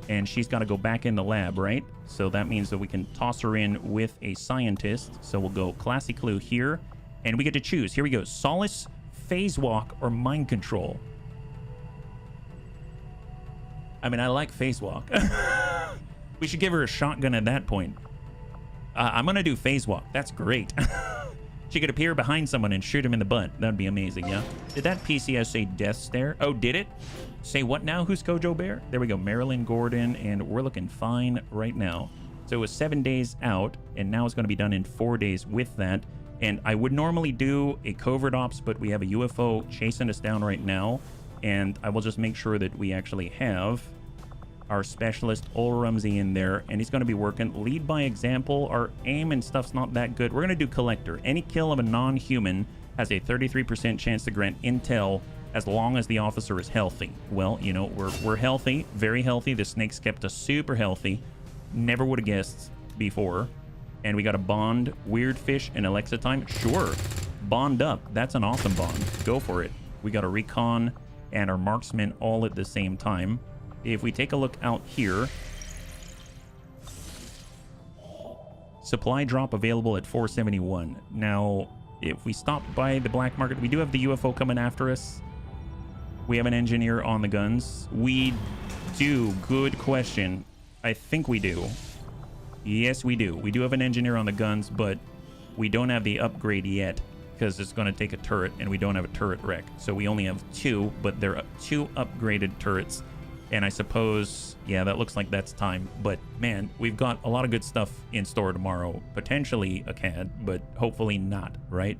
And she's got to go back in the lab, right? So that means that we can toss her in with a scientist. So we'll go Classy Clue here. And we get to choose. Here we go. Solace, Phase Walk, or Mind Control. I mean, I like Phase Walk. We should give her a shotgun at that point. I'm going to do Phase Walk. That's great. She could appear behind someone and shoot him in the butt. That'd be amazing, yeah? Did that PCS say Death Stare? Oh, did it? Say what now? Who's Kojo Bear? There we go. Marilyn Gordon, and we're looking fine right now. So it was 7 days out, and now it's going to be done in 4 days with that. And I would normally do a covert ops, but we have a UFO chasing us down right now. And I will just make sure that we actually have our specialist, Ol Rumsey, in there, and he's going to be working. Lead by example. Our aim and stuff's not that good. We're going to do collector. Any kill of a non-human has a 33% chance to grant intel as long as the officer is healthy. Well, you know, we're healthy, very healthy. The snakes kept us super healthy. Never would have guessed before. And we got a bond, Weird Fish, and Alexa time. Sure, bond up. That's an awesome bond. Go for it. We got a recon and our marksman all at the same time. If we take a look out here, supply drop available at 471. Now, if we stop by the black market, we do have the UFO coming after us. We have an engineer on the guns. We do. Good question. I think we do. Yes, we do. We do have an engineer on the guns, but we don't have the upgrade yet because it's going to take a turret, and we don't have a turret wreck. So we only have 2, but they're 2 upgraded turrets. And I suppose, yeah, that looks like that's time. But man, we've got a lot of good stuff in store tomorrow. Potentially a CAD, but hopefully not, right?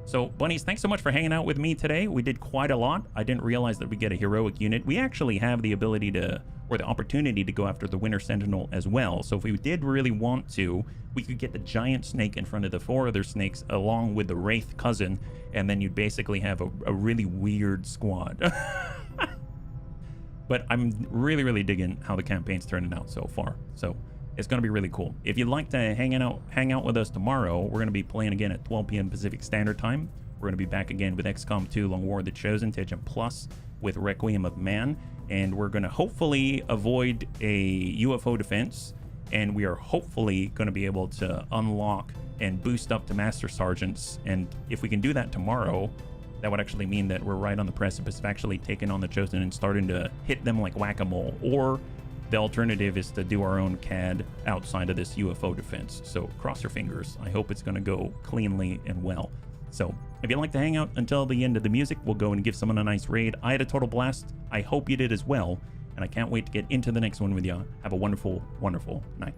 So, bunnies, thanks so much for hanging out with me today. We did quite a lot. I didn't realize that we get a heroic unit. We actually have the ability to, or the opportunity to go after the Winter Sentinel as well. So if we did really want to, we could get the giant snake in front of the 4 other snakes along with the Wraith cousin, and then you'd basically have a really weird squad. But I'm really, really digging how the campaign's turning out so far. So it's going to be really cool. If you'd like to hang out with us tomorrow, we're going to be playing again at 12 p.m. Pacific Standard Time. We're going to be back again with XCOM 2 Long War of the Chosen to Agent Plus with Requiem of Man. And we're going to hopefully avoid a UFO defense. And we are hopefully going to be able to unlock and boost up to Master Sergeants. And if we can do that tomorrow, that would actually mean that we're right on the precipice of actually taking on the Chosen and starting to hit them like whack-a-mole. Or the alternative is to do our own CAD outside of this UFO defense. So cross your fingers. I hope it's going to go cleanly and well. So if you'd like to hang out until the end of the music, we'll go and give someone a nice raid. I had a total blast. I hope you did as well. And I can't wait to get into the next one with you. Have a wonderful, wonderful night.